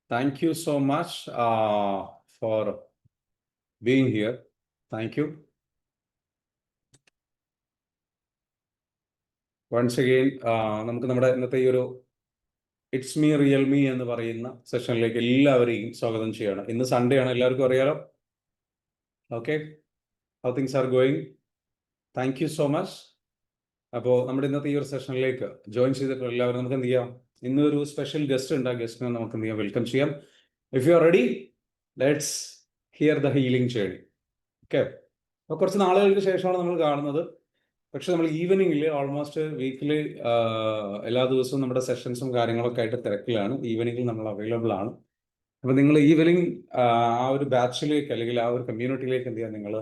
Thank you so much for being here. Thank you. Once again, നമുക്ക് നമ്മുടെ ഇന്നത്തെ ഈ ഒരു ഇറ്റ്സ് മീ റിയൽമി എന്ന് പറയുന്ന സെഷനിലേക്ക് എല്ലാവരെയും സ്വാഗതം ചെയ്യണം. ഇന്ന് സൺഡേ ആണ്, എല്ലാവർക്കും അറിയാലോ. Okay, how things are going? Thank you so much. അപ്പോൾ നമ്മുടെ ഇന്നത്തെ ഈ ഒരു സെഷനിലേക്ക് ജോയിൻ ചെയ്തിട്ടുള്ള എല്ലാവരും നമുക്ക് എന്ത് ചെയ്യാം, ഇന്നൊരു സ്പെഷ്യൽ ഗസ്റ്റ് ഉണ്ട്. ആ ഗസ്റ്റിനെ നമുക്ക് എന്ത് ചെയ്യാം, വെൽക്കം ചെയ്യാം. If you are ready, let's here the healing journey. Okay, അപ്പോൾ കുറച്ച് നാളുകൾക്ക് ശേഷമാണ് നമ്മൾ കാണുന്നത്. പക്ഷെ നമ്മൾ ഈവനിങ്ങിൽ ഓൾമോസ്റ്റ് വീക്കിലി എല്ലാ ദിവസവും നമ്മുടെ സെഷൻസും കാര്യങ്ങളൊക്കെ ആയിട്ട് തിരക്കിലാണ്. ഈവനിങ്ങിൽ നമ്മൾ അവൈലബിൾ ആണ്. അപ്പോൾ നിങ്ങൾ ഈവനിങ് ആ ഒരു ബാച്ചിലേക്ക് അല്ലെങ്കിൽ ആ ഒരു കമ്മ്യൂണിറ്റിയിലേക്ക് എന്ത് ചെയ്യാൻ നിങ്ങൾ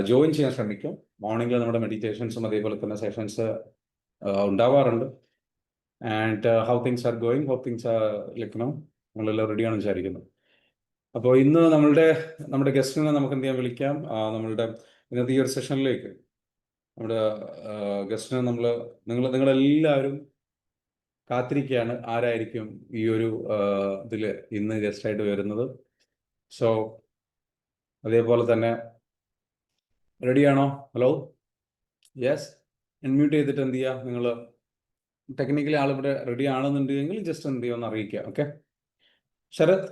ജോയിൻ ചെയ്യാൻ ശ്രമിക്കും. മോർണിംഗിൽ നമ്മുടെ മെഡിറ്റേഷൻസും അതേപോലെ തന്നെ സെഷൻസ് ഉണ്ടാവാറുണ്ട്. And how things are going, how things are like നമ്മളെല്ലാം റെഡിയാണെന്ന് വിചാരിക്കുന്നു. അപ്പോൾ ഇന്ന് നമ്മുടെ ഗസ്റ്റിനെ നമുക്ക് എന്ത് ചെയ്യാൻ വിളിക്കാം. നമ്മളുടെ ഇന്നത്തെ ഈ ഒരു സെഷനിലേക്ക് നമ്മുടെ ഗസ്റ്റിനെ നിങ്ങളെല്ലാവരും കാത്തിരിക്കുകയാണ്, ആരായിരിക്കും ഈ ഒരു ഇതിൽ ഇന്ന് ഗസ്റ്റായിട്ട് വരുന്നത്. സോ അതേപോലെ തന്നെ റെഡിയാണോ? Hello, yes. അൺമ്യൂട്ട് ചെയ്തിട്ട് എന്ത് ചെയ്യുക, നിങ്ങൾ ടെക്നിക്കലി ആളിവിടെ റെഡി ആണെന്നുണ്ടെങ്കിൽ ജസ്റ്റ് എന്ത് ചെയ്യുമെന്ന് അറിയിക്കുക. Okay, Sharath,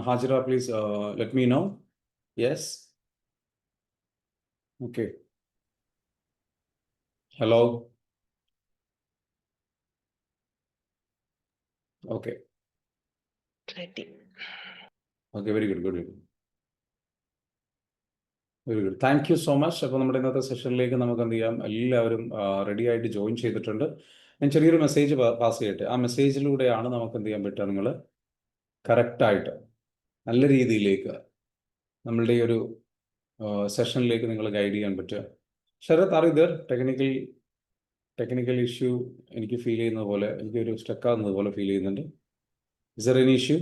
Hajira, please let me know. Yes, okay. Hello, okay, okay, very good, very good. Thank you so much. അപ്പോൾ നമ്മുടെ ഇന്നത്തെ സെഷനിലേക്ക് നമുക്ക് എന്ത് ചെയ്യാം, എല്ലാവരും റെഡി ആയിട്ട് ജോയിൻ ചെയ്തിട്ടുണ്ട്. ഞാൻ ചെറിയൊരു മെസ്സേജ് പാസ് ചെയ്യട്ടെ. ആ മെസ്സേജിലൂടെയാണ് നമുക്ക് എന്ത് ചെയ്യാൻ പറ്റുക, നിങ്ങൾ കറക്റ്റായിട്ട് നല്ല രീതിയിലേക്ക് നമ്മളുടെ ഈ ഒരു സെഷനിലേക്ക് നിങ്ങൾ ഗൈഡ് ചെയ്യാൻ പറ്റുക. ശരത്, അറിയതർ ടെക്നിക്കൽ ഇഷ്യൂ എനിക്ക് ഫീൽ ചെയ്യുന്നത് പോലെ, എനിക്കൊരു സ്റ്റക്ക് ആകുന്നത് പോലെ ഫീൽ ചെയ്യുന്നുണ്ട്. Is there any issue?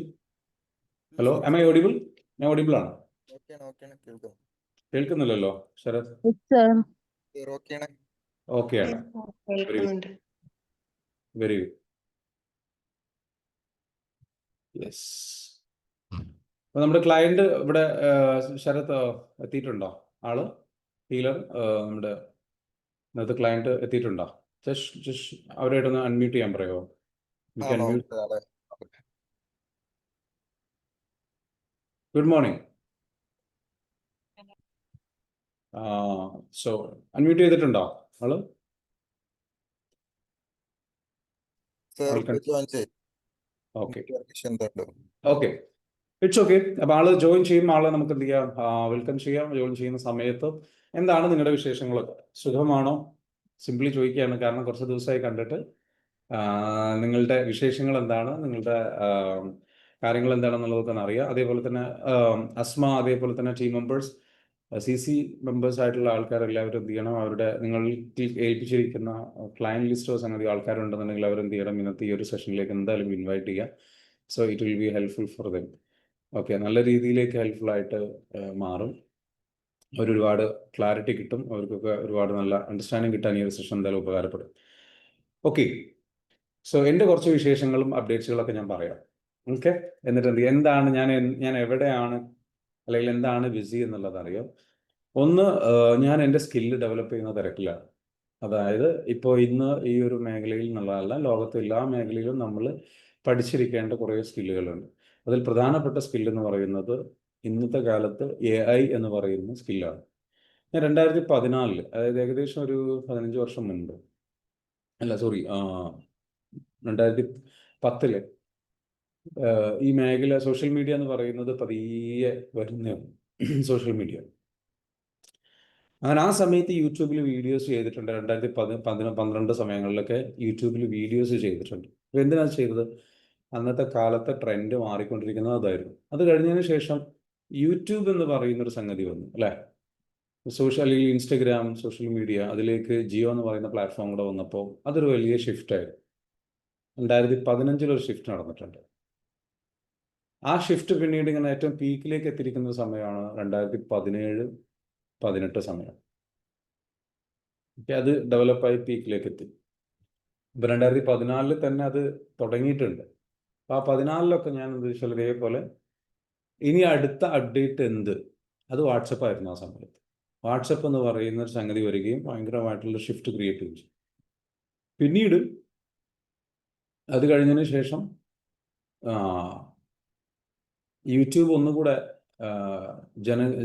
Hello, am I audible? ഞാൻ ഓഡിബിൾ ആണ്? കേൾക്കുന്നില്ലല്ലോ ശരത്. ഓക്കെ ആണ്, വെരി ഗുഡ്, യെസ്. അപ്പോൾ നമ്മുടെ ക്ലയന്റ് ഇവിടെ ശരത് എത്തിയിട്ടുണ്ടോ? ആള് ഹീലർ നമ്മുടെ ഇന്നത്തെ ക്ലയന്റ് എത്തിയിട്ടുണ്ടോ? ജസ്റ്റ് അവരായിട്ടൊന്ന് അൺമ്യൂട്ട് ചെയ്യാൻ പറയുമോ? Good morning. സോ അൺമ്യൂട്ട് ചെയ്തിട്ടുണ്ടോ ആള്? Okay, okay, it's okay. അപ്പോൾ ആള് ജോയിൻ ചെയ്യും. ആളെ നമുക്ക് എന്ത് ചെയ്യാം, വെൽക്കം ചെയ്യാം. ജോയിൻ ചെയ്യുന്ന സമയത്ത് എന്താണ് നിങ്ങളുടെ വിശേഷങ്ങളൊക്കെ? സുഖമാണോ? സിംപ്ലി ചോദിക്കുകയാണ്, കാരണം കുറച്ച് ദിവസമായി കണ്ടിട്ട്. നിങ്ങളുടെ വിശേഷങ്ങൾ എന്താണ്, നിങ്ങളുടെ കാര്യങ്ങൾ എന്താണെന്നുള്ളത് തന്നെ അറിയാം. അതേപോലെ തന്നെ അസ്മ, അതേപോലെ തന്നെ ടീം മെമ്പേഴ്സ്, CC മെമ്പേഴ്സ് ആയിട്ടുള്ള ആൾക്കാരെല്ലാവരും എന്ത് ചെയ്യണം, അവരുടെ നിങ്ങൾക്ക് ഏൽപ്പിച്ചിരിക്കുന്ന ക്ലയൻറ്റ് ലിസ്റ്റോ സംഗതി ആൾക്കാരുണ്ടെന്നുണ്ടെങ്കിൽ അവരെന്ത് ചെയ്യണം, ഇന്നത്തെ ഈ ഒരു സെഷനിലേക്ക് എന്തായാലും ഇൻവൈറ്റ് ചെയ്യുക. So it will B helpful for them. Okay, നല്ല രീതിയിലേക്ക് ഹെൽപ്ഫുൾ ആയിട്ട് മാറും. ഒരുപാട് ക്ലാരിറ്റി കിട്ടും, അവർക്കൊക്കെ ഒരുപാട് നല്ല അണ്ടർസ്റ്റാൻഡിങ് കിട്ടാൻ ഈ ഒരു സെഷൻ എന്തായാലും ഉപകാരപ്പെടും. ഓക്കെ, സോ എൻ്റെ കുറച്ച് വിശേഷങ്ങളും അപ്ഡേറ്റ്സുകളൊക്കെ ഞാൻ പറയാം. ഓക്കെ, എന്നിട്ട് എന്താണ് ഞാൻ എവിടെയാണ് അല്ലെങ്കിൽ എന്താണ് ബിസി എന്നുള്ളത് അറിയാം. ഒന്ന്, ഞാൻ എൻ്റെ സ്കില്ല് ഡെവലപ്പ് ചെയ്യുന്ന തിരക്കിലാണ്. അതായത് ഇപ്പോൾ ഇന്ന് ഈ ഒരു മേഖലയിൽ എന്നുള്ളതല്ല, ലോകത്തെ എല്ലാ മേഖലയിലും നമ്മൾ പഠിച്ചിരിക്കേണ്ട കുറേ സ്കില്ലുകളുണ്ട്. അതിൽ പ്രധാനപ്പെട്ട സ്കില്ലെന്ന് പറയുന്നത് ഇന്നത്തെ കാലത്ത് AI എന്ന് പറയുന്ന സ്കില്ലാണ്. ഞാൻ 2014, അതായത് ഏകദേശം ഒരു 15 വർഷം മുൻപ്, അല്ല സോറി 2010 ഈ മേഖല സോഷ്യൽ മീഡിയ എന്ന് പറയുന്നത് പതിയെ വരുന്ന സോഷ്യൽ മീഡിയ. അങ്ങനെ ആ സമയത്ത് യൂട്യൂബിൽ വീഡിയോസ് ചെയ്തിട്ടുണ്ട്. 2012 സമയങ്ങളിലൊക്കെ യൂട്യൂബിൽ വീഡിയോസ് ചെയ്തിട്ടുണ്ട്. അപ്പോൾ എന്തിനാണ് ചെയ്തത്? അന്നത്തെ കാലത്തെ ട്രെൻഡ് മാറിക്കൊണ്ടിരിക്കുന്നത് അതായിരുന്നു. അത് കഴിഞ്ഞതിന് ശേഷം യൂട്യൂബ് എന്ന് പറയുന്നൊരു സംഗതി വന്നു, അല്ലേ? അല്ലെങ്കിൽ ഇൻസ്റ്റഗ്രാം, സോഷ്യൽ മീഡിയ, അതിലേക്ക് ജിയോ എന്ന് പറയുന്ന പ്ലാറ്റ്ഫോം കൂടെ വന്നപ്പോൾ അതൊരു വലിയ ഷിഫ്റ്റായിരുന്നു. 2015 ഒരു ഷിഫ്റ്റ് നടന്നിട്ടുണ്ട്. ആ ഷിഫ്റ്റ് പിന്നീട് ഇങ്ങനെ ഏറ്റവും പീക്കിലേക്ക് എത്തിയിരിക്കുന്ന സമയമാണ് 2017-18 സമയം. അത് ഡെവലപ്പായി പീക്കിലേക്ക് എത്തി. ഇപ്പോൾ 2014 തന്നെ അത് തുടങ്ങിയിട്ടുണ്ട്. അപ്പോൾ ആ 14-ലൊക്കെ ഞാൻ എന്താ വെച്ചാൽ ഇതേപോലെ ഇനി അടുത്ത അപ്ഡേറ്റ് എന്ത്, അത് വാട്സപ്പായിരുന്നു ആ സമയത്ത്. വാട്സപ്പ് എന്ന് പറയുന്ന ഒരു സംഗതി വരികയും ഭയങ്കരമായിട്ടുള്ള ഷിഫ്റ്റ് ക്രിയേറ്റ് ചെയ്തു. പിന്നീട് അത് കഴിഞ്ഞതിന് ശേഷം യൂട്യൂബ് ഒന്നുകൂടെ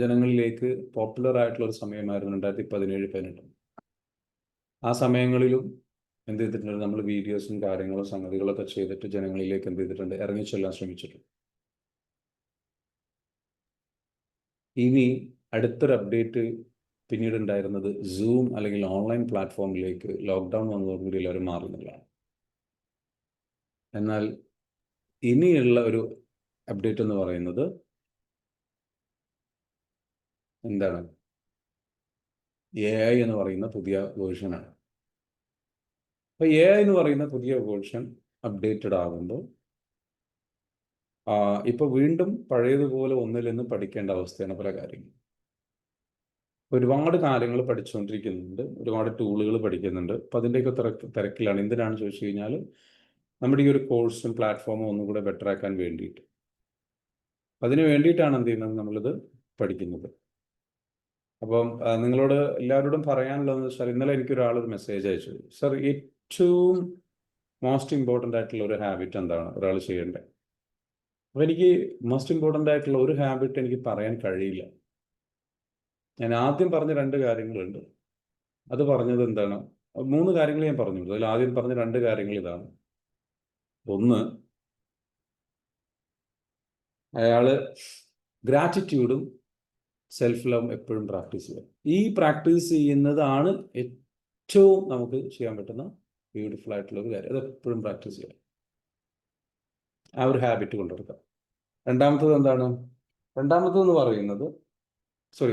ജനങ്ങളിലേക്ക് പോപ്പുലർ ആയിട്ടുള്ള ഒരു സമയമായിരുന്നു 2017-18. ആ സമയങ്ങളിലും എന്ത് ചെയ്തിട്ടുണ്ട്, നമ്മൾ വീഡിയോസും കാര്യങ്ങളും സംഗതികളൊക്കെ ചെയ്തിട്ട് ജനങ്ങളിലേക്ക് എന്ത് ചെയ്തിട്ടുണ്ട്, ഇറങ്ങിച്ചെല്ലാൻ ശ്രമിച്ചിട്ടുണ്ട്. ഇനി അടുത്തൊരു അപ്ഡേറ്റ് പിന്നീട് ഉണ്ടായിരുന്നത് സൂം അല്ലെങ്കിൽ ഓൺലൈൻ പ്ലാറ്റ്ഫോമിലേക്ക് ലോക്ക്ഡൗൺ വന്നതോടുകൂടി എല്ലാവരും മാറുന്നതാണ്. എന്നാൽ ഇനിയുള്ള ഒരു അപ്ഡേറ്റ് എന്ന് പറയുന്നത് എന്താണ്, AI എന്ന് പറയുന്ന പുതിയ വേർഷനാണ്. അപ്പോൾ AI എന്ന് പറയുന്ന പുതിയ വേർഷൻ അപ്ഡേറ്റഡ് ആകുമ്പോൾ ഇപ്പോൾ വീണ്ടും പഴയതുപോലെ ഒന്നിൽ നിന്ന് പഠിക്കേണ്ട അവസ്ഥയാണ് പല കാര്യങ്ങളും. ഒരുപാട് കാര്യങ്ങൾ പഠിച്ചുകൊണ്ടിരിക്കുന്നുണ്ട്, ഒരുപാട് ടൂളുകൾ പഠിക്കുന്നുണ്ട്. അപ്പം അതിൻ്റെയൊക്കെ തിരക്കിലാണ്. എന്തിനാണ് ചോദിച്ചു കഴിഞ്ഞാൽ നമ്മുടെ ഈ ഒരു കോഴ്സും പ്ലാറ്റ്ഫോമും ഒന്നും കൂടെ ബെറ്റർ ആക്കാൻ വേണ്ടിയിട്ട്. അതിന് വേണ്ടിയിട്ടാണ് എന്ത് ചെയ്യുന്നത്, നമ്മളിത് പഠിക്കുന്നത്. അപ്പം നിങ്ങളോട് എല്ലാവരോടും പറയാനുള്ളതെന്ന് വെച്ചാൽ, ഇന്നലെ എനിക്കൊരാളൊരു മെസ്സേജ് അയച്ചു, സർ ഏറ്റവും മോസ്റ്റ് ഇമ്പോർട്ടൻ്റ് ആയിട്ടുള്ള ഒരു ഹാബിറ്റ് എന്താണ് ഒരാൾ ചെയ്യേണ്ടത്? അപ്പോൾ എനിക്ക് മോസ്റ്റ് ഇമ്പോർട്ടൻ്റ് ആയിട്ടുള്ള ഒരു ഹാബിറ്റ് എനിക്ക് പറയാൻ കഴിയില്ല. ഞാൻ ആദ്യം പറഞ്ഞ 2 കാര്യങ്ങളുണ്ട്. അത് പറഞ്ഞത് എന്താണ്, 3 കാര്യങ്ങൾ ഞാൻ പറഞ്ഞു. അതിൽ ആദ്യം പറഞ്ഞ 2 കാര്യങ്ങൾ ഇതാണ്. ഒന്ന്, അയാൾ ഗ്രാറ്റിറ്റ്യൂഡും സെൽഫ് ലവും എപ്പോഴും പ്രാക്ടീസ് ചെയ്യുക. ഈ പ്രാക്ടീസ് ചെയ്യുന്നതാണ് ഏറ്റവും നമുക്ക് ചെയ്യാൻ പറ്റുന്ന ബ്യൂട്ടിഫുൾ ആയിട്ടുള്ള ഒരു കാര്യം. അത് എപ്പോഴും പ്രാക്ടീസ് ചെയ്യുക, ആ ഒരു ഹാബിറ്റ് കൊണ്ടുവരുക. രണ്ടാമത്തത് എന്താണ്, രണ്ടാമത്തതെന്ന് പറയുന്നത്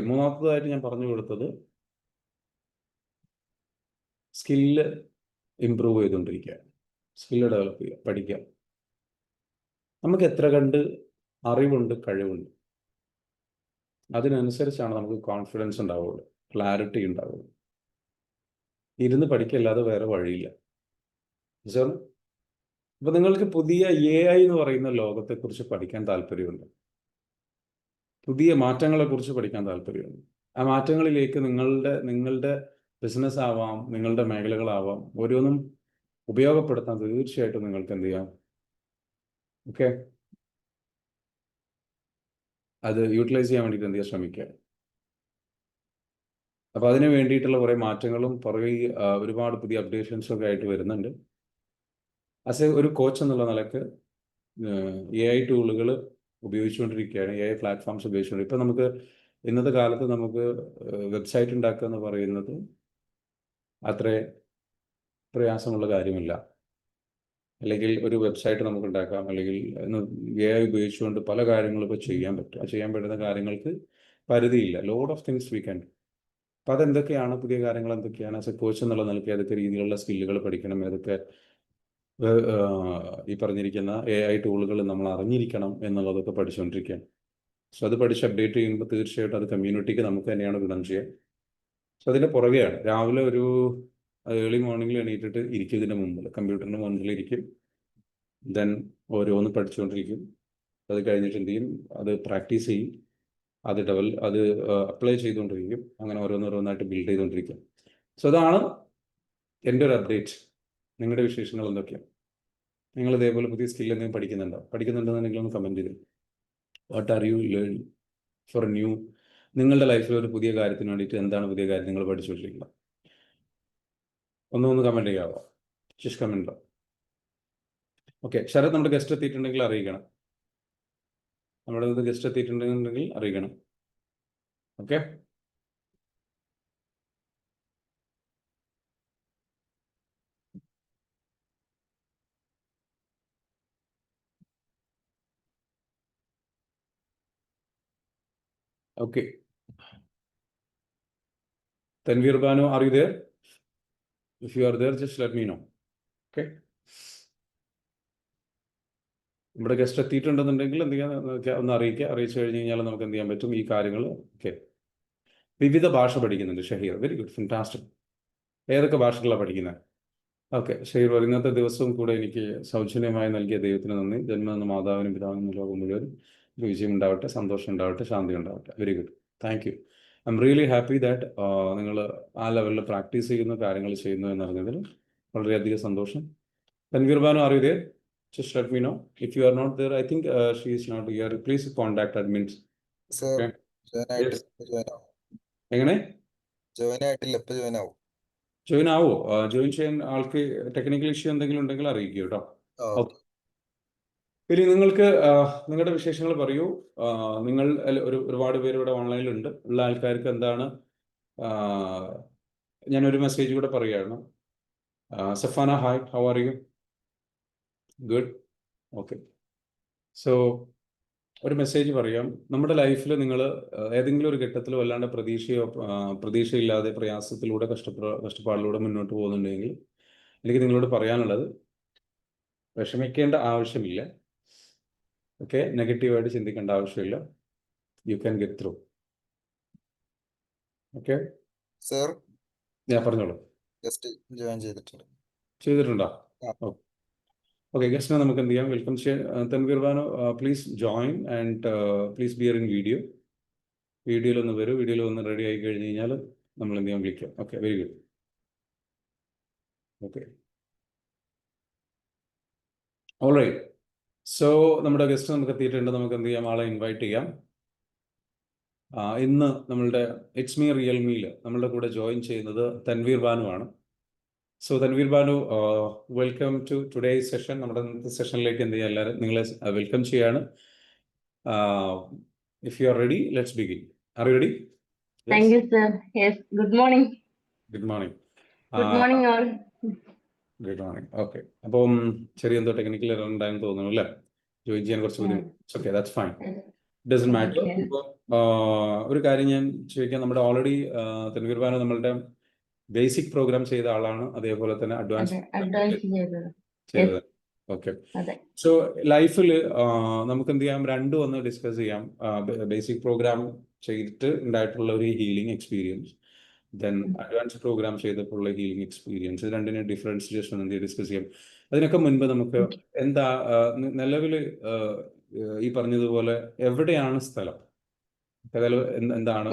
മൂന്നാമത്തതായിട്ട് ഞാൻ പറഞ്ഞു കൊടുത്തത് സ്കില്ല് ഇമ്പ്രൂവ് ചെയ്തുകൊണ്ടിരിക്കുക, സ്കില്ല് ഡെവലപ്പ് ചെയ്യുക, പഠിക്കുക. നമുക്ക് എത്ര കണ്ട് അറിവുണ്ട്, കഴിവുണ്ട്, അതിനനുസരിച്ചാണ് നമുക്ക് കോൺഫിഡൻസ് ഉണ്ടാവുള്ളൂ, ക്ലാരിറ്റി ഉണ്ടാവുള്ളൂ. ഇരുന്ന് പഠിക്കല്ലാതെ വേറെ വഴിയില്ല. അപ്പോൾ നിങ്ങൾക്ക് പുതിയ AI എന്ന് പറയുന്ന ലോകത്തെക്കുറിച്ച് പഠിക്കാൻ താല്പര്യമുണ്ട്, പുതിയ മാറ്റങ്ങളെക്കുറിച്ച് പഠിക്കാൻ താല്പര്യമുണ്ട്. ആ മാറ്റങ്ങളിലേക്ക് നിങ്ങളുടെ ബിസിനസ് ആവാം, നിങ്ങളുടെ മേഖലകളാവാം, ഓരോന്നും ഉപയോഗപ്പെടുത്താൻ തീർച്ചയായിട്ടും നിങ്ങൾക്ക് എന്ത് ചെയ്യാം, ഓക്കെ, അത് യൂട്ടിലൈസ് ചെയ്യാൻ വേണ്ടിയിട്ട് എന്ത് ചെയ്യാൻ ശ്രമിക്കുക. അപ്പോൾ അതിന് വേണ്ടിയിട്ടുള്ള കുറേ മാറ്റങ്ങളും പുറകെ ഒരുപാട് പുതിയ അപ്ഡേഷൻസും ഒക്കെ ആയിട്ട് വരുന്നുണ്ട്. ഒരു കോച്ച് എന്നുള്ള നിലക്ക് AI ടൂളുകൾ ഉപയോഗിച്ചുകൊണ്ടിരിക്കുകയാണ്, AI പ്ലാറ്റ്ഫോംസ് ഉപയോഗിച്ചുകൊണ്ട്. ഇപ്പം നമുക്ക് ഇന്നത്തെ കാലത്ത് നമുക്ക് വെബ്സൈറ്റ് ഉണ്ടാക്കുക എന്ന് പറയുന്നത് അത്ര പ്രയാസമുള്ള കാര്യമില്ല. അല്ലെങ്കിൽ ഒരു വെബ്സൈറ്റ് നമുക്ക് ഉണ്ടാക്കാം, അല്ലെങ്കിൽ AI ഉപയോഗിച്ചുകൊണ്ട് പല കാര്യങ്ങളും ഇപ്പോൾ ചെയ്യാൻ പറ്റും. ചെയ്യാൻ പറ്റുന്ന കാര്യങ്ങൾക്ക് പരിധിയില്ല. Load of things we can. അപ്പം അതെന്തൊക്കെയാണ്, പുതിയ കാര്യങ്ങൾ എന്തൊക്കെയാണ്, ആസ് എ കോച്ച് എന്നുള്ള നിലയ്ക്ക് ഏതൊക്കെ രീതിയിലുള്ള സ്കില്ലുകൾ പഠിക്കണം, ഏതൊക്കെ ഈ പറഞ്ഞിരിക്കുന്ന AI ടൂളുകൾ നമ്മൾ അറിഞ്ഞിരിക്കണം എന്നുള്ളതൊക്കെ പഠിച്ചുകൊണ്ടിരിക്കുകയാണ്. സോ അത് പഠിച്ച് അപ്ഡേറ്റ് ചെയ്യുമ്പോൾ തീർച്ചയായിട്ടും അത് കമ്മ്യൂണിറ്റിക്ക് നമുക്ക് തന്നെയാണ് ഗുണം ചെയ്യുക. സോ അതിൻ്റെ പുറകെയാണ് രാവിലെ ഒരു ഏർലി മോർണിംഗിൽ എണീറ്റിട്ട് ഇരിക്കും, ഇതിൻ്റെ മുമ്പിൽ കമ്പ്യൂട്ടറിൻ്റെ മുമ്പിൽ ഇരിക്കും, ദെൻ ഓരോന്ന് പഠിച്ചുകൊണ്ടിരിക്കും. അത് കഴിഞ്ഞിട്ട് എന്ത് ചെയ്യും, അത് പ്രാക്ടീസ് ചെയ്യും, അത് അപ്ലൈ ചെയ്തുകൊണ്ടിരിക്കും. അങ്ങനെ ഓരോന്നോരോന്നായിട്ട് ബിൽഡ് ചെയ്തുകൊണ്ടിരിക്കും. സോ അതാണ് എൻ്റെ ഒരു അപ്ഡേറ്റ്. നിങ്ങളുടെ വിശേഷങ്ങൾ എന്തൊക്കെയാണ്? നിങ്ങൾ ഇതേപോലെ പുതിയ സ്കിൽ എന്തെങ്കിലും പഠിക്കുന്നുണ്ടെന്നുണ്ടെങ്കിൽ ഒന്ന് കമൻറ്റ് ചെയ്തു. What are you learning for new? നിങ്ങളുടെ ലൈഫിൽ ഒരു പുതിയ കാര്യത്തിന് വേണ്ടിയിട്ട് എന്താണ് പുതിയ കാര്യം നിങ്ങൾ പഠിച്ചുകൊണ്ടിരിക്കുന്നത്? ഒന്ന് കമൻറ്റ് ചെയ്യാമോ? Just comment. ഓക്കെ, ശരത് നമ്മുടെ ഗസ്റ്റ് എത്തിയിട്ടുണ്ടെങ്കിൽ അറിയിക്കണം. നമ്മുടെ ഗസ്റ്റ് എത്തിയിട്ടുണ്ടെങ്കിൽ അറിയിക്കണം. Okay, okay. Tanveer Banu, are you there? If you are there, just let me know. Okay. നമ്മുടെ ഗസ്റ്റ് എത്തിയിട്ടുണ്ടെന്നുണ്ടെങ്കിൽ എന്ത് ചെയ്യാൻ ഒന്ന് അറിയിച്ചു കഴിഞ്ഞ് കഴിഞ്ഞാൽ നമുക്ക് എന്ത് ചെയ്യാൻ പറ്റും ഈ കാര്യങ്ങൾ. ഓക്കെ, വിവിധ ഭാഷ പഠിക്കുന്നുണ്ട് ഷഹീർ. Very good, fantastic. ഏതൊക്കെ ഭാഷകളാണ് പഠിക്കുന്നത്? ഓക്കെ, ഷെയ്ർ ഇന്നത്തെ ദിവസവും കൂടെ എനിക്ക് സൗജന്യമായി നൽകിയ ദൈവത്തിന് നന്ദി. ജന്മമെന്ന മാതാവിനും പിതാവിനും ലോകം മുഴുവൻ വിജയം ഉണ്ടാവട്ടെ, സന്തോഷം ഉണ്ടാവട്ടെ, ശാന്തി ഉണ്ടാവട്ടെ. Very good, thank U. I am really happy that നിങ്ങൾ ആ ലെവലിൽ പ്രാക്ടീസ് ചെയ്യുന്ന കാര്യങ്ങൾ ചെയ്യുന്നു എന്നറിഞ്ഞതിൽ വളരെയധികം സന്തോഷം. Tanveer Banu, are you there? Just let me know. If you are not there, I think she is not here. Please contact admins. Sir Okay. Join Yes. ആയിട്ടില്ല, ജോയിൻ ആവും. എങ്ങനെ ജോയിൻ ആയിട്ടില്ല, ഇപ്പൊ ജോയിൻ ആവും. ജോയിൻ ആവോ? ജോയിൻ ചെയ്യാൻ ആൾക്ക് ടെക്നിക്കൽ ഇഷ്യൂ എന്തെങ്കിലും ഉണ്ടെങ്കിൽ അറിയിക്കൂ കേട്ടോ. ഓക്കെ. ഇനി നിങ്ങൾക്ക് നിങ്ങളുടെ വിശേഷങ്ങൾ പറയൂ. നിങ്ങൾ ഒരുപാട് പേര് ഇവിടെ ഓൺലൈനിലുണ്ട്. ഉള്ള ആൾക്കാർക്ക് എന്താണ്, ഞാനൊരു മെസ്സേജ് കൂടെ പറയുകയാണ്. Safana, hi, how are you? Good, okay. So ഒരു മെസ്സേജ് പറയാം. നമ്മുടെ ലൈഫിൽ നിങ്ങൾ ഏതെങ്കിലും ഒരു ഘട്ടത്തിൽ വല്ലാണ്ട് പ്രതീക്ഷയില്ലാതെ പ്രയാസത്തിലൂടെ കഷ്ടപ്പാടിലൂടെ മുന്നോട്ട് പോകുന്നുണ്ടെങ്കിൽ എനിക്ക് നിങ്ങളോട് പറയാനുള്ളത്, വിഷമിക്കേണ്ട ആവശ്യമില്ല. ഓക്കെ, നെഗറ്റീവായിട്ട് ചിന്തിക്കേണ്ട ആവശ്യമില്ല. You can get through. Okay sir, ഞാൻ പറഞ്ഞോളൂ. ജസ്റ്റ് ജോയിൻ ചെയ്തിട്ടുണ്ട്. ചെയ്തിട്ടുണ്ടോ? ആ. ഓക്കെ, ഗസ്റ്റിനെ നമുക്ക് എന്ത് ചെയ്യാം, വെൽക്കം ചെയ്യാൻ. Tanveer Banu, please join and please be here in video. വീഡിയോയിലൊന്ന് വരും. വീഡിയോയിൽ ഒന്ന് റെഡി ആയി കഴിഞ്ഞ് കഴിഞ്ഞാൽ നമ്മൾ എന്ത് ചെയ്യാൻ വിളിക്കാം. Okay, very good. Okay, alright. So നമ്മുടെ ഗസ്റ്റ് നമുക്ക് എത്തിയിട്ടുണ്ട്. നമുക്ക് എന്ത് ചെയ്യാം, ആളെ ഇൻവൈറ്റ് ചെയ്യാം. ഇന്ന് നമ്മളുടെ ഇറ്റ്സ് മീ റിയൽമിയിൽ നമ്മളുടെ കൂടെ ജോയിൻ ചെയ്യുന്നത് തൻവീർ ബാനു ആണ്. So Tanveer Banu, welcome to today's session. നമ്മുടെ ഇന്നത്തെ സെഷനിലേക്ക് എന്ത് ചെയ്യാം, എല്ലാവരും നിങ്ങളെ വെൽക്കം ചെയ്യാണ്. If you are ready, let's begin. Are you ready? Thank you, sir. Yes, good morning. Good morning. Good morning, all. Good morning. Okay, അപ്പം ചെറിയ എന്തോ ടെക്നിക്കൽ എറർ ഉണ്ടായെന്ന് തോന്നുന്നു അല്ലേ? ജോയിൻ ചെയ്യാൻ കുറച്ച് ബുദ്ധിമുട്ട്. Okay, that's fine, doesn't matter. Okay. ഇപ്പോൾ ഒരു കാര്യം ഞാൻ ചോദിക്കാം. നമ്മുടെ ഓൾറെഡി തൻവീർ ബാനു നമ്മളുടെ ബേസിക് പ്രോഗ്രാം ചെയ്ത ആളാണ്, അതേപോലെ തന്നെ അഡ്വാൻസ് Advance ചെയ്തത്. ചെയ്തത്. ഓക്കെ, അതെ. സോ ലൈഫിൽ നമുക്ക് എന്ത് ചെയ്യാം, രണ്ടും ഒന്ന് ഡിസ്കസ് ചെയ്യാം. ബേസിക് പ്രോഗ്രാം ചെയ്തിട്ട് ഉണ്ടായിട്ടുള്ള ഒരു healing experience, then advance program ചെയ്തപ്പോഴുള്ള ഹീലിംഗ് എക്സ്പീരിയൻസ്, ഇതിനെ ഡിഫറൻസ് ജസ്റ്റ് ഒന്ന് ഡിസ്കസ് ചെയ്യാം. അതിനൊക്കെ മുൻപ് നമുക്ക് എന്താ നിലവിൽ ഈ പറഞ്ഞതുപോലെ എവിടെയാണ് സ്ഥലം, എന്താണ്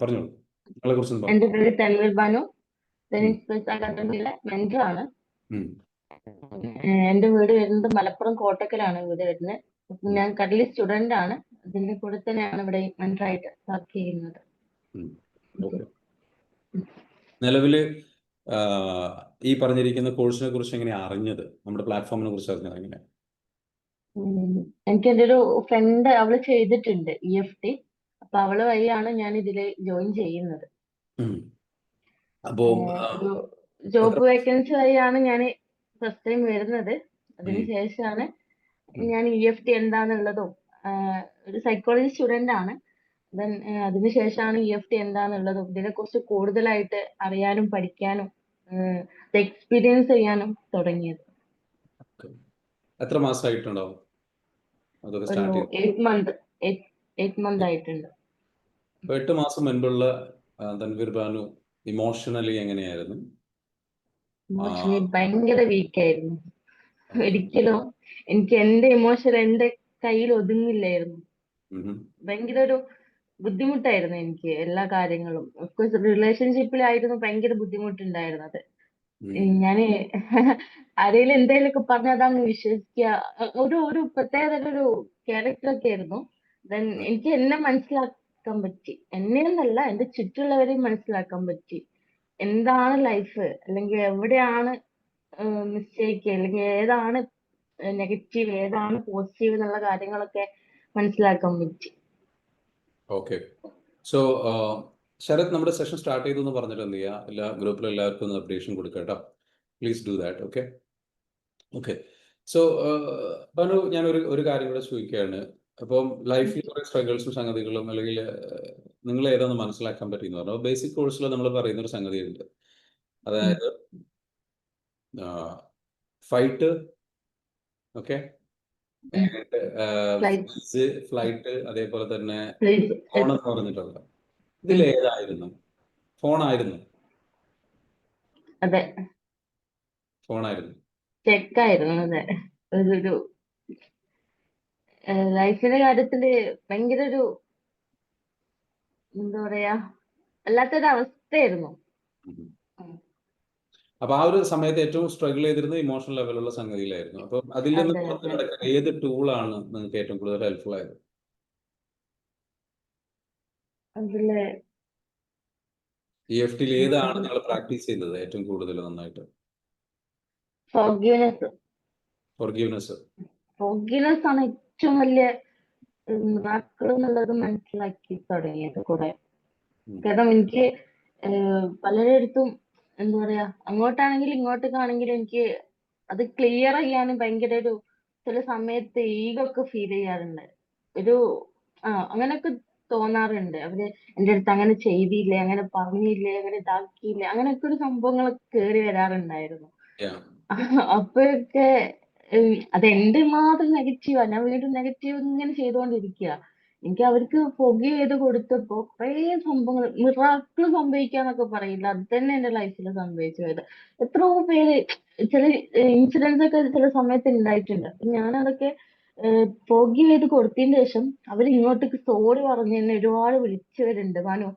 പറഞ്ഞോളൂ, നിങ്ങളെ കുറിച്ച്. എന്റെ പേര് തൻവീർ ബാനു, സ്പേസ് അക്കാദമിയിലെ മെന്റർ ആണ്. എന്റെ വീട് വരുന്നത് മലപ്പുറം കോട്ടക്കലാണ് വീട് വരുന്നത്. ഞാൻ കടലിൽ സ്റ്റുഡന്റ് ആണ്. അതിന്റെ കൂടെ തന്നെയാണ് ഇവിടെ മെന്റർ ആയിട്ട് വർക്ക് ചെയ്യുന്നത്. നിലവില് ഈ പറഞ്ഞിരിക്കുന്ന കോഴ്സിനെ കുറിച്ച് എങ്ങനെയാ അറിഞ്ഞത്, നമ്മുടെ പ്ലാറ്റ്ഫോമിനെ കുറിച്ച് അറിഞ്ഞത് എങ്ങനെ? എനിക്ക് എന്റെ ഒരു ഫ്രണ്ട് അവള് ചെയ്തിട്ടുണ്ട് EFT. അപ്പൊ അവള് വഴിയാണ് ഞാൻ ഇതില് ജോയിൻ ചെയ്യുന്നത്. അപ്പോ ഒരു ജോബ് വേക്കൻസി വഴിയാണ് ഞാൻ ഫസ്റ്റ് ടൈം വരുന്നത്. അതിനുശേഷമാണ് ഞാൻ EFT എന്താന്നുള്ളതും, ഒരു സൈക്കോളജി സ്റ്റുഡന്റ് ആണ്. അതിനുശേഷമാണ് EFT എന്താന്നുള്ളതും ഇതിനെ കുറിച്ച് കൂടുതലായിട്ട് അറിയാനും പഠിക്കാനും എക്സ്പീരിയൻസ് ചെയ്യാനും തുടങ്ങിയത്. എത്ര മാസമായിട്ടുണ്ടാവും? ഒരു 8 മന്ത് ആയിട്ടുണ്ട്. 8 മാസം മുൻപുള്ള തൻവീർ ബാനു ഇമോഷണലി എങ്ങനെയായിരുന്നു? ഭയങ്കര വീക്കായിരുന്നു. ഒരിക്കലും എനിക്ക് എന്റെ ഇമോഷൻ എന്റെ കയ്യിൽ ഒതുങ്ങില്ലായിരുന്നു. ഭയങ്കര ഒരു ബുദ്ധിമുട്ടായിരുന്നു എനിക്ക് എല്ലാ കാര്യങ്ങളും. ഓഫ്കോഴ്സ് റിലേഷൻഷിപ്പിലായിരുന്നു ഭയങ്കര ബുദ്ധിമുട്ടുണ്ടായിരുന്നത്. ഞാന് ആരെങ്കിലും എന്തെങ്കിലുമൊക്കെ പറഞ്ഞാൽ അതങ്ങ് വിശ്വസിക്കുക, ഒരു പ്രത്യേക ഒരു ക്യാരക്ടർ ഒക്കെ ആയിരുന്നു. ദെൻ എനിക്ക് എന്നെ മനസ്സിലാക്കാൻ പറ്റി, എന്നെയെന്നല്ല എന്റെ ചുറ്റുള്ളവരെയും മനസ്സിലാക്കാൻ പറ്റി. എന്താണ് ലൈഫ്, അല്ലെങ്കിൽ എവിടെയാണ് മിസ്റ്റേക്ക്, അല്ലെങ്കിൽ ഏതാണ് നെഗറ്റീവ്, ഏതാണ് പോസിറ്റീവ് എന്നുള്ള കാര്യങ്ങളൊക്കെ മനസ്സിലാക്കാൻ പറ്റി. ഓക്കെ, സോ ശരത്, നമ്മുടെ സെഷൻ സ്റ്റാർട്ട് ചെയ്തു എന്ന് പറഞ്ഞിട്ട് എന്ത് ചെയ്യുക, എല്ലാ ഗ്രൂപ്പിലും എല്ലാവർക്കും ഒന്ന് അപ്ഡേഷൻ കൊടുക്കുക കേട്ടോ. Please do that. Okay okay. So Banu, ഞാൻ ഒരു കാര്യം കൂടെ ചോദിക്കുകയാണ്. അപ്പം ലൈഫിൽ കുറെ സ്ട്രഗിൾസും സംഗതികളും, അല്ലെങ്കിൽ നിങ്ങൾ ഏതാണെന്ന് മനസ്സിലാക്കാൻ പറ്റിയെന്ന് പറഞ്ഞു. ബേസിക് കോഴ്സിൽ നമ്മൾ പറയുന്ന ഒരു സംഗതിയുണ്ട്, അതായത് ഫൈറ്റ്, ഓക്കെ, ഫ്ലൈറ്റ്, അതേപോലെ തന്നെ ഫോൺ എന്ന് പറഞ്ഞിട്ടുള്ളത്. ഇതിലേതായിരുന്നു? ഫോണായിരുന്നു. അതെ, ഫോണായിരുന്നു. ചെക്കായിരുന്നു. അതെ, ഒരു ലൈഫിന്റെ കാര്യത്തില് ഭയങ്കര ഒരു എന്താ പറയാ, വല്ലാത്തൊരു അവസ്ഥയായിരുന്നു. ഉം. ഉം. അപ്പൊ ആ ഒരു സമയത്ത് ഏറ്റവും സ്ട്രഗിൾ ചെയ്തിരുന്നത് ഇമോഷണൽ ലെവലുള്ള സംഗതിയിലായിരുന്നു. അപ്പൊ അതിൽ നിന്ന് അതെ പുറത്ത് അതെ കിടക്കാൻ ഏത് ടൂളാണ് നിങ്ങൾക്ക് ഏറ്റവും കൂടുതൽ ഹെൽപ്ഫുൾ ആയത്? അതില് EFT യിൽ ഏതാണ് നിങ്ങൾ പ്രാക്ടീസ് ചെയ്തത് ഏറ്റവും കൂടുതൽ നന്നായിട്ട്? ഫോർഗീവ്നെസ്. ഫോർഗീവ്നെസ്. ഫോർഗീവ്നെസ് ആണ് ഏറ്റവും വലിയ മിറാക്കിൾ എന്നുള്ളത് മനസ്സിലാക്കി തുടങ്ങിയത് കുറെ. കാരണം എനിക്ക് പലരിടത്തും എന്താ പറയാ, അങ്ങോട്ടാണെങ്കിലും ഇങ്ങോട്ടേക്കാണെങ്കിലും എനിക്ക് അത് ക്ലിയർ ചെയ്യാനും ഭയങ്കര ഒരു ചില സമയത്ത് ഈഗോ ഒക്കെ ഫീൽ ചെയ്യാറുണ്ട്. ഒരു അങ്ങനെയൊക്കെ തോന്നാറുണ്ട്. അവര് എൻ്റെ അടുത്ത് അങ്ങനെ ചെയ്തില്ലേ, അങ്ങനെ പറഞ്ഞില്ലേ, അങ്ങനെ ഇതാക്കിയില്ലേ, അങ്ങനെയൊക്കെ ഒരു സംഭവങ്ങളൊക്കെ കേറി വരാറുണ്ടായിരുന്നു. അപ്പോഴൊക്കെ അത് എന്റെ മാത്രം നെഗറ്റീവാ. ഞാൻ വീണ്ടും നെഗറ്റീവ് ഇങ്ങനെ ചെയ്തുകൊണ്ടിരിക്കുക. എനിക്ക് അവർക്ക് forgive ചെയ്ത് കൊടുത്തപ്പോ കുറേ സംഭവങ്ങൾ, മിറാക്കിൾ സംഭവിക്കാന്നൊക്കെ പറയില്ല, അത് തന്നെ എന്റെ ലൈഫിൽ സംഭവിച്ചു പോയത്. എത്രയോ പേര് ചില ഇൻസിഡൻസ് ഒക്കെ ചില സമയത്ത് ഉണ്ടായിട്ടുണ്ട്. അപ്പൊ ഞാൻ അതൊക്കെ forgive ചെയ്ത് കൊടുത്തതിന് ശേഷം അവർ ഇങ്ങോട്ടേക്ക് സോറി പറഞ്ഞ് എന്നെ ഒരുപാട് വിളിച്ചവരുണ്ട്. മനു,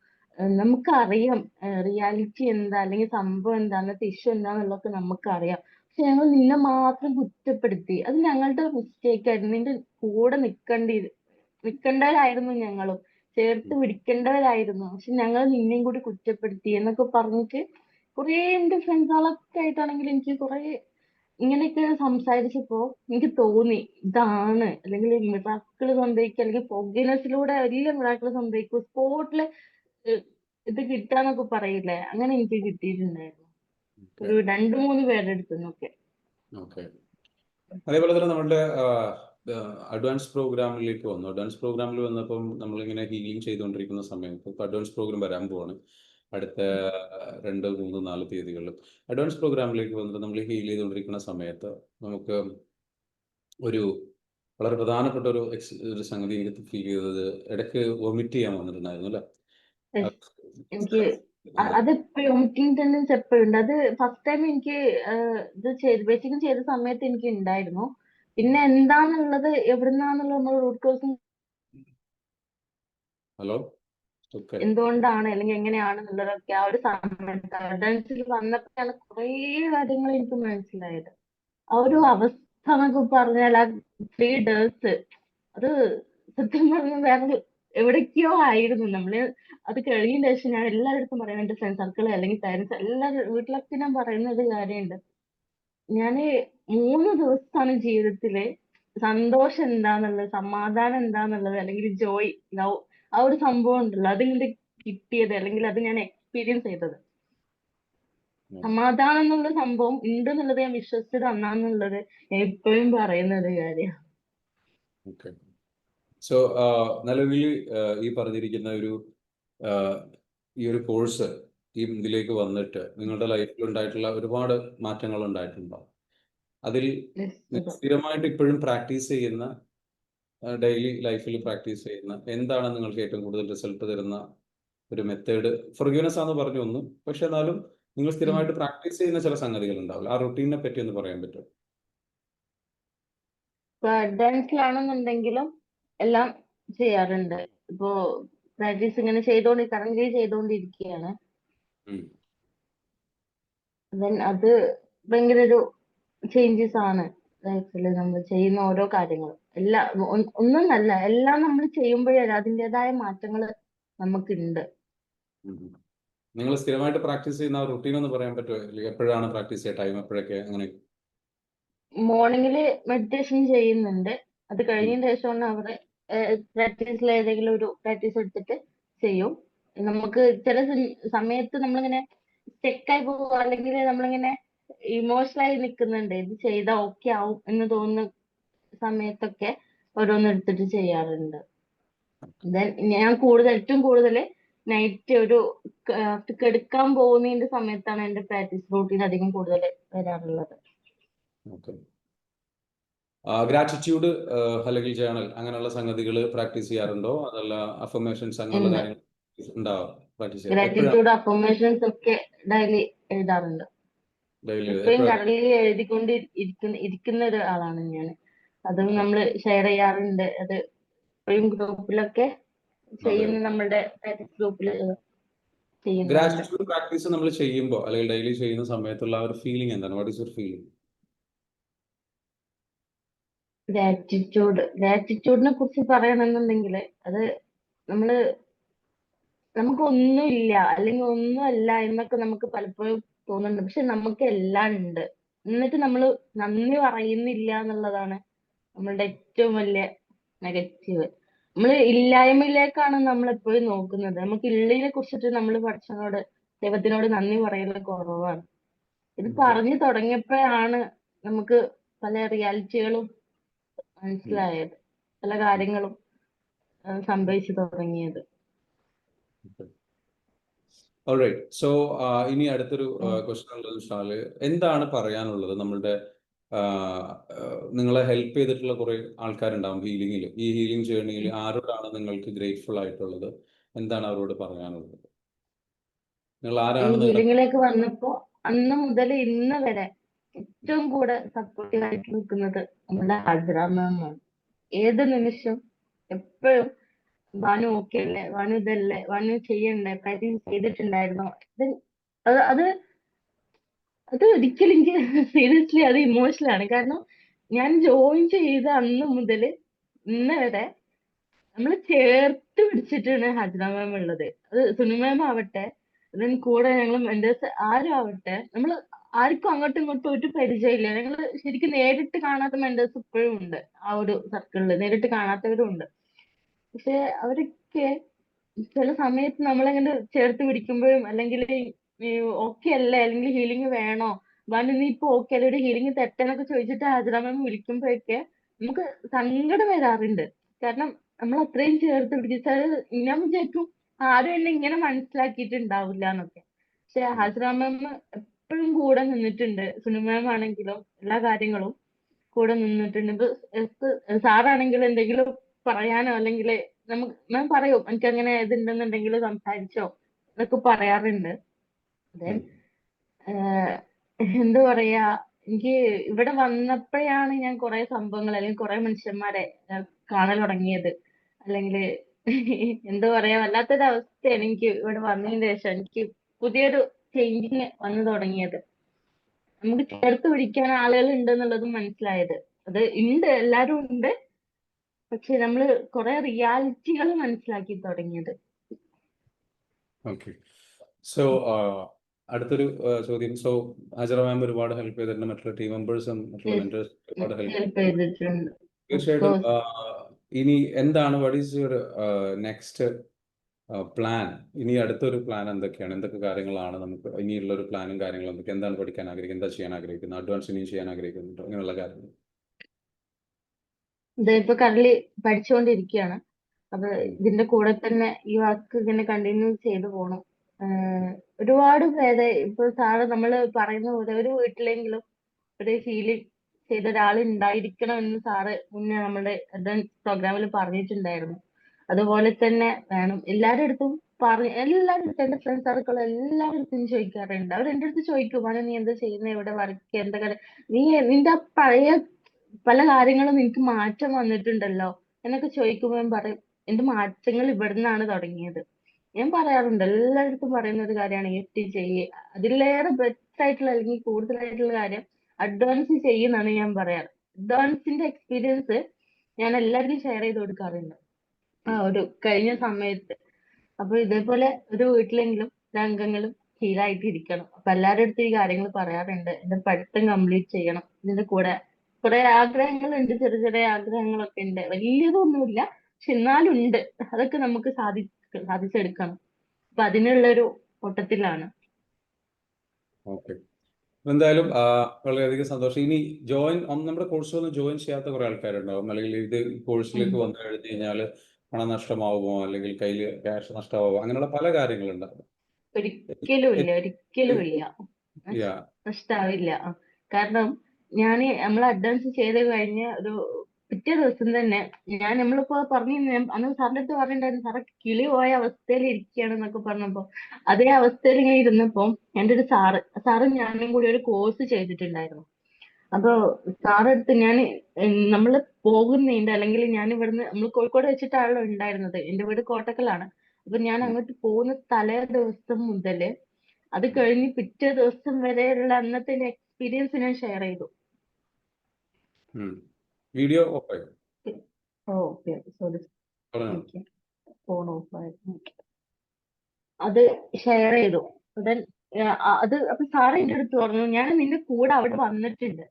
നമുക്കറിയാം റിയാലിറ്റി എന്താ, അല്ലെങ്കിൽ സംഭവം എന്താ, അന്നത്തെ ഇഷ്യൂ എന്താന്നുള്ളതൊക്കെ നമുക്കറിയാം. പക്ഷെ ഞങ്ങൾ നിന്നെ മാത്രം കുറ്റപ്പെടുത്തി. അത് ഞങ്ങളുടെ മിസ്റ്റേക്ക് ആയിരുന്നു. നിന്റെ കൂടെ നിൽക്കേണ്ടവരായിരുന്നു ഞങ്ങളും, ചേർത്ത് പിടിക്കേണ്ടവരായിരുന്നു. പക്ഷെ ഞങ്ങൾ നിന്നെയും കൂടി കുറ്റപ്പെടുത്തി എന്നൊക്കെ പറഞ്ഞിട്ട് കുറേ എന്റെ ഫ്രണ്ട്സുകളൊക്കെ ആയിട്ടാണെങ്കിൽ എനിക്ക് കുറെ ഇങ്ങനെയൊക്കെ സംസാരിച്ചപ്പോ എനിക്ക് തോന്നി ഇതാണ്, അല്ലെങ്കിൽ മിറാക്കിൾ സംഭവിക്കുക, അല്ലെങ്കിൽ ഫോർഗീവ്നെസ്സിലൂടെ വലിയ മിറാക്കിൾ സംഭവിക്കും, സ്പോട്ടില് ഇത് കിട്ടാന്നൊക്കെ പറയില്ലേ, അങ്ങനെ എനിക്ക് കിട്ടിയിട്ടുണ്ടായിരുന്നു ഒരു 2-3 പേരുടെ അടുത്ത് നിന്നൊക്കെ. ഓക്കെ. അതേപോലെ തന്നെ നമ്മളുടെ അഡ്വാൻസ് പ്രോഗ്രാമിലേക്ക് വന്നു. അഡ്വാൻസ് പ്രോഗ്രാമിൽ വന്നപ്പം നമ്മളിങ്ങനെ ഹീലിംഗ് ചെയ്തുകൊണ്ടിരിക്കുന്ന സമയത്ത് ഇപ്പൊ അഡ്വാൻസ് പ്രോഗ്രാം വരാൻ പോവാണ് അടുത്ത 2, 3, 4 തീയതികളിൽ. അഡ്വാൻസ് പ്രോഗ്രാമിലേക്ക് വന്നിട്ട് നമ്മൾ ഹീൽ ചെയ്തുകൊണ്ടിരിക്കുന്ന സമയത്ത് നമുക്ക് ഒരു വളരെ പ്രധാനപ്പെട്ട ഒരു സംഗതി എനിക്ക് ഫീൽ ചെയ്തത്, ഇടയ്ക്ക് വൊമിറ്റ് ചെയ്യാൻ വന്നിട്ടുണ്ടായിരുന്നു അല്ലേ? Yes. എനിക്ക് അത് വോമിറ്റിംഗ് ടെൻഡൻസി എപ്പോഴും ഉണ്ട്. അത് ഫസ്റ്റ് ടൈം എനിക്ക് ഇത് ബേസിക്കലി ചെയ്ത സമയത്ത് എനിക്ക് ഉണ്ടായിരുന്നു. പിന്നെ എന്താന്നുള്ളത്, എവിടുന്നാന്നുള്ളത് നമ്മൾ റൂട്ട് കോസും ഹലോ, ഓക്കെ. എന്തുകൊണ്ടാണ് അല്ലെങ്കിൽ എങ്ങനെയാണെന്നുള്ളതൊക്കെ ആ ഒരു സമയത്ത് അഡൻസിൽ വന്നപ്പോഴാണ് കുറേ കാര്യങ്ങൾ എനിക്ക് മനസ്സിലായത്. ആ ഒരു അവസ്ഥ എന്നൊക്കെ പറഞ്ഞാൽ ആ 3 ഡേയ്സ്, അത് സത്യം പറഞ്ഞാൽ വേറെ എവിടേക്കോ ആയിരുന്നു നമ്മള്. അത് കഴിഞ്ഞ ശേഷം ഞാൻ എല്ലാവരുടെ പറയും, എന്റെ ഫ്രണ്ട് സർക്കിൾ അല്ലെങ്കിൽ പാരന്റ്സ് എല്ലാവരും വീട്ടിലൊക്കെ ഞാൻ പറയുന്ന ഒരു കാര്യമുണ്ട്. ഞാന് 3 ദിവസമാണ് ജീവിതത്തില് സന്തോഷം എന്താന്നുള്ളത്, സമാധാനം എന്താന്നുള്ളത്, അല്ലെങ്കിൽ ജോയ്, ലവ്, ആ ഒരു സംഭവം ഉണ്ടല്ലോ, അതിങ്ങോട്ട് കിട്ടിയത്, അല്ലെങ്കിൽ അത് ഞാൻ എക്സ്പീരിയൻസ് ചെയ്തത്. സമാധാനം എന്നുള്ള സംഭവം ഉണ്ട് എന്നുള്ളത് ഞാൻ വിശ്വസിച്ചത് അന്നാന്നുള്ളത് ഞാൻ എപ്പോഴും പറയുന്ന ഒരു കാര്യം. ഓക്കെ. സോ നിലവിൽ ഈ പറഞ്ഞിരിക്കുന്ന ഈ ഒരു കോഴ്സ് ഇതിലേക്ക് വന്നിട്ട് നിങ്ങളുടെ ലൈഫിൽ ഉണ്ടായിട്ടുള്ള ഒരുപാട് മാറ്റങ്ങൾ ഉണ്ടായിട്ടുണ്ടോ? അതിൽ സ്ഥിരമായിട്ട് ഇപ്പോഴും പ്രാക്ടീസ് ചെയ്യുന്ന, ഡെയിലി ലൈഫിൽ പ്രാക്ടീസ് ചെയ്യുന്ന എന്താണ് നിങ്ങൾക്ക് ഏറ്റവും കൂടുതൽ റിസൾട്ട് തരുന്ന ഒരു മെത്തേഡ്? ഫോർഗിവ്നെസ് ആണെന്ന് പറഞ്ഞു ഒന്ന്, പക്ഷെ എന്നാലും നിങ്ങൾ സ്ഥിരമായിട്ട് പ്രാക്ടീസ് ചെയ്യുന്ന ചില സംഗതികൾ ഉണ്ടാവില്ല, ആ റുട്ടീനെ പറ്റി ഒന്ന് പറയാൻ പറ്റുമോ? ഇപ്പൊ അഡ്വാൻസിലാണെന്നുണ്ടെങ്കിലും എല്ലാം ചെയ്യാറുണ്ട്. ഇപ്പോ പ്രാക്ടീസ് ഇങ്ങനെ കറന്റ് ചെയ്തോണ്ടിരിക്കുകയാണ്. Then അത് ഭയങ്കര ഒരു ചേഞ്ചസ് ആണ് ലൈഫിൽ നമ്മൾ ചെയ്യുന്ന ഓരോ കാര്യങ്ങളും. ഒന്നും അല്ല, എല്ലാം നമ്മൾ ചെയ്യുമ്പോഴേ അതിൻ്റെതായ മാറ്റങ്ങൾ നമുക്കുണ്ട്. നിങ്ങൾ സ്ഥിരമായിട്ട് പ്രാക്ടീസ് ചെയ്യുന്ന റുട്ടീൻ ഒന്ന് പറയാൻ പറ്റുമോ? എപ്പോഴാണ് പ്രാക്ടീസ് ചെയ്യുക, ടൈം എപ്പോഴൊക്കെ, അങ്ങനെ? മോർണിംഗില് മെഡിറ്റേഷൻ ചെയ്യുന്നുണ്ട്. അത് കഴിഞ്ഞതിന് ശേഷമാണ് അവിടെ പ്രാക്ടീസിൽ ഏതെങ്കിലും ഒരു പ്രാക്ടീസ് എടുത്തിട്ട് ചെയ്യും. നമുക്ക് ചില സമയത്ത് നമ്മളിങ്ങനെ സ്റ്റെക്കായി പോകുക, അല്ലെങ്കിൽ നമ്മളിങ്ങനെ ഇമോഷണലായി നിൽക്കുന്നുണ്ട്, ഇത് ചെയ്താൽ ഓക്കെ ആവും എന്ന് തോന്നുന്ന സമയത്തൊക്കെ ഓരോന്ന് എടുത്തിട്ട് ചെയ്യാറുണ്ട്. Then ഞാൻ ഏറ്റവും കൂടുതൽ നൈറ്റ് ഒരു കിടക്കാൻ പോകുന്നതിന്റെ സമയത്താണ് എന്റെ പ്രാക്ടീസ് റൂട്ടീൻ അധികം കൂടുതൽ വരാറുള്ളത്. ഗ്രാറ്റിറ്റ്യൂഡ് അല്ലെങ്കിൽ ജേണൽ അങ്ങനെയുള്ള സംഗതികൾ പ്രാക്ടീസ് ചെയ്യാറുണ്ടോ? അതല്ല അഫർമേഷൻസ് അങ്ങനെയുള്ള കാര്യങ്ങൾ ഉണ്ടാവും പ്രാക്ടീസ് ചെയ്യാൻ? ഗ്രാറ്റിറ്റ്യൂഡ് അഫർമേഷൻസ് ഒക്കെ ഡെയിലി എഴുതാറുണ്ട്. ഡെയിലി എപ്പോഴും കടലിൽ എഴുതിക്കൊണ്ട് ഇരിക്കുന്ന ഒരാളാണ് ഞാൻ. അത് നമ്മൾ ഷെയർ ചെയ്യാറുണ്ട്. അത് എപ്പോഴും ഗ്രൂപ്പിലൊക്കെ ചെയ്യുന്ന നമ്മളുടെ ഗ്രൂപ്പിൽ ചെയ്യുന്നുണ്ട്. ഗ്രാറ്റിറ്റ്യൂഡ് പ്രാക്ടീസ് നമ്മൾ ചെയ്യുമ്പോൾ അല്ലെങ്കിൽ ഡെയിലി ചെയ്യുന്ന സമയത്തുള്ള ആ ഒരു ഫീലിംഗ് എന്താണ്? What is your feeling? ഗ്രാറ്റിറ്റ്യൂഡിനെ കുറിച്ച് പറയണമെന്നുണ്ടെങ്കിൽ അത് നമ്മള് നമുക്കൊന്നുമില്ല അല്ലെങ്കിൽ ഒന്നുമല്ല എന്നൊക്കെ നമുക്ക് പലപ്പോഴും തോന്നുന്നുണ്ട്. പക്ഷെ നമുക്ക് എല്ലാം ഉണ്ട്. എന്നിട്ട് നമ്മൾ നന്ദി പറയുന്നില്ല എന്നുള്ളതാണ് നമ്മളുടെ ഏറ്റവും വലിയ നെഗറ്റീവ്. നമ്മൾ ഇല്ലായ്മയിലേക്കാണ് നമ്മൾ എപ്പോഴും നോക്കുന്നത്. നമുക്ക് ഉള്ളതിനെ കുറിച്ചിട്ട് നമ്മൾ പഠിച്ചതിനോട് ദൈവത്തിനോട് നന്ദി പറയുന്നത് കുറവാണ്. ഇത് പറഞ്ഞു തുടങ്ങിയപ്പോഴാണ് നമുക്ക് പല റിയാലിറ്റികളും മനസ്സിലായത്, പല കാര്യങ്ങളും സംഭവിച്ചു തുടങ്ങിയത്. ഓൾറൈറ്റ്. സോ ഇനി അടുത്തൊരു ക്വസ്റ്റ്യൻ ഉള്ളത് വിശാല്, എന്താണ് പറയാനുള്ളത് നമ്മളുടെ നിങ്ങളെ ഹെൽപ്പ് ചെയ്തിട്ടുള്ള കുറെ ആൾക്കാരുണ്ടാവും ഹീലിംഗിൽ. ഈ ഹീലിംഗ് ജേർണിയിൽ ആരോടാണ് നിങ്ങൾക്ക് ഗ്രേറ്റ്ഫുൾ ആയിട്ടുള്ളത്? എന്താണ് അവരോട് പറയാനുള്ളത്? നിങ്ങൾ ഈ ആരാണ് ഹീലിംഗിലേക്ക് വന്നപ്പോ അന്ന് മുതൽ ഇന്ന് വരെ ഏറ്റവും കൂടെ സപ്പോർട്ടീവ് ആയിട്ട് നിൽക്കുന്നത് നമ്മുടെ ഹാജറ മാമാണ്. ഏത് നിമിഷം എപ്പോഴും വാനു ഓക്കെ അല്ലേ, വാനു ഇതല്ലേ, വാനു ചെയ്യണ്ടേ, കാര്യം ചെയ്തിട്ടുണ്ടായിരുന്നോ, അത് അത് അത് ഒരിക്കലും എനിക്ക് സീരിയസ്ലി അത് ഇമോഷണൽ ആണ്. കാരണം ഞാൻ ജോയിൻ ചെയ്ത അന്ന് മുതൽ ഇന്ന് വരെ നമ്മൾ ചേർത്ത് പിടിച്ചിട്ടാണ് ഹാജറ മാം ഉള്ളത്. അത് സുനു മാം ആവട്ടെ, അതിന് കൂടെ ഞങ്ങൾ മെന്റേഴ്സ് ആരും ആവട്ടെ, നമ്മൾ ആർക്കും അങ്ങോട്ടും ഇങ്ങോട്ടും ഒരു പരിചയമില്ല. ഞങ്ങൾ ശരിക്കും നേരിട്ട് കാണാത്ത മെന്റേഴ്സ് ഇപ്പോഴും ഉണ്ട് ആ ഒരു സർക്കിളിൽ, നേരിട്ട് കാണാത്തവരും ഉണ്ട്. പക്ഷെ അവരൊക്കെ ചില സമയത്ത് നമ്മളെങ്ങനെ ചേർത്ത് പിടിക്കുമ്പോഴും അല്ലെങ്കിൽ ഓക്കെ അല്ലേ, അല്ലെങ്കിൽ ഹീലിംഗ് വേണോ, വന്ന് നീ ഇപ്പൊ ഓക്കെ അല്ലേ, ഒരു ഹീലിംഗ് തെറ്റെന്നൊക്കെ ചോദിച്ചിട്ട് ഹാജറ മാം വിളിക്കുമ്പോഴൊക്കെ നമുക്ക് സങ്കടം വരാറുണ്ട്. കാരണം നമ്മൾ അത്രയും ചേർത്ത് പിടിച്ചാൽ ഞാൻ വിചാരിക്കും ആരും എന്നെ ഇങ്ങനെ മനസ്സിലാക്കിയിട്ടുണ്ടാവില്ല എന്നൊക്കെ. പക്ഷെ ഹാജറ മാം എപ്പോഴും കൂടെ നിന്നിട്ടുണ്ട്. സുനു മാം ആണെങ്കിലും എല്ലാ കാര്യങ്ങളും കൂടെ നിന്നിട്ടുണ്ട്. ഇപ്പൊ സാറാണെങ്കിലും എന്തെങ്കിലും പറയാനോ അല്ലെങ്കിൽ നമുക്ക് മാം പറയും എനിക്ക് അങ്ങനെ ഇതുണ്ടെന്നുണ്ടെങ്കിൽ സംസാരിച്ചോ എന്നൊക്കെ പറയാറുണ്ട്. Then, എന്താ പറയാ, എനിക്ക് ഇവിടെ വന്നപ്പോഴാണ് ഞാൻ കുറെ സംഭവങ്ങൾ അല്ലെങ്കിൽ കുറെ മനുഷ്യന്മാരെ കാണൽ തുടങ്ങിയത്. അല്ലെങ്കിൽ എന്താ പറയാ, വല്ലാത്തൊരു അവസ്ഥയാണ് എനിക്ക് ഇവിടെ വന്നതിന് ശേഷം എനിക്ക് പുതിയൊരു ചേഞ്ചിങ് വന്നു തുടങ്ങിയത്. നമുക്ക് ചേർത്ത് പിടിക്കാൻ ആളുകൾ ഉണ്ട് എന്നുള്ളതും മനസ്സിലായത്. അത് ഉണ്ട്, എല്ലാരും ഉണ്ട്. പക്ഷെ നമ്മള് കുറെ റിയാലിറ്റികൾ മനസ്സിലാക്കി തുടങ്ങിയത്. ഓക്കെ. സോ അടുത്തൊരു ചോദ്യം. സോ ഹാജറ മാം ഒരുപാട് ഹെൽപ്പ് ചെയ്തിട്ടുണ്ട്, മറ്റുള്ള ടീം മെമ്പേഴ്സും മറ്റുള്ള മെന്റേഴ്സും ഒരുപാട് ഹെൽപ്പ് ഹെൽപ്പ് ചെയ്തിട്ടുണ്ട്. തീർച്ചയായിട്ടും. ഇനി എന്താണ്, what is your next plan? ഇനി അടുത്തൊരു പ്ലാൻ എന്തൊക്കെയാണ്? എന്തൊക്കെ കാര്യങ്ങളാണ് നമുക്ക് ഇനിയുള്ള ഒരു പ്ലാനും കാര്യങ്ങളും എന്തൊക്കെ? എന്താണ് പഠിക്കാൻ ആഗ്രഹിക്കുന്നത്? എന്താ ചെയ്യാൻ ആഗ്രഹിക്കുന്നത്? അഡ്വാൻസ് ഇനി ചെയ്യാൻ ആഗ്രഹിക്കുന്നുണ്ടോ? ഇങ്ങനെയുള്ള കാര്യങ്ങൾ. ഇതിപ്പോ കറന്റ് പഠിച്ചുകൊണ്ടിരിക്കുകയാണ്. അപ്പൊ ഇതിന്റെ കൂടെ തന്നെ ഈ വർക്ക് ഇങ്ങനെ കണ്ടിന്യൂ ചെയ്തു പോകണം. ഒരുപാട് പേരെ ഇപ്പൊ സാറ് നമ്മൾ പറയുന്ന പോലെ ഒരു വീട്ടിലെങ്കിലും ഒരു ഹീലിംഗ് ചെയ്ത ഒരാൾ ഉണ്ടായിരിക്കണം എന്ന് സാറ് മുന്നേ നമ്മുടെ പ്രോഗ്രാമിൽ പറഞ്ഞിട്ടുണ്ടായിരുന്നു. അതുപോലെ തന്നെ വേണം. എല്ലാവരുടെ അടുത്തും എല്ലാവരുടെ അടുത്തും എന്റെ ഫ്രണ്ട് സർക്കിൾ എല്ലാവരുടെ അടുത്തും ചോദിക്കാറുണ്ട്. അവർ എന്റെ അടുത്ത് ചോദിക്കും, "മനു നീ എന്താ ചെയ്യുന്നത്, ഇവിടെ വർക്ക് എന്താ കാര്യം, നീ നിന്റെ ആ പഴയ പല കാര്യങ്ങളും നിനക്ക് മാറ്റം വന്നിട്ടുണ്ടല്ലോ" എന്നൊക്കെ ചോദിക്കുമ്പോൾ ഞാൻ പറയും എന്റെ മാറ്റങ്ങൾ ഇവിടുന്നാണ് തുടങ്ങിയത്. ഞാൻ പറയാറുണ്ട്, എല്ലായിടത്തും പറയുന്ന ഒരു കാര്യമാണ് EFT ചെയ്യുക. അതിലേറെ ബെസ്റ്റ് ആയിട്ടുള്ള അല്ലെങ്കിൽ കൂടുതലായിട്ടുള്ള കാര്യം അഡ്വാൻസ് ചെയ്യുന്നതാണ് ഞാൻ പറയാറ്. അഡ്വാൻസിന്റെ എക്സ്പീരിയൻസ് ഞാൻ എല്ലാവർക്കും ഷെയർ ചെയ്ത് കൊടുക്കാറുണ്ട് ആ ഒരു കഴിഞ്ഞ സമയത്ത്. അപ്പൊ ഇതേപോലെ ഒരു വീട്ടിലെങ്കിലും അംഗങ്ങളും ഹീലായിട്ട് ഇരിക്കണം. അപ്പൊ എല്ലാവരുടെ അടുത്തും ഈ കാര്യങ്ങൾ പറയാറുണ്ട്. എന്റെ പഠിത്തം കംപ്ലീറ്റ് ചെയ്യണം, ഇതിന്റെ കൂടെ കുറെ ആഗ്രഹങ്ങളുണ്ട്, ചെറിയ ചെറിയ ആഗ്രഹങ്ങളൊക്കെ ഉണ്ട്, വലിയതൊന്നുമില്ല പക്ഷെ എന്നാലും ഉണ്ട്. അതൊക്കെ നമുക്ക് സാധിച്ചെടുക്കണം. അപ്പൊ അതിനുള്ളൊരു ഓട്ടത്തിലാണ്. ഓക്കെ. എന്തായാലും വളരെയധികം സന്തോഷം. ഇനി നമ്മുടെ കോഴ്സിലൊന്നും ജോയിൻ ചെയ്യാത്ത കുറെ ആൾക്കാരുണ്ടാവും, അല്ലെങ്കിൽ ഇത് കോഴ്സിലേക്ക് വന്നു കഴിഞ്ഞു കഴിഞ്ഞാൽ പണം നഷ്ടമാവുമോ, അല്ലെങ്കിൽ കയ്യിൽ ക്യാഷ് നഷ്ടമാവുമോ, അങ്ങനെയുള്ള പല കാര്യങ്ങളുണ്ടാവും. ഒരിക്കലും ഇല്ല, ഒരിക്കലും ഇല്ല, നഷ്ടാവില്ല. കാരണം നമ്മൾ അഡ്വാൻസ് ചെയ്ത് കഴിഞ്ഞ ഒരു പിറ്റേ ദിവസം തന്നെ നമ്മളിപ്പോ അന്ന് സാറിന്റെ അടുത്ത് പറഞ്ഞിട്ടുണ്ടായിരുന്നു, സാറെ കിളി പോയ അവസ്ഥയിൽ ഇരിക്കുകയാണ് എന്നൊക്കെ പറഞ്ഞപ്പോ അതേ അവസ്ഥയിൽ ഇങ്ങനെ ഇരുന്നപ്പോ എൻ്റെ ഒരു സാറ് ഞാനും കൂടി ഒരു കോഴ്സ് ചെയ്തിട്ടുണ്ടായിരുന്നു. അപ്പൊ സാറെ അടുത്ത് നമ്മള് പോകുന്നുണ്ട്, അല്ലെങ്കിൽ ഞാൻ ഇവിടുന്ന് നമ്മൾ കോഴിക്കോട് വെച്ചിട്ടാണല്ലോ ഉണ്ടായിരുന്നത്, എന്റെ വീട് കോട്ടക്കലാണ്. അപ്പൊ ഞാൻ അങ്ങോട്ട് പോകുന്ന തലേ ദിവസം മുതല് അത് കഴിഞ്ഞ് പിറ്റേ ദിവസം വരെയുള്ള അന്നത്തെ എക്സ്പീരിയൻസ് ഞാൻ ഷെയർ ചെയ്തു. വീഡിയോ ഓഫായി ഓക്കെ, സോറി, പറഞ്ഞോ. ഫോൺ ഓഫ് ആയിരുന്നു. അത് ഷെയർ ചെയ്തു. Then, അത് അപ്പൊ സാറ് എന്റെ അടുത്ത് പറഞ്ഞു, ഞാൻ നിന്റെ കൂടെ അവിടെ വന്നിട്ടുണ്ട്.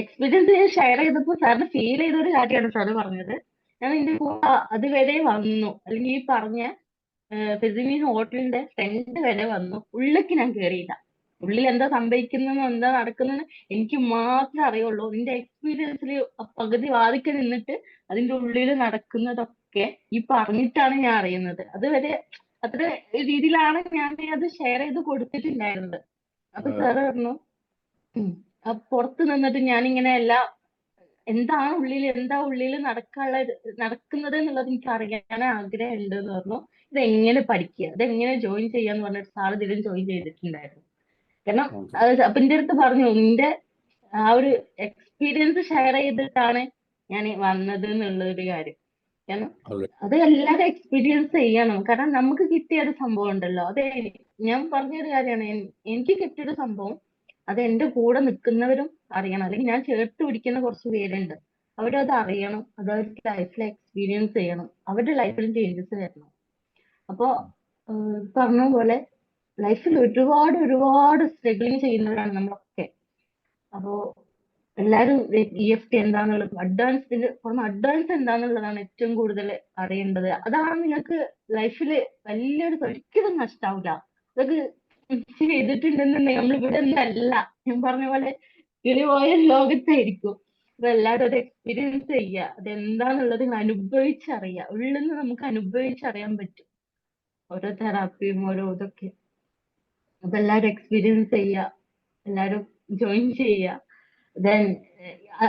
എക്സ്പീരിയൻസ് ഞാൻ ഷെയർ ചെയ്തപ്പോ സാറിന് ഫീൽ ചെയ്ത ഒരു കാര്യമാണ് സാറ് പറഞ്ഞത്. ഞാൻ നിന്റെ കൂടെ അതുവരെ വന്നു, അല്ലെങ്കിൽ ഈ പറഞ്ഞ ഫെസിമീൻ ഹോട്ടലിന്റെ ഫ്രണ്ട് വരെ വന്നു, ഉള്ളിലേക്ക് ഞാൻ കയറിയില്ല. ഉള്ളിൽ എന്താ സംഭവിക്കുന്നതെന്നോ എന്താ നടക്കുന്നതെന്ന് എനിക്ക് മാത്രമേ അറിയുള്ളൂ. നിന്റെ എക്സ്പീരിയൻസിൽ പകുതി വാദിക്ക് നിന്നിട്ട് അതിന്റെ ഉള്ളിൽ നടക്കുന്നതൊക്കെ ഈ പറഞ്ഞിട്ടാണ് ഞാൻ അറിയുന്നത്. അതുവരെ അത്ര രീതിയിലാണ് ഞാൻ അത് ഷെയർ ചെയ്ത് കൊടുത്തിട്ടുണ്ടായിരുന്നത്. അപ്പൊ സാറ് പറഞ്ഞു, പുറത്ത് നിന്നിട്ട് ഞാനിങ്ങനെ എന്താ ഉള്ളിൽ നടക്കുന്നത് എന്നുള്ളത് എനിക്ക് അറിയാൻ ആഗ്രഹം ഉണ്ട് എന്ന് പറഞ്ഞു. ഇതെങ്ങനെ പഠിക്കുക, ഇതെങ്ങനെ ജോയിൻ ചെയ്യാന്ന് പറഞ്ഞിട്ട് സാർ ഇതിലും ജോയിൻ ചെയ്തിട്ടുണ്ടായിരുന്നു. കാരണം അപ്പൊ എന്റെ അടുത്ത് പറഞ്ഞു, നിന്റെ ആ ഒരു എക്സ്പീരിയൻസ് ഷെയർ ചെയ്തിട്ടാണ് ഞാൻ വന്നത് എന്നുള്ള ഒരു കാര്യം. കാരണം അത് എല്ലാവരും എക്സ്പീരിയൻസ് ചെയ്യണം. കാരണം നമുക്ക് കിട്ടിയ ഒരു സംഭവം ഉണ്ടല്ലോ, ഞാൻ പറഞ്ഞൊരു കാര്യമാണ്, എനിക്ക് കിട്ടിയൊരു സംഭവം അത് എന്റെ കൂടെ നിൽക്കുന്നവരും അറിയണം, അല്ലെങ്കിൽ ഞാൻ ചേർത്ത് പിടിക്കുന്ന കുറച്ച് പേരുണ്ട്, അവരത് അറിയണം, അത് അവർക്ക് ലൈഫിൽ എക്സ്പീരിയൻസ് ചെയ്യണം, അവരുടെ ലൈഫിലും ചേഞ്ചസ് വരണം. അപ്പോ പറഞ്ഞ പോലെ ലൈഫിൽ ഒരുപാട് സ്ട്രഗിളിങ് ചെയ്യുന്നവരാണ് നമ്മളൊക്കെ. അപ്പോ എല്ലാരും EFT എന്താന്നുള്ളത്, അഡ്വാൻസ് എന്താന്നുള്ളതാണ് ഏറ്റവും കൂടുതൽ അറിയേണ്ടത്. അതാണ് നിങ്ങൾക്ക് ലൈഫിൽ ഒരിക്കലും നഷ്ടാവില്ല. അതൊക്കെ ചെയ്തിട്ടുണ്ടെന്നുണ്ടെങ്കിൽ നമ്മൾ ഇവിടെ ഒന്നല്ല, ഞാൻ പറഞ്ഞ പോലെ കിളിപോയ ലോകത്തായിരിക്കും. അപ്പൊ എല്ലാവരും അത് എക്സ്പീരിയൻസ് ചെയ്യുക, അതെന്താന്നുള്ളത് അനുഭവിച്ചറിയുക. ഉള്ളിൽ നിന്ന് നമുക്ക് അനുഭവിച്ചറിയാൻ പറ്റും ഓരോ തെറാപ്പിയും ഓരോ ഇതൊക്കെ. അപ്പൊ എല്ലാവരും എക്സ്പീരിയൻസ് ചെയ്യുക, എല്ലാവരും ജോയിൻ ചെയ്യുക. ദെൻ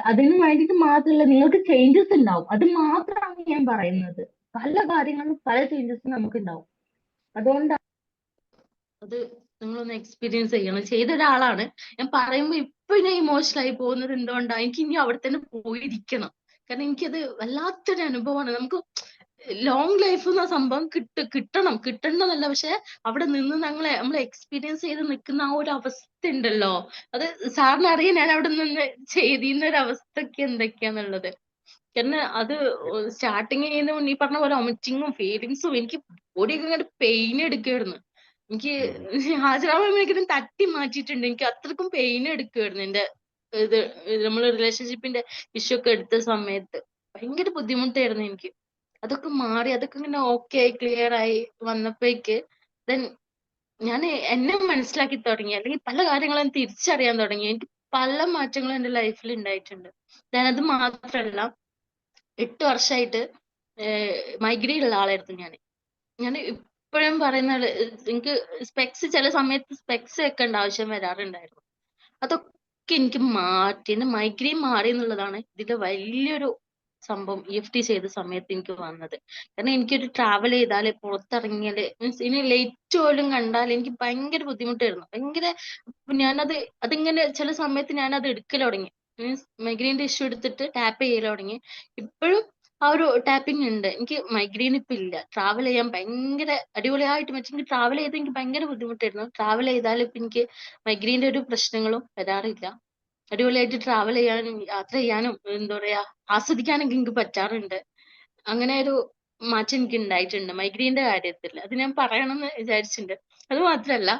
അതിന് വേണ്ടിയിട്ട് മാത്രമല്ല, നിങ്ങൾക്ക് ചേഞ്ചസ് ഉണ്ടാവും, അത് മാത്രമാണ് ഞാൻ പറയുന്നത്. പല കാര്യങ്ങളും പല ചേഞ്ചസും നമുക്ക് ഉണ്ടാവും. അതുകൊണ്ടാണ് അത് നിങ്ങളൊന്ന് എക്സ്പീരിയൻസ് ചെയ്യണം. ചെയ്ത ഒരാളാണ് ഞാൻ പറയുമ്പോ ഇപ്പൊ ഞാൻ ഇമോഷണൽ ആയി പോകുന്നത് എന്തുകൊണ്ടാണ്, എനിക്ക് ഇനി അവിടെ തന്നെ പോയിരിക്കണം. കാരണം എനിക്കത് വല്ലാത്തൊരു അനുഭവമാണ്. നമുക്ക് ലോങ് ലൈഫ് എന്ന സംഭവം കിട്ടണമെന്നല്ല, പക്ഷെ അവിടെ നിന്ന് നമ്മൾ എക്സ്പീരിയൻസ് ചെയ്ത് നിൽക്കുന്ന ആ ഒരു അവസ്ഥ ഉണ്ടല്ലോ, അത് സാറിന് അറിയാം ഞാൻ അവിടെ നിന്ന് ചെയ്തിരുന്ന ഒരു അവസ്ഥയൊക്കെ എന്തൊക്കെയാന്നുള്ളത്. കാരണം അത് സ്റ്റാർട്ടിങ് ചെയ്യുന്ന മുന്നേ ഈ പറഞ്ഞ പോലെ വൊമിറ്റിങ്ങും ഫീലിങ്സും, എനിക്ക് ബോഡിയൊക്കെ ഇങ്ങനെ പെയിൻ എടുക്കുമായിരുന്നു. എനിക്ക് ഹാജരാകുമ്പോഴേക്കും തട്ടി മാറ്റിയിട്ടുണ്ട്. എനിക്ക് അത്രക്കും പെയിൻ എടുക്കുമായിരുന്നു. എന്റെ നമ്മള് റിലേഷൻഷിപ്പിന്റെ ഇഷ്യൂ ഒക്കെ എടുത്ത സമയത്ത് ഭയങ്കര ബുദ്ധിമുട്ടായിരുന്നു എനിക്ക്. അതൊക്കെ മാറി, അതൊക്കെ ഇങ്ങനെ ഓക്കെ ആയി ക്ലിയർ ആയി വന്നപ്പോഴേക്ക് ദെൻ ഞാൻ എന്നെ മനസ്സിലാക്കി തുടങ്ങി, അല്ലെങ്കിൽ പല കാര്യങ്ങളും തിരിച്ചറിയാൻ തുടങ്ങി. എനിക്ക് പല മാറ്റങ്ങളും എന്റെ ലൈഫിൽ ഉണ്ടായിട്ടുണ്ട്. അത് മാത്രല്ല, 8 വർഷമായിട്ട് മൈഗ്രെയിൻ ഉള്ള ആളായിരുന്നു ഞാൻ ഇപ്പോഴും പറയുന്ന എനിക്ക് ചില സമയത്ത് സ്പെക്സ് വെക്കേണ്ട ആവശ്യം വരാറുണ്ടായിരുന്നു. അതൊക്കെ എനിക്ക് മാറ്റി, എന്റെ മൈഗ്രെയിൻ മാറി എന്നുള്ളതാണ് ഇതിന്റെ വലിയൊരു സംഭവം EFT ചെയ്ത സമയത്ത് എനിക്ക് വന്നത്. കാരണം എനിക്കൊരു ട്രാവൽ ചെയ്താല് പുറത്തിറങ്ങിയാല് മീൻസ് ഇനി ലേറ്റ് പോലും കണ്ടാൽ എനിക്ക് ഭയങ്കര ബുദ്ധിമുട്ടായിരുന്നു. അതിങ്ങനെ ചില സമയത്ത് ഞാനത് എടുക്കൽ തുടങ്ങി. മീൻസ് മൈഗ്രെയിന്റെ ഇഷ്യൂ എടുത്തിട്ട് ടാപ്പ് ചെയ്യൽ തുടങ്ങി. ഇപ്പോഴും ആ ഒരു ടാപ്പിംഗ് ഉണ്ട്. എനിക്ക് മൈഗ്രെയിൻ ഇപ്പൊ ഇല്ല. ട്രാവൽ ചെയ്യാൻ ഭയങ്കര അടിപൊളിയായിട്ട് എനിക്ക് ട്രാവൽ ചെയ്ത് എനിക്ക് ഭയങ്കര ബുദ്ധിമുട്ടായിരുന്നു. ട്രാവൽ ചെയ്താൽ ഇപ്പൊ എനിക്ക് മൈഗ്രെയിന്റെ ഒരു പ്രശ്നങ്ങളും വരാറില്ല. അടിപൊളിയായിട്ട് ട്രാവൽ ചെയ്യാനും യാത്ര ചെയ്യാനും എന്താ പറയാ ആസ്വദിക്കാനൊക്കെ എനിക്ക് പറ്റാറുണ്ട്. അങ്ങനെ ഒരു മാറ്റം എനിക്ക് ഉണ്ടായിട്ടുണ്ട് മൈഗ്രെയിന്റെ കാര്യത്തിൽ. അത് ഞാൻ പറയണമെന്ന് വിചാരിച്ചിട്ടുണ്ട്. അത് മാത്രല്ല,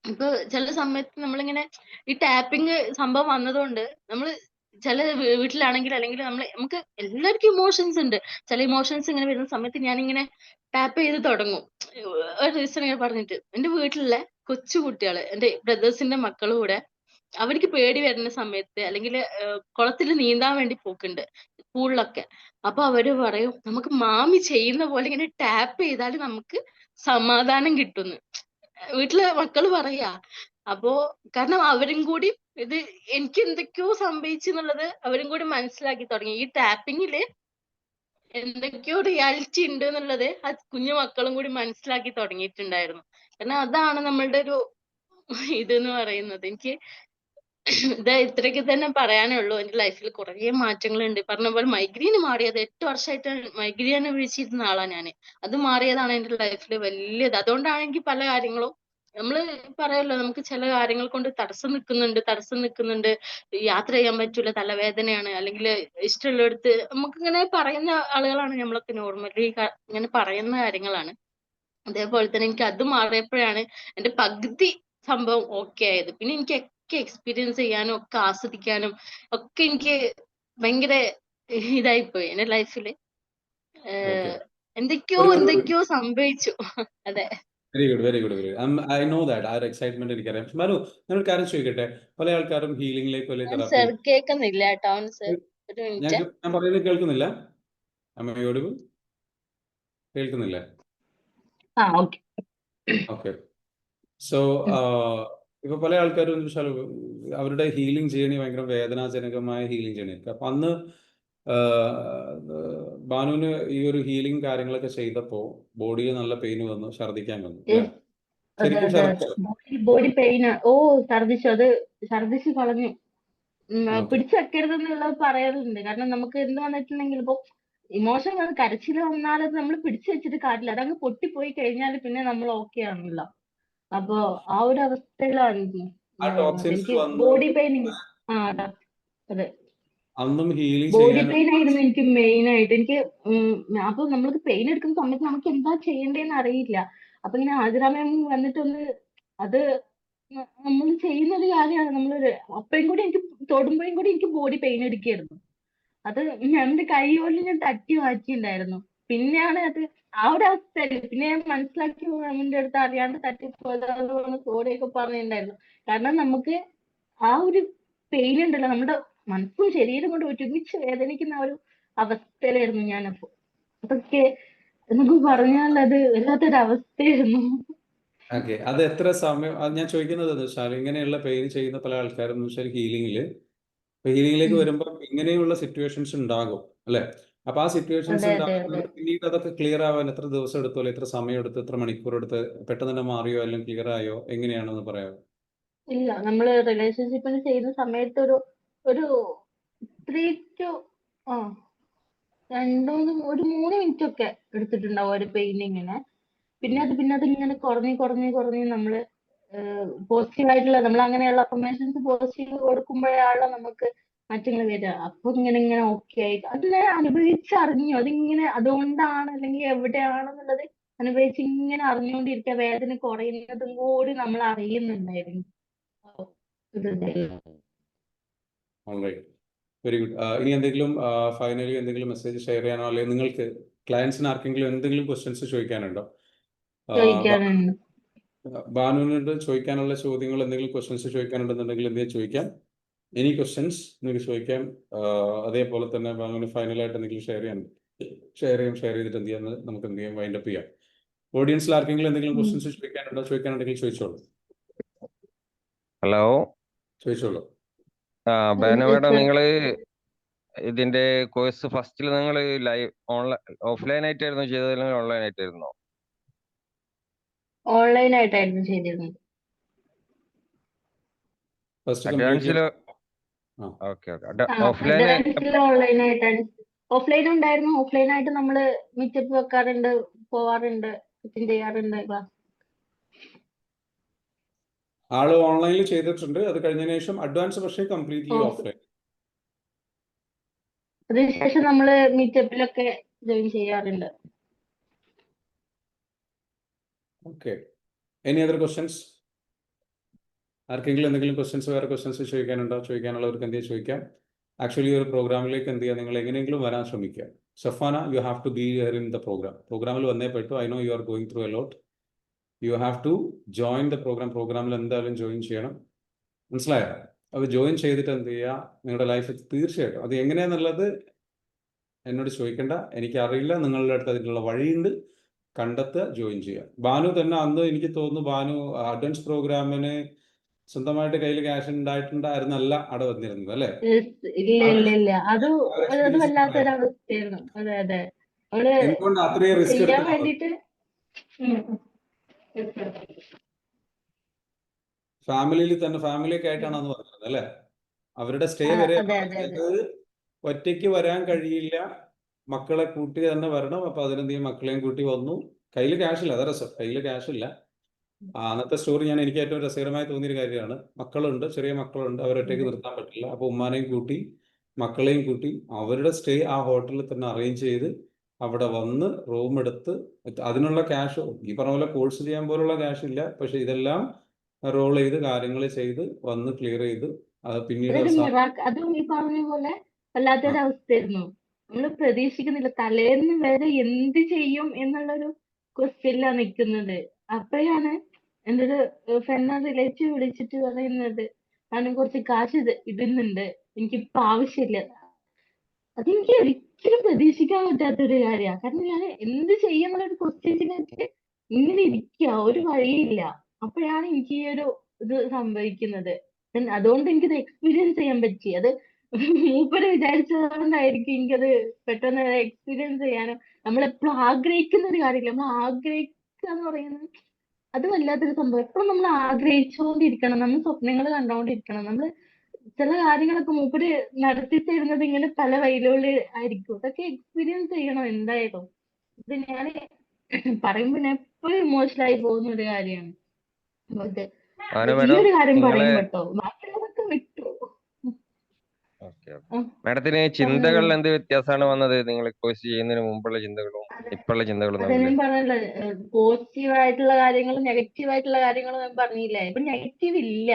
ഇപ്പൊ ചില സമയത്ത് നമ്മളിങ്ങനെ ഈ ടാപ്പിംഗ് സംഭവം വന്നതുകൊണ്ട് നമ്മള് ചില വീട്ടിലാണെങ്കിൽ അല്ലെങ്കിൽ നമുക്ക് എല്ലാവർക്കും ഇമോഷൻസ് ഉണ്ട്. ചില ഇമോഷൻസ് ഇങ്ങനെ വരുന്ന സമയത്ത് ഞാനിങ്ങനെ ടാപ്പ് ചെയ്ത് തുടങ്ങും. ഒരു റീസൺ ഇങ്ങനെ പറഞ്ഞിട്ട്, എന്റെ വീട്ടിലെ കൊച്ചു കുട്ടികള്, എന്റെ ബ്രദേഴ്സിന്റെ മക്കളും കൂടെ അവർക്ക് പേടി വരുന്ന സമയത്ത് അല്ലെങ്കിൽ കുളത്തിൽ നീന്താൻ വേണ്ടി പോക്കുണ്ട് പൂളിലൊക്കെ. അപ്പൊ അവര് പറയും, നമുക്ക് മാമി ചെയ്യുന്ന പോലെ ഇങ്ങനെ ടാപ്പ് ചെയ്താൽ നമുക്ക് സമാധാനം കിട്ടുന്നു. വീട്ടിലെ മക്കള് പറയാ. അപ്പോ കാരണം അവരും കൂടി ഇത് എനിക്ക് എന്തൊക്കെയോ സംഭവിച്ചു എന്നുള്ളത് അവരും കൂടി മനസ്സിലാക്കി തുടങ്ങി. ഈ ടാപ്പിങ്ങില് എന്തൊക്കെയോ റിയാലിറ്റി ഉണ്ട് എന്നുള്ളത് ആ കുഞ്ഞു മക്കളും കൂടി മനസ്സിലാക്കി തുടങ്ങിയിട്ടുണ്ടായിരുന്നു. കാരണം അതാണ് നമ്മളുടെ ഒരു ഇതെന്ന് പറയുന്നത്. എനിക്ക് ഇതാ ഇത്രയൊക്കെ തന്നെ പറയാനുള്ളൂ. എന്റെ ലൈഫിൽ കുറേ മാറ്റങ്ങളുണ്ട്. പറഞ്ഞ പോലെ മൈഗ്രെയിൻ മാറിയത് 8 വർഷമായിട്ട് മൈഗ്രെയിൻ വിളിച്ചിരുന്ന ആളാ ഞാന്. അത് മാറിയതാണ് എന്റെ ലൈഫിൽ വലിയത്. അതുകൊണ്ടാണ് എനിക്ക് പല കാര്യങ്ങളും നമ്മള് പറയല്ലോ, നമുക്ക് ചില കാര്യങ്ങൾ കൊണ്ട് തടസ്സം നിൽക്കുന്നുണ്ട്, യാത്ര ചെയ്യാൻ പറ്റൂല, തലവേദനയാണ്, അല്ലെങ്കിൽ ഇഷ്ടമുള്ളിടത്ത് നമുക്കിങ്ങനെ പറയുന്ന ആളുകളാണ് നമ്മളൊക്കെ നോർമലി ഇങ്ങനെ പറയുന്ന കാര്യങ്ങളാണ്. അതേപോലെ തന്നെ എനിക്ക് അത് മാറിയപ്പോഴാണ് എന്റെ പകുതി സംഭവം ഓക്കെ ആയത്. പിന്നെ എനിക്ക് ഒക്കെ എക്സ്പീരിയൻസ് ചെയ്യാനും ഒക്കെ ആസ്വദിക്കാനും ഒക്കെ എനിക്ക് ഭയങ്കര ഇതായിപ്പോയി എന്റെ ലൈഫില്. ഓക്കെ. എന്തൊക്കെയോ ഒരു എന്തൊക്കെയോ സംഭവിച്ചു. അതെ. Very good, very good, very good. I know that. ആ ഒരു എക്സൈറ്റ്മെന്റ് എനിക്കറിയാം. മനു, ഞാനൊരു കാര്യം ചോദിക്കട്ടെ. പല ആൾക്കാരും ഹീലിംഗിലേക്ക് അല്ലെങ്കിൽ തെറാപ്പി, സർ കേൾക്കുന്നില്ല കേട്ടോ സർ, ഒരു ഞാൻ മിനിറ്റ്. ഞാൻ പറയുന്നത് കേൾക്കുന്നില്ല? അമ്മയോട് കേൾക്കുന്നില്ല? ഓക്കെ. ഓക്കെ. സോ ഇപ്പൊ പല ആൾക്കാരും എന്ന് വെച്ചാൽ അവരുടെ ഹീലിംഗ് ജേണി ഭയങ്കര വേദനാജനകമായ ഹീലിംഗ് ജേണി ആയിരിക്കും. അപ്പൊ അന്ന് ബാനുവിന് ഈ ഒരു ഹീലിംഗ് കാര്യങ്ങളൊക്കെ ചെയ്തപ്പോ ബോഡിയിൽ നല്ല പെയിൻ വന്നു, ഛർദ്ദിക്കാൻ വന്നു, അല്ലേ? അതെ ശരിക്കും അതെ അതെ. ഛർദ്ദിച്ചോ? Body pain. ഛർദിച്ചു. അത് ഛർദിച്ചു കളഞ്ഞു. ഓക്കെ. പിടിച്ചു വെക്കരുതെന്നുള്ളത് പറയാറുണ്ട്. കാരണം നമുക്ക് എന്ത് വന്നിട്ടുണ്ടെങ്കിൽ ഇപ്പൊ ഇമോഷൻ വന്ന് കരച്ചിൽ വന്നാൽ അത് നമ്മൾ പിടിച്ചു വെച്ചിട്ട് കാര്യമില്ല. അതങ്ങ് പൊട്ടിപ്പോയി കഴിഞ്ഞാൽ പിന്നെ നമ്മൾ ഓക്കെ ആണല്ലോ. അപ്പൊ ആ ഒരു അവസ്ഥയിലാണ് ആ ടോക്സിൻസ് എനിക്ക് വന്ന് ബോഡി പെയിൻ. അതാ. അതെ. അന്നും ഹീലിംഗ് ബോഡി ചെയ്യാൻ പെയിൻ ആയിരുന്നു എനിക്ക് മെയിൻ ആയിട്ട്. എനിക്ക് അപ്പൊ നമ്മൾക്ക് പെയിൻ എടുക്കുന്ന സമയത്ത് നമുക്ക് എന്താ ചെയ്യേണ്ടതെന്ന് അറിയില്ല. അപ്പൊ ഇങ്ങനെ ആതിരാമയം വന്നിട്ടൊന്ന് അത് നമ്മൾ ചെയ്യുന്ന ഒരു കാര്യമാണ്. നമ്മളൊരു അപ്പയും കൂടി എനിക്ക് തൊടുമ്പോഴും കൂടി എനിക്ക് ബോഡി പെയിൻ എടുക്കായിരുന്നു. അത് എന്റെ കൈ കൊണ്ട് ഞാൻ തട്ടി മാറ്റിയിട്ടുണ്ടായിരുന്നു. പിന്നെയാണ് അത് ആ ഒരു അവസ്ഥയല്ലേ. പിന്നെ ഞാൻ മനസ്സിലാക്കി അവന്റെ അടുത്ത് അറിയാണ്ട് തട്ടിപ്പോയതാണ് സോറിയൊക്കെ പറഞ്ഞിട്ടുണ്ടായിരുന്നു. കാരണം നമുക്ക് ആ ഒരു പെയിൻ ഉണ്ടല്ലോ, നമ്മുടെ മനസ്സും ശരീരം കൊണ്ട് ഒരുമിച്ച് വേദനിക്കുന്ന ആ ഒരു അവസ്ഥയിലായിരുന്നു ഞാനപ്പോ. അതൊക്കെ നമുക്ക് പറഞ്ഞാൽ അത് വല്ലാത്തൊരു അവസ്ഥയായിരുന്നു. ഓക്കെ. അത് എത്ര സമയം, അത് ഞാൻ ചോദിക്കുന്നത് എന്ന് വെച്ചാൽ ഇങ്ങനെയുള്ള പെയിൻ ചെയ്യുന്ന പല ആൾക്കാരും എന്ന് വെച്ചാൽ ഹീലിംഗിലേക്ക് വരുമ്പോൾ ഇങ്ങനെയുള്ള സിറ്റുവേഷൻസ് ഉണ്ടാകും, അല്ലെ? അപ്പൊ ആ സിറ്റുവേഷൻസ് അതെ അതെ അതെ. ഉണ്ടാകുന്നത് പിന്നീട് അതൊക്കെ ക്ലിയർ ആവാൻ എത്ര ദിവസം എടുത്തു, അല്ലെങ്കിൽ എത്ര സമയം എടുത്ത്, എത്ര മണിക്കൂർ എടുത്ത്, പെട്ടെന്ന് തന്നെ മാറിയോ അല്ലെങ്കിൽ ക്ലിയർ ആയോ, എങ്ങനെയാണെന്ന് പറയാമോ? ഇല്ല, നമ്മള് റിലേഷൻഷിപ്പിന് ചെയ്യുന്ന സമയത്ത് ഒരു 3 to ആ ഒരു 3 മിനിറ്റ് ഒക്കെ എടുത്തിട്ടുണ്ടാവും ഒരു പെയിന്റിങ്ങിന്. പിന്നെ അത് ഇങ്ങനെ കുറഞ്ഞ് നമ്മള് പോസിറ്റീവ് ആയിട്ടുള്ള നമ്മൾ അങ്ങനെയുള്ള അഫർമേഷൻസ് പോസിറ്റീവ് കൊടുക്കുമ്പോഴാണ് നമുക്ക് മാറ്റങ്ങൾ വരിക. അപ്പൊ ഇങ്ങനെ ഓക്കെ ആയി അത് ഞാൻ അനുഭവിച്ചറിഞ്ഞു. അതിങ്ങനെ അതുകൊണ്ടാണ് അല്ലെങ്കിൽ എവിടെയാണെന്നുള്ളത് അനുഭവിച്ച് ഇങ്ങനെ അറിഞ്ഞുകൊണ്ടിരിക്കുക. വേദന കുറയുന്നതും കൂടി നമ്മൾ അറിയുന്നുണ്ടായിരുന്നു. Very good. ഇനി എന്തെങ്കിലും ഫൈനലി എന്തെങ്കിലും മെസ്സേജ് ഷെയർ ചെയ്യാനോ, അല്ലെങ്കിൽ നിങ്ങൾക്ക് ക്ലയൻസിന് ആർക്കെങ്കിലും എന്തെങ്കിലും ക്വസ്റ്റ്യൻസ് ചോദിക്കാനുണ്ടോ? ചോദിക്കാനുണ്ട്. ബാനുവിനോട് ചോദിക്കാനുള്ള ചോദ്യങ്ങൾ, എന്തെങ്കിലും ക്വസ്റ്റ്യൻസ് ചോദിക്കാനുണ്ടെന്നുണ്ടെങ്കിൽ എന്തെങ്കിലും ചോദിക്കാം. എനി ക്വസ്റ്റ്യൻസ് നിങ്ങൾക്ക് ചോദിക്കാം. അതേപോലെ തന്നെ ബാനുവിന് ഫൈനലായിട്ട് എന്തെങ്കിലും ഷെയർ ചെയ്തിട്ട് എന്ത് ചെയ്യാന്ന് നമുക്ക് എന്ത് ചെയ്യാം, വൈൻഡ് അപ്പ് ചെയ്യാം. ഓഡിയൻസിൽ ആർക്കെങ്കിലും എന്തെങ്കിലും ക്വസ്റ്റ്യൻസ് ചോദിക്കാനുണ്ടെങ്കിൽ ചോദിച്ചോളൂ. ഹലോ, ചോദിച്ചോളൂ. ബാനു മേഡം, നിങ്ങള് ഇതിന്റെ കോഴ്സ് ഫസ്റ്റിൽ നിങ്ങൾ ലൈവ് ഓഫ്ലൈൻ ആയിട്ടായിരുന്നു ചെയ്തത് അല്ലെങ്കിൽ ഓൺലൈൻ ആയിട്ടായിരുന്നോ? ഓൺലൈൻ ആയിട്ടായിരുന്നു ചെയ്തിരുന്നത്. ഫസ്റ്റ് അഡ്വാൻസില് ഓക്കെ ഓഫ്ലൈൻ ഓൺലൈൻ ആയിട്ടാണ്. ഓഫ്ലൈൻ ഉണ്ടായിരുന്നു. ഓഫ്ലൈൻ ആയിട്ട് നമ്മള് മീറ്റപ്പ് വെക്കാറുണ്ട്, പോവാറുണ്ട്, അറ്റൻഡ് ചെയ്യാറുണ്ട് ക്ലാസ്. ആള് ഓൺലൈനിൽ ചെയ്തിട്ടുണ്ട്. അത് കഴിഞ്ഞതിന് ശേഷം അഡ്വാൻസ് പക്ഷേ കംപ്ലീറ്റ്ലി ഓഫ്ലൈൻ. അതിനുശേഷം നമ്മള് മീറ്റപ്പിലൊക്കെ ജോയിൻ ചെയ്യാറുണ്ട്. ഓക്കെ. Any other questions? ആർക്കെങ്കിലും എന്തെങ്കിലും വേറെ ക്വസ്റ്റ്യൻസ് ചോദിക്കാനുണ്ടോ? ചോദിക്കാനുള്ളവർക്ക് എന്തെങ്കിലും ചോദിക്കാം. ആക്ച്വലി ഒരു പ്രോഗ്രാമിലേക്ക് എന്ത് ചെയ്യുക, നിങ്ങൾ എങ്ങനെയെങ്കിലും വരാൻ ശ്രമിക്കുക. Safana, you have to be here in the programme. പ്രോഗ്രാമിൽ വന്നേ പറ്റൂ. I know you are going through a lot. You have to join the programme. പ്രോഗ്രാമിൽ എന്തായാലും ജോയിൻ ചെയ്യണം. മനസ്സിലായോ? അത് ജോയിൻ ചെയ്തിട്ട് എന്ത് ചെയ്യുക, നിങ്ങളുടെ ലൈഫ് തീർച്ചയായിട്ടും അത് എങ്ങനെയാണെന്നുള്ളത് എന്നോട് ചോദിക്കേണ്ട, എനിക്കറിയില്ല. നിങ്ങളുടെ അടുത്ത് അതിനുള്ള വഴിയുണ്ട്, കണ്ടെത്തുക, ജോയിൻ ചെയ്യുക. ബാനു തന്നെ അന്ന് എനിക്ക് തോന്നുന്നു ബാനു അഡ്വാൻസ് പ്രോഗ്രാമിന് സ്വന്തമായിട്ട് കയ്യിൽ ക്യാഷ് ഉണ്ടായിട്ടുണ്ടായിരുന്നല്ല അവിടെ വന്നിരുന്നത് അല്ലേ? ഇല്ല അത് ആ ഒരു അത് എക്സ്പീരിയൻസ് വല്ലാത്തൊരവസ്ഥയായിരുന്നു. അതെ നമ്മള് എന്തുകൊണ്ട് അത്രയും റിസ്ക് ചെയ്യാൻ എടുത്ത് വേണ്ടിട്ട് ഫാമിലിയൊക്കെ ആയിട്ടാണ് അന്ന് പറഞ്ഞത് അല്ലേ? അവരുടെ സ്റ്റേ വരെ അതെ അതായത് ഒറ്റയ്ക്ക് വരാൻ കഴിയില്ല, മക്കളെ കൂട്ടി തന്നെ വരണം. അപ്പൊ അതിനെന്തെങ്കിലും മക്കളെയും കൂട്ടി വന്നു. കയ്യിൽ ക്യാഷില്ല, അതാ രസം, കയ്യിൽ ക്യാഷില്ല. അന്നത്തെ സ്റ്റോറി എനിക്ക് ഏറ്റവും രസകരമായി തോന്നിയൊരു കാര്യമാണ്. മക്കളുണ്ട്, ചെറിയ മക്കളുണ്ട്, അവരൊറ്റയ്ക്ക് നിർത്താൻ പറ്റില്ല. അപ്പൊ ഉമ്മാനെയും കൂട്ടി മക്കളെയും കൂട്ടി അവരുടെ സ്റ്റേ ആ ഹോട്ടലിൽ തന്നെ അറേഞ്ച് ചെയ്ത് അവിടെ വന്ന് റൂം എടുത്ത് അതിനുള്ള ക്യാഷ് ഈ പറഞ്ഞ പോലെ കോഴ്സ് ചെയ്യാൻ പോലുള്ള ക്യാഷ് ഇല്ല. പക്ഷെ ഇതെല്ലാം റോൾ ചെയ്ത് കാര്യങ്ങൾ ചെയ്ത് വന്ന് ക്ലിയർ ചെയ്ത് പിന്നീട് അതും ഈ പറഞ്ഞ പോലെ വല്ലാത്തൊരവസ്ഥയായിരുന്നു. നമ്മള് പ്രതീക്ഷിക്കുന്നില്ല, തലേന്ന് വരെ എന്ത് ചെയ്യും എന്നുള്ളൊരു ക്വസ്റ്റ്യനിലാണ് നിൽക്കുന്നത്. അപ്പോഴാണ് എൻ്റെ ഒരു ഫ്രണ്ട് റിലേറ്റീവ് വിളിച്ചിട്ട് പറയുന്നത്, ഞാനും കുറച്ച് കാശ് ഇടുന്നുണ്ട്, എനിക്കിപ്പോ ആവശ്യമില്ല. അതെനിക്ക് ഒരിക്കലും പ്രതീക്ഷിക്കാൻ പറ്റാത്തൊരു കാര്യമാണ്. കാരണം ഞാൻ എന്ത് ചെയ്യുന്നൊരു ക്വസ്റ്റ്യൻസിനായിട്ട് ഇങ്ങനെ ഇരിക്കുക, ഒരു വഴിയില്ല. അപ്പോഴാണ് എനിക്ക് ഈ ഒരു ഇത് സംഭവിക്കുന്നത്. അതുകൊണ്ട് എനിക്കത് എക്സ്പീരിയൻസ് ചെയ്യാൻ പറ്റി. അത് മൂപ്പര് വിചാരിച്ചതുകൊണ്ടായിരിക്കും എനിക്കത് പെട്ടെന്ന് എക്സ്പീരിയൻസ് ചെയ്യാനും. നമ്മളെപ്പോഴും ആഗ്രഹിക്കുന്ന ഒരു കാര്യമില്ല, നമ്മൾ ആഗ്രഹിക്കുക എന്ന് പറയുന്നത് അത് വല്ലാത്തൊരു സംഭവം. എപ്പോഴും നമ്മൾ ആഗ്രഹിച്ചുകൊണ്ടിരിക്കണം, നമ്മൾ സ്വപ്നങ്ങൾ കണ്ടുകൊണ്ടിരിക്കണം. നമ്മൾ ചില കാര്യങ്ങളൊക്കെ മൂപ്പര് നടത്തി തരുന്നത് ഇങ്ങനെ പല വഴികളിൽ ആയിരിക്കും. അതൊക്കെ എക്സ്പീരിയൻസ് ചെയ്യണം എന്തായാലും. ഇത് ഞാൻ പറയുമ്പോ ഞാൻ എപ്പോഴും ഇമോഷണൽ ആയി പോകുന്ന ഒരു കാര്യമാണ്. അത് ഭാനു ഈ മാഡം ഒരു കാര്യം നിങ്ങളെ പറയുമ്പോ ട്ടോ, ബാക്കിയുള്ളതൊക്കെ വിട്ടു. മാഡത്തിന് ചിന്തകളിൽ എന്ത് വ്യത്യാസമാണ് വന്നത്? നിങ്ങൾ കോഴ്സ് ചെയ്യുന്നതിന് മുമ്പുള്ള ചിന്തകളും ഇപ്പോഴുള്ള ചിന്തകളും അതെ തമ്മിൽ? ഞാൻ പറഞ്ഞല്ലോ, പോസിറ്റീവ് ആയിട്ടുള്ള കാര്യങ്ങളും നെഗറ്റീവ് ആയിട്ടുള്ള കാര്യങ്ങളും ഞാൻ പറഞ്ഞില്ലേ. ഇപ്പൊ നെഗറ്റീവ് ഇല്ല,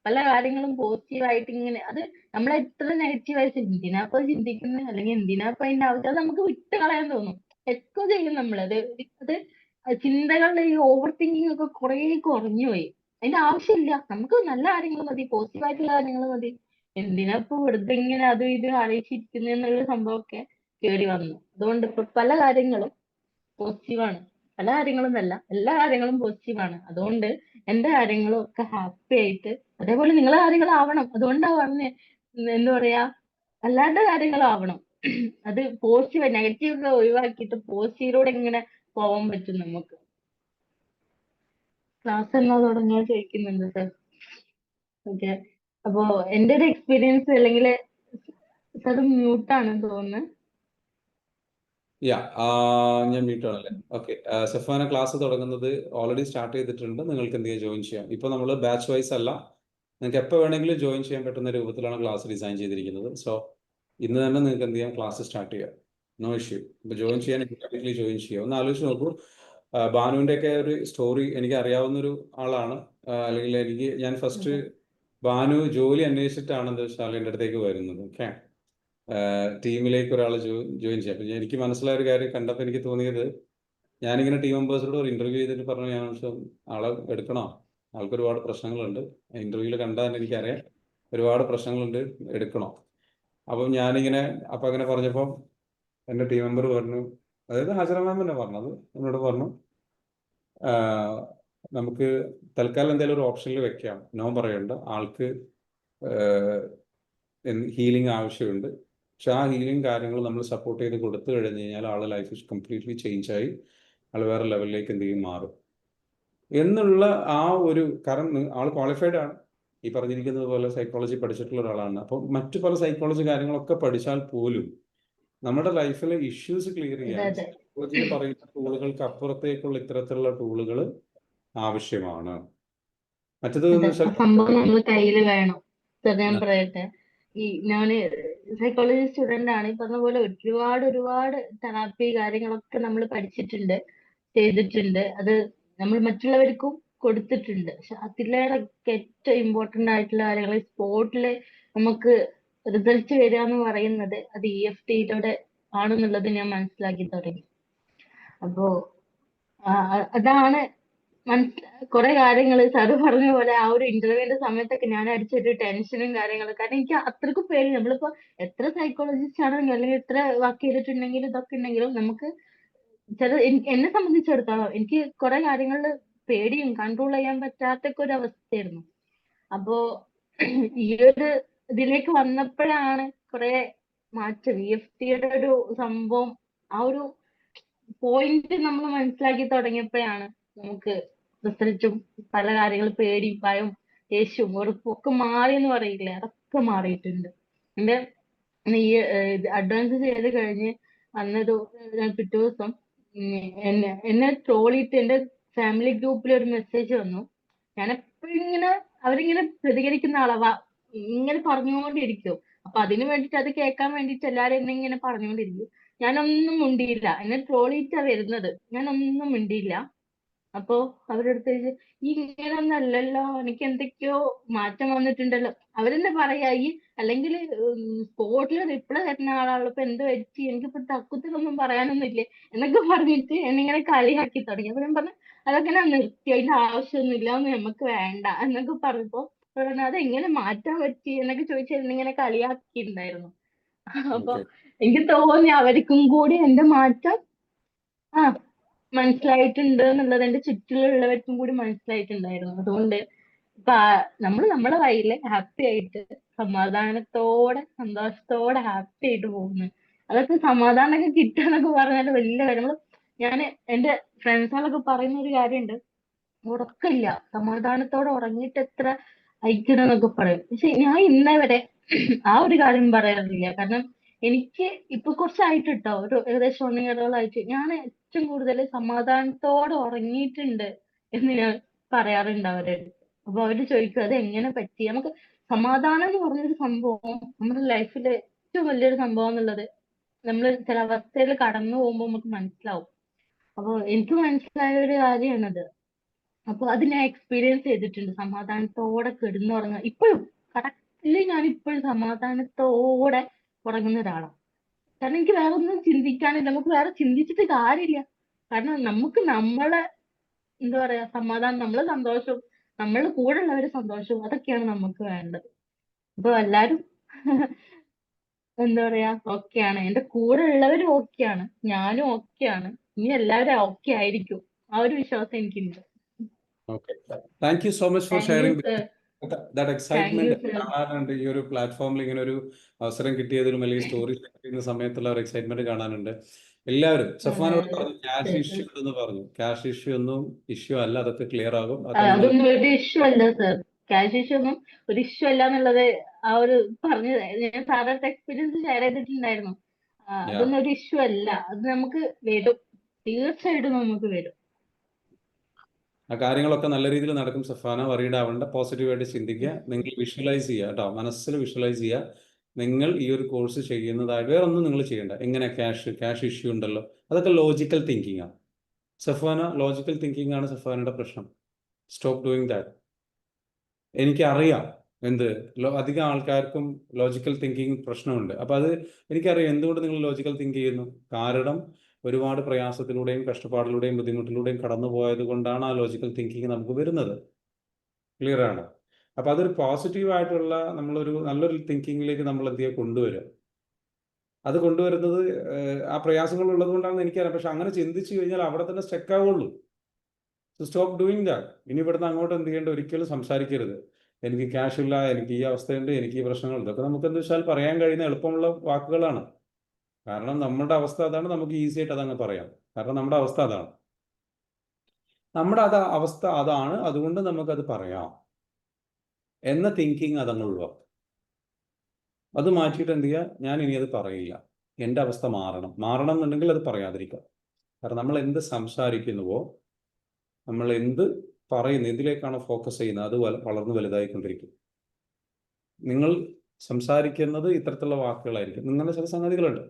പല കാര്യങ്ങളും പോസിറ്റീവ് ആയിട്ട് ഇങ്ങനെ. അത് നമ്മൾ എത്ര നെഗറ്റീവ് ആയിട്ട് എന്തിനാപ്പൊ ചിന്തിക്കുന്നത്, അല്ലെങ്കിൽ എന്തിനാപ്പൊ അതിന്റെ ആവശ്യം, അത് നമുക്ക് വിട്ട് കളയാൻ തോന്നും. എക്കോ ചെയ്യും നമ്മളത്. അത് ചിന്തകളുടെ ഈ ഓവർ തിങ്കിങ് ഒക്കെ കുറെ കുറഞ്ഞു പോയി. അതിന്റെ ആവശ്യമില്ല, നമുക്ക് നല്ല കാര്യങ്ങൾ മതി, പോസിറ്റീവ് ആയിട്ടുള്ള കാര്യങ്ങൾ മതി. എന്തിനാ ഇപ്പൊ വെറുതെ ഇങ്ങനെ അതും ഇതും ആലോചിച്ചിരിക്കുന്ന എന്നുള്ള സംഭവമൊക്കെ കേറി വന്നു. അതുകൊണ്ട് ഇപ്പൊ പല കാര്യങ്ങളും പോസിറ്റീവാണ്. പല കാര്യങ്ങളും എന്നല്ല, എല്ലാ കാര്യങ്ങളും പോസിറ്റീവാണ്. അതുകൊണ്ട് എന്റെ കാര്യങ്ങളും ഒക്കെ ഹാപ്പി ആയിട്ട്, അതേപോലെ നിങ്ങളെ കാര്യങ്ങളാവണം. അതുകൊണ്ടാ പറഞ്ഞ് എന്താ പറയാ, അല്ലാത്ത കാര്യങ്ങളാവണം. അത് പോസിറ്റീവ്, നെഗറ്റീവ് ഒക്കെ ഒഴിവാക്കിയിട്ട് പോസിറ്റീവിലൂടെ ഇങ്ങനെ പോവാൻ പറ്റും നമുക്ക്. ക്ലാസ് എന്നാ തുടങ്ങാൻ ചോദിക്കുന്നുണ്ട് സർ. ഓക്കെ, അപ്പോ എന്റെ ഒരു എക്സ്പീരിയൻസ്, അല്ലെങ്കിൽ സർ മ്യൂട്ടാണെന്ന് തോന്നുന്നു. യാ ഞാൻ മീറ്റാണല്ലേ. ഓക്കെ, സെഫാന ക്ലാസ് തുടങ്ങുന്നത് ഓൾറെഡി സ്റ്റാർട്ട് ചെയ്തിട്ടുണ്ട്. നിങ്ങൾക്ക് എന്ത് ചെയ്യാം, ജോയിൻ ചെയ്യാം. ഇപ്പോൾ നമ്മൾ ബാച്ച് വൈസ് അല്ല, നിങ്ങൾക്ക് എപ്പോൾ വേണമെങ്കിലും ജോയിൻ ചെയ്യാൻ പറ്റുന്ന രൂപത്തിലാണ് ക്ലാസ് ഡിസൈൻ ചെയ്തിരിക്കുന്നത്. സോ ഇന്ന് തന്നെ നിങ്ങൾക്ക് എന്ത് ചെയ്യാം, ക്ലാസ് സ്റ്റാർട്ട് ചെയ്യാം, നോ ഇഷ്യൂ. ഇപ്പോൾ ജോയിൻ ചെയ്യാൻ ഇമ്മീഡിയറ്റ്ലി ജോയിൻ ചെയ്യാം. ഒന്ന് ആലോചിച്ച് നോക്കൂ, ഭാനുവിൻ്റെ ഒക്കെ ഒരു സ്റ്റോറി എനിക്ക് അറിയാവുന്നൊരു ആളാണ്. അല്ലെങ്കിൽ ഞാൻ ഫസ്റ്റ് ഭാനു ജോലി അന്വേഷിച്ചിട്ടാണ് എന്താ വെച്ചാൽ എൻ്റെ അടുത്തേക്ക് വരുന്നത്. ഓക്കെ, ടീമിലേക്ക് ഒരാൾ ജോയിൻ ചെയ്യാം. അപ്പം എനിക്ക് മനസ്സിലായ ഒരു കാര്യം കണ്ടപ്പോൾ എനിക്ക് തോന്നിയത്, ഞാനിങ്ങനെ ടീം മെമ്പേഴ്സിനോട് ഒരു ഇന്റർവ്യൂ ചെയ്തിട്ട് പറഞ്ഞു, ഞാൻ ആളെ എടുക്കണോ, ആൾക്ക് ഒരുപാട് പ്രശ്നങ്ങളുണ്ട്, ഇന്റർവ്യൂവിൽ കണ്ടാൽ തന്നെ എനിക്കറിയാം ഒരുപാട് പ്രശ്നങ്ങളുണ്ട്, എടുക്കണോ. അപ്പം ഞാനിങ്ങനെ അപ്പം അങ്ങനെ പറഞ്ഞപ്പോൾ എൻ്റെ ടീം മെമ്പർ പറഞ്ഞു, അതായത് ഹാജറ മാം തന്നെ പറഞ്ഞത്, എന്നോട് പറഞ്ഞു, നമുക്ക് തൽക്കാലം എന്തെങ്കിലും ഒരു ഓപ്ഷനിൽ വെക്കാം, നോ പറയണ്ട, ആൾക്ക് ഹീലിംഗ് ആവശ്യമുണ്ട്. പക്ഷെ ആ ഹീലിംഗ് കാര്യങ്ങൾ നമ്മൾ സപ്പോർട്ട് ചെയ്ത് കൊടുത്തു കഴിഞ്ഞ് കഴിഞ്ഞാൽ ആളെ ലൈഫ് കംപ്ലീറ്റ്ലി ചേഞ്ച് ആയി, ആൾ വേറെ ലെവലിലേക്ക് എന്തെങ്കിലും മാറും എന്നുള്ള ആ ഒരു. കാരണം ആൾ ക്വാളിഫൈഡ് ആണ്, ഈ പറഞ്ഞിരിക്കുന്നത് പോലെ സൈക്കോളജി പഠിച്ചിട്ടുള്ള ഒരാളാണ്. അപ്പം മറ്റു പല സൈക്കോളജി കാര്യങ്ങളൊക്കെ പഠിച്ചാൽ പോലും നമ്മുടെ ലൈഫിലെ ഇഷ്യൂസ് ക്ലിയർ ചെയ്യാൻ സൈക്കോളജിയിൽ പറയുന്ന ടൂളുകൾക്ക് അപ്പുറത്തേക്കുള്ള ഇത്തരത്തിലുള്ള ടൂളുകൾ ആവശ്യമാണ്. മറ്റത് സംഭവം നമ്മൾ കയ്യിൽ വേണം. ഞാൻ പറയട്ടെ, ഞാന് സൈക്കോളജി സ്റ്റുഡന്റ് ആണ്. ഈ പറഞ്ഞ പോലെ ഒരുപാട് തെറാപ്പി കാര്യങ്ങളൊക്കെ നമ്മൾ പഠിച്ചിട്ടുണ്ട്, ചെയ്തിട്ടുണ്ട്. അത് നമ്മൾ മറ്റുള്ളവർക്കും കൊടുത്തിട്ടുണ്ട്. പക്ഷെ അതിലേറെയൊക്കെ ഏറ്റവും ഇമ്പോർട്ടന്റ് ആയിട്ടുള്ള കാര്യങ്ങൾ, സ്പോട്ടില് നമുക്ക് റിസൾട്ട് വരിക എന്ന് പറയുന്നത് അത് EFT ആണെന്നുള്ളത് ഞാൻ മനസ്സിലാക്കി തുടങ്ങി. അപ്പോ അതാണ് കുറെ കാര്യങ്ങൾ സാറ് പറഞ്ഞ പോലെ ആ ഒരു ഇന്റർവ്യൂവിന്റെ സമയത്തൊക്കെ ഞാൻ അടിച്ചൊരു ടെൻഷനും കാര്യങ്ങളും. കാരണം എനിക്ക് അത്രക്കും പേടി. നമ്മളിപ്പോ എത്ര സൈക്കോളജിസ്റ്റ് ആണെങ്കിലും അല്ലെങ്കിൽ എത്ര വർക്ക് ചെയ്തിട്ടുണ്ടെങ്കിലും ഇതൊക്കെ ഉണ്ടെങ്കിലും നമുക്ക് എന്നെ സംബന്ധിച്ചിടത്തോളം എനിക്ക് കുറെ കാര്യങ്ങളിൽ പേടിയും കൺട്രോൾ ചെയ്യാൻ പറ്റാത്തൊക്കെ ഒരു അവസ്ഥയായിരുന്നു. അപ്പോ ഈ ഒരു ഇതിലേക്ക് വന്നപ്പോഴാണ് കുറെ മാറ്റം. EFTയുടെ ഒരു സംഭവം, ആ ഒരു പോയിന്റ് നമ്മൾ മനസ്സിലാക്കി തുടങ്ങിയപ്പോഴാണ് നമുക്ക് റിസൾട്ടും പല കാര്യങ്ങളും പേടിയും ഭയവും ദേഷ്യവും വെറുപ്പും ഒക്കെ മാറി എന്ന് പറയില്ലേ, അതൊക്കെ മാറിയിട്ടുണ്ട്. എന്റെ ഈ അഡ്വാൻസ് ചെയ്ത് കഴിഞ്ഞ് അന്നൊരു പിറ്റേ ദിവസം എന്നെ ട്രോളിയിട്ട് എന്റെ ഫാമിലി ഗ്രൂപ്പിൽ ഒരു മെസ്സേജ് വന്നു. ഞാൻ എപ്പോഴും ഇങ്ങനെ അവരിങ്ങനെ പ്രതികരിക്കുന്ന ആളവാ, ഇങ്ങനെ പറഞ്ഞുകൊണ്ടിരിക്കും. അപ്പൊ അതിന് വേണ്ടിട്ട് അത് കേൾക്കാൻ വേണ്ടിട്ട് എല്ലാരും എന്നെ ഇങ്ങനെ പറഞ്ഞുകൊണ്ടിരിക്കും. ഞാനൊന്നും മിണ്ടിയില്ല. എന്നെ ട്രോളിയിട്ടാ വരുന്നത്, ഞാനൊന്നും മിണ്ടിയില്ല. അപ്പൊ അവരുടെ അടുത്ത് ചോദിച്ചു, ഈ ഇങ്ങനൊന്നും അല്ലല്ലോ, എനിക്ക് എന്തൊക്കെയോ മാറ്റം വന്നിട്ടുണ്ടല്ലോ. അവരെന്നെ പറയാ, ഈ അല്ലെങ്കിൽ സ്പോട്ടിൽ റിപ്ലൈ തരുന്ന ആളാണല്ലോ, ഇപ്പൊ എന്ത് പറ്റി, എനിക്കിപ്പോ തക്കുത്തിലൊന്നും പറയാനൊന്നും ഇല്ലേ എന്നൊക്കെ പറഞ്ഞിട്ട് എന്നിങ്ങനെ കളിയാക്കി തുടങ്ങി. അപ്പൊ ഞാൻ പറഞ്ഞു, അതൊക്കെ ഞാൻ നിർത്തി, അതിന്റെ ആവശ്യമൊന്നുമില്ല, ഒന്നും നമുക്ക് വേണ്ട എന്നൊക്കെ പറഞ്ഞപ്പോ പറഞ്ഞു, അതെങ്ങനെ മാറ്റാൻ പറ്റി എന്നൊക്കെ ചോദിച്ചു എന്നിങ്ങനെ കളിയാക്കിയിട്ടുണ്ടായിരുന്നു. അപ്പൊ ഓക്കെ. എനിക്ക് തോന്നി അവർക്കും കൂടി എന്റെ മാറ്റം ആ മനസ്സിലായിട്ടുണ്ട് എന്നുള്ളത് എന്റെ ചുറ്റിലുള്ളവർക്കും കൂടി മനസ്സിലായിട്ടുണ്ടായിരുന്നു. അതുകൊണ്ട് ഇപ്പൊ നമ്മളെ വഴിയില് ഹാപ്പി ആയിട്ട് സമാധാനത്തോടെ സന്തോഷത്തോടെ ഹാപ്പി ആയിട്ട് പോകുന്നു. അതൊക്കെ സമാധാനമൊക്കെ കിട്ടാന്നൊക്കെ പറഞ്ഞാൽ വലിയ കാര്യം. ഞാന് എന്റെ ഫ്രണ്ട്സുകളൊക്കെ പറയുന്ന ഒരു കാര്യമുണ്ട്, ഉറക്കമില്ല, സമാധാനത്തോടെ ഉറങ്ങിയിട്ട് എത്ര അയക്കണം എന്നൊക്കെ പറയും. പക്ഷെ ഞാൻ ഇന്നേ വരെ ആ ഒരു കാര്യം പറയാറില്ല. കാരണം എനിക്ക് ഇപ്പൊ കുറച്ചായിട്ട് ട്ടോ, ഒരു ഏകദേശം 1 ഇയറോളായിട്ട് ഞാൻ ഏറ്റവും കൂടുതൽ സമാധാനത്തോടെ ഉറങ്ങിയിട്ടുണ്ട് എന്ന് ഞാൻ പറയാറുണ്ട് അവരോട്. അപ്പൊ അവര് ചോദിക്കും, അത് എങ്ങനെ പറ്റി. നമുക്ക് സമാധാനം എന്ന് പറഞ്ഞൊരു സംഭവം നമ്മുടെ ലൈഫിലെ ഏറ്റവും വലിയൊരു സംഭവം എന്നുള്ളത് നമ്മൾ ചില അവസ്ഥയിൽ കടന്നു പോകുമ്പോൾ നമുക്ക് മനസ്സിലാവും. അപ്പൊ എനിക്ക് മനസ്സിലായ ഒരു കാര്യമാണത്. അപ്പൊ അത് ഞാൻ എക്സ്പീരിയൻസ് ചെയ്തിട്ടുണ്ട്. സമാധാനത്തോടെ കിടന്നുറങ്ങുക ഇപ്പോഴും കറക്റ്റില് ഞാൻ ഇപ്പോഴും സമാധാനത്തോടെ ഉറങ്ങുന്ന ഒരാളാണ്. കാരണം എനിക്ക് വേറെ ഒന്നും ചിന്തിക്കാനില്ല, നമുക്ക് വേറെ ചിന്തിച്ചിട്ട് കാര്യമില്ല. കാരണം നമുക്ക് നമ്മളെ എന്താ പറയാ സമാധാനം, നമ്മളെ സന്തോഷവും നമ്മളുടെ കൂടെ ഉള്ളവരുടെ സന്തോഷവും അതൊക്കെയാണ് നമുക്ക് വേണ്ടത്. അപ്പൊ എല്ലാരും എന്താ പറയാ ഓക്കെയാണ്, എന്റെ കൂടെ ഉള്ളവരും ഓക്കെയാണ്, ഞാനും ഓക്കെയാണ്, ഇനി എല്ലാവരും ഓക്കെ ആയിരിക്കും. ആ ഒരു വിശ്വാസം എനിക്കുണ്ട്. Okay. Thank you so much for thank you sharing sir. That thank you excitement sir. കാണാനുണ്ട്. ഈ ഒരു പ്ലാറ്റ്ഫോമിൽ ഇങ്ങനെ ഒരു അവസരം കിട്ടിയതിലും അല്ലെങ്കിൽ സ്റ്റോറി ഷെയർ ചെയ്യുന്ന സമയത്തുള്ള ഒരു എക്സൈറ്റ്മെന്റ് കാണാനുണ്ട്. എല്ലാവരും സഫാനോട് പറഞ്ഞു ക്യാഷ് ഇഷ്യൂ ഉണ്ടെന്ന് പറഞ്ഞു. ക്യാഷ് ഇഷ്യൂ ഒന്നും ഇഷ്യൂ അല്ല, അതൊക്കെ ക്ലിയർ ആകും. അതൊക്കെ നിങ്ങൾ അതൊന്നും ഒരു ഇഷ്യൂ അല്ല സർ. ക്യാഷ് ഇഷ്യൂ ഒന്നും ഒരു ഇഷ്യൂ അല്ല എന്നുള്ളത് ആ ഒരു പറഞ്ഞ ഞാൻ സാധാരണ എക്സ്പീരിയൻസ് ഷെയർ ചെയ്തിട്ടുണ്ടായിരുന്നു. യാ അതൊന്നും ഒരു ഇഷ്യൂ അല്ല, അത് നമുക്ക് വരും, തീർച്ചയായിട്ടും നമുക്ക് വരും. ആ കാര്യങ്ങളൊക്കെ നല്ല രീതിയിൽ നടക്കും. സഫാന വറീഡ് ആവേണ്ട, പോസിറ്റീവായിട്ട് ചിന്തിക്കുക. നിങ്ങൾ വിഷ്വലൈസ് ചെയ്യുക കേട്ടോ, മനസ്സിൽ വിഷ്വലൈസ് ചെയ്യുക. നിങ്ങൾ ഈ ഒരു കോഴ്സ് ചെയ്യുന്നതായിട്ട് വേറെ ഒന്നും നിങ്ങൾ ചെയ്യേണ്ട. എങ്ങനെ ക്യാഷ് ഇഷ്യൂ ഉണ്ടല്ലോ, അതൊക്കെ ലോജിക്കൽ തിങ്കിങ് ആണ്. സഫാന ലോജിക്കൽ തിങ്കിങ് ആണ് സഫാനയുടെ പ്രശ്നം. Stop doing that. എനിക്കറിയാം എന്ത് അധികം ആൾക്കാർക്കും ലോജിക്കൽ തിങ്കിങ് പ്രശ്നമുണ്ട്. അപ്പം അത് എനിക്കറിയാം എന്തുകൊണ്ട് നിങ്ങൾ ലോജിക്കൽ തിങ്ക് ചെയ്യുന്നു. കാരണം ഒരുപാട് പ്രയാസത്തിലൂടെയും കഷ്ടപ്പാടിലൂടെയും ബുദ്ധിമുട്ടിലൂടെയും കടന്നു പോയത് കൊണ്ടാണ് ആ ലോജിക്കൽ തിങ്കിങ് നമുക്ക് വരുന്നത്. ക്ലിയർ ആണ്. അപ്പം അതൊരു പോസിറ്റീവായിട്ടുള്ള നമ്മളൊരു നല്ലൊരു തിങ്കിങ്ങിലേക്ക് നമ്മൾ എന്ത് ചെയ്യുക കൊണ്ടുവരിക. അത് കൊണ്ടുവരുന്നത് ആ പ്രയാസങ്ങൾ ഉള്ളത് കൊണ്ടാണെന്ന് എനിക്കറിയാം. പക്ഷെ അങ്ങനെ ചിന്തിച്ചു കഴിഞ്ഞാൽ അവിടെ തന്നെ സ്റ്റക്ക് ആവുള്ളൂ. Stop doing that. ഇനി ഇവിടുന്ന് അങ്ങോട്ട് എന്ത് ചെയ്യേണ്ട, ഒരിക്കലും സംസാരിക്കരുത്. എനിക്ക് ക്യാഷ് ഇല്ല, എനിക്ക് ഈ അവസ്ഥയുണ്ട്, എനിക്ക് ഈ പ്രശ്നങ്ങൾ. ഇതൊക്കെ നമുക്ക് എന്താ വെച്ചാൽ പറയാൻ കഴിയുന്ന എളുപ്പമുള്ള വാക്കുകളാണ്. കാരണം നമ്മുടെ അവസ്ഥ അതാണ്, നമുക്ക് ഈസി ആയിട്ട് അതങ്ങ് പറയാം. കാരണം നമ്മുടെ അവസ്ഥ അതാണ്, അവസ്ഥ അതാണ്, അതുകൊണ്ട് നമുക്കത് പറയാം എന്ന തിങ്കിങ് അതങ്ങ് ഒഴിവാക്കും. അത് മാറ്റിയിട്ട് എന്ത് ചെയ്യുക, ഞാൻ ഇനി അത് പറയില്ല, എൻ്റെ അവസ്ഥ മാറണം എന്നുണ്ടെങ്കിൽ അത് പറയാതിരിക്കുക. കാരണം നമ്മൾ എന്ത് സംസാരിക്കുന്നുവോ, നമ്മൾ എന്ത് പറയുന്നു, എന്തിലേക്കാണോ ഫോക്കസ് ചെയ്യുന്നത്, അത് വളർന്ന് വലുതായിക്കൊണ്ടിരിക്കും. നിങ്ങൾ സംസാരിക്കുന്നത് ഇത്തരത്തിലുള്ള വാക്കുകളായിരിക്കും. നിങ്ങളുടെ ചില സംഗതികളുണ്ട്,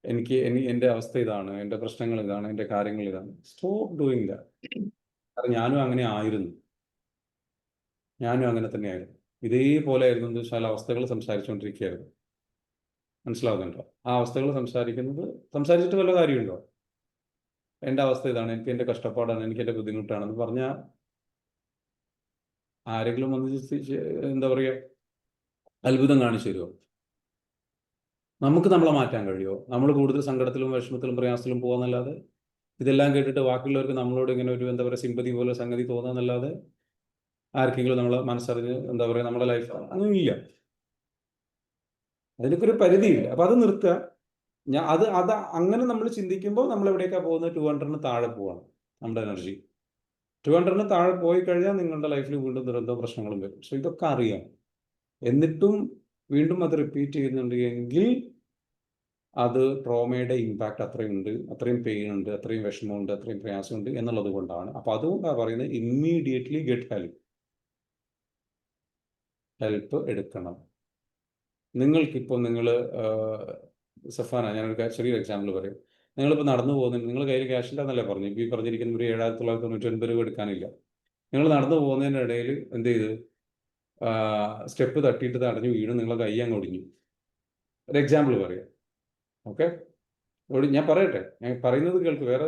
എൻ്റെ അവസ്ഥ ഇതാണ്, എൻ്റെ പ്രശ്നങ്ങൾ ഇതാണ്, എൻ്റെ കാര്യങ്ങൾ ഇതാണ്. Stop doing that. കാരണം ഞാനും അങ്ങനെ തന്നെയായിരുന്നു. ഇതേപോലെ ആയിരുന്നു എന്ന് വെച്ചാൽ അവസ്ഥകൾ സംസാരിച്ചുകൊണ്ടിരിക്കുകയായിരുന്നു. മനസ്സിലാവുന്നുണ്ടോ? ആ അവസ്ഥകൾ സംസാരിച്ചിട്ട് വല്ല കാര്യമുണ്ടോ? എൻ്റെ അവസ്ഥ ഇതാണ്, എനിക്ക് എൻ്റെ കഷ്ടപ്പാടാണ്, എനിക്ക് എൻ്റെ ബുദ്ധിമുട്ടാണെന്ന് പറഞ്ഞാൽ ആരെങ്കിലും വന്ന് എന്താ പറയുക അത്ഭുതം കാണിച്ചു തരുമോ? നമുക്ക് നമ്മളെ മാറ്റാൻ കഴിയുമോ? നമ്മൾ കൂടുതൽ സങ്കടത്തിലും വിഷമത്തിലും പ്രയാസത്തിലും പോകാന്നല്ലാതെ, ഇതെല്ലാം കേട്ടിട്ട് ബാക്കിയുള്ളവർക്ക് നമ്മളോട് ഇങ്ങനെ ഒരു എന്താ പറയുക സിമ്പതി പോലെ സംഗതി തോന്നാന്നല്ലാതെ ആർക്കെങ്കിലും നമ്മൾ മനസ്സറിഞ്ഞ് എന്താ പറയുക നമ്മുടെ ലൈഫ് അങ്ങനെ ഇല്ല. അതിനൊക്കെ ഒരു പരിധിയില്ല. അപ്പം അത് നിർത്തുക. അത് അങ്ങനെ നമ്മൾ ചിന്തിക്കുമ്പോൾ നമ്മൾ എവിടേക്കാണ് പോകുന്നത്? 200 താഴെ പോവാണ് നമ്മുടെ എനർജി. 200 താഴെ പോയി കഴിഞ്ഞാൽ നിങ്ങളുടെ ലൈഫിൽ വീണ്ടും ദുരന്തവും പ്രശ്നങ്ങളും വരും. സോ ഇതൊക്കെ അറിയാം. എന്നിട്ടും വീണ്ടും അത് റിപ്പീറ്റ് ചെയ്യുന്നുണ്ട് എങ്കിൽ അത് ട്രോമയുടെ ഇമ്പാക്റ്റ് അത്രയുണ്ട്, അത്രയും പെയിൻ ഉണ്ട്, അത്രയും വിഷമമുണ്ട്, അത്രയും പ്രയാസമുണ്ട് എന്നുള്ളത് കൊണ്ടാണ്. അപ്പോൾ അതുകൊണ്ടാണ് പറയുന്നത് ഇമ്മീഡിയറ്റ്ലി ഗെറ്റ് ഹെൽപ്പ് എടുക്കണം. നിങ്ങൾക്കിപ്പോൾ സഫാന, ഞാനൊരു ചെറിയൊരു എക്സാമ്പിൾ പറയും. നിങ്ങളിപ്പോൾ നടന്നു പോകുന്നതിന് നിങ്ങൾ കയ്യിൽ ക്യാഷ് ഇല്ലെന്നല്ലേ പറഞ്ഞു. ഇപ്പോൾ ഈ പറഞ്ഞിരിക്കുന്ന ഒരു 7,999 രൂപ എടുക്കാനില്ല. നിങ്ങൾ നടന്നു പോകുന്നതിനിടയിൽ എന്ത് ചെയ്ത് സ്റ്റെപ്പ് തട്ടിയിട്ട് തടഞ്ഞു വീണു, നിങ്ങളെ കൈ അങ്ങ് ഒടിഞ്ഞു. ഒരു എക്സാമ്പിൾ പറയാം. ഓക്കെ, ഞാൻ പറയട്ടെ, ഞാൻ പറയുന്നത് കേൾക്ക്. വേറെ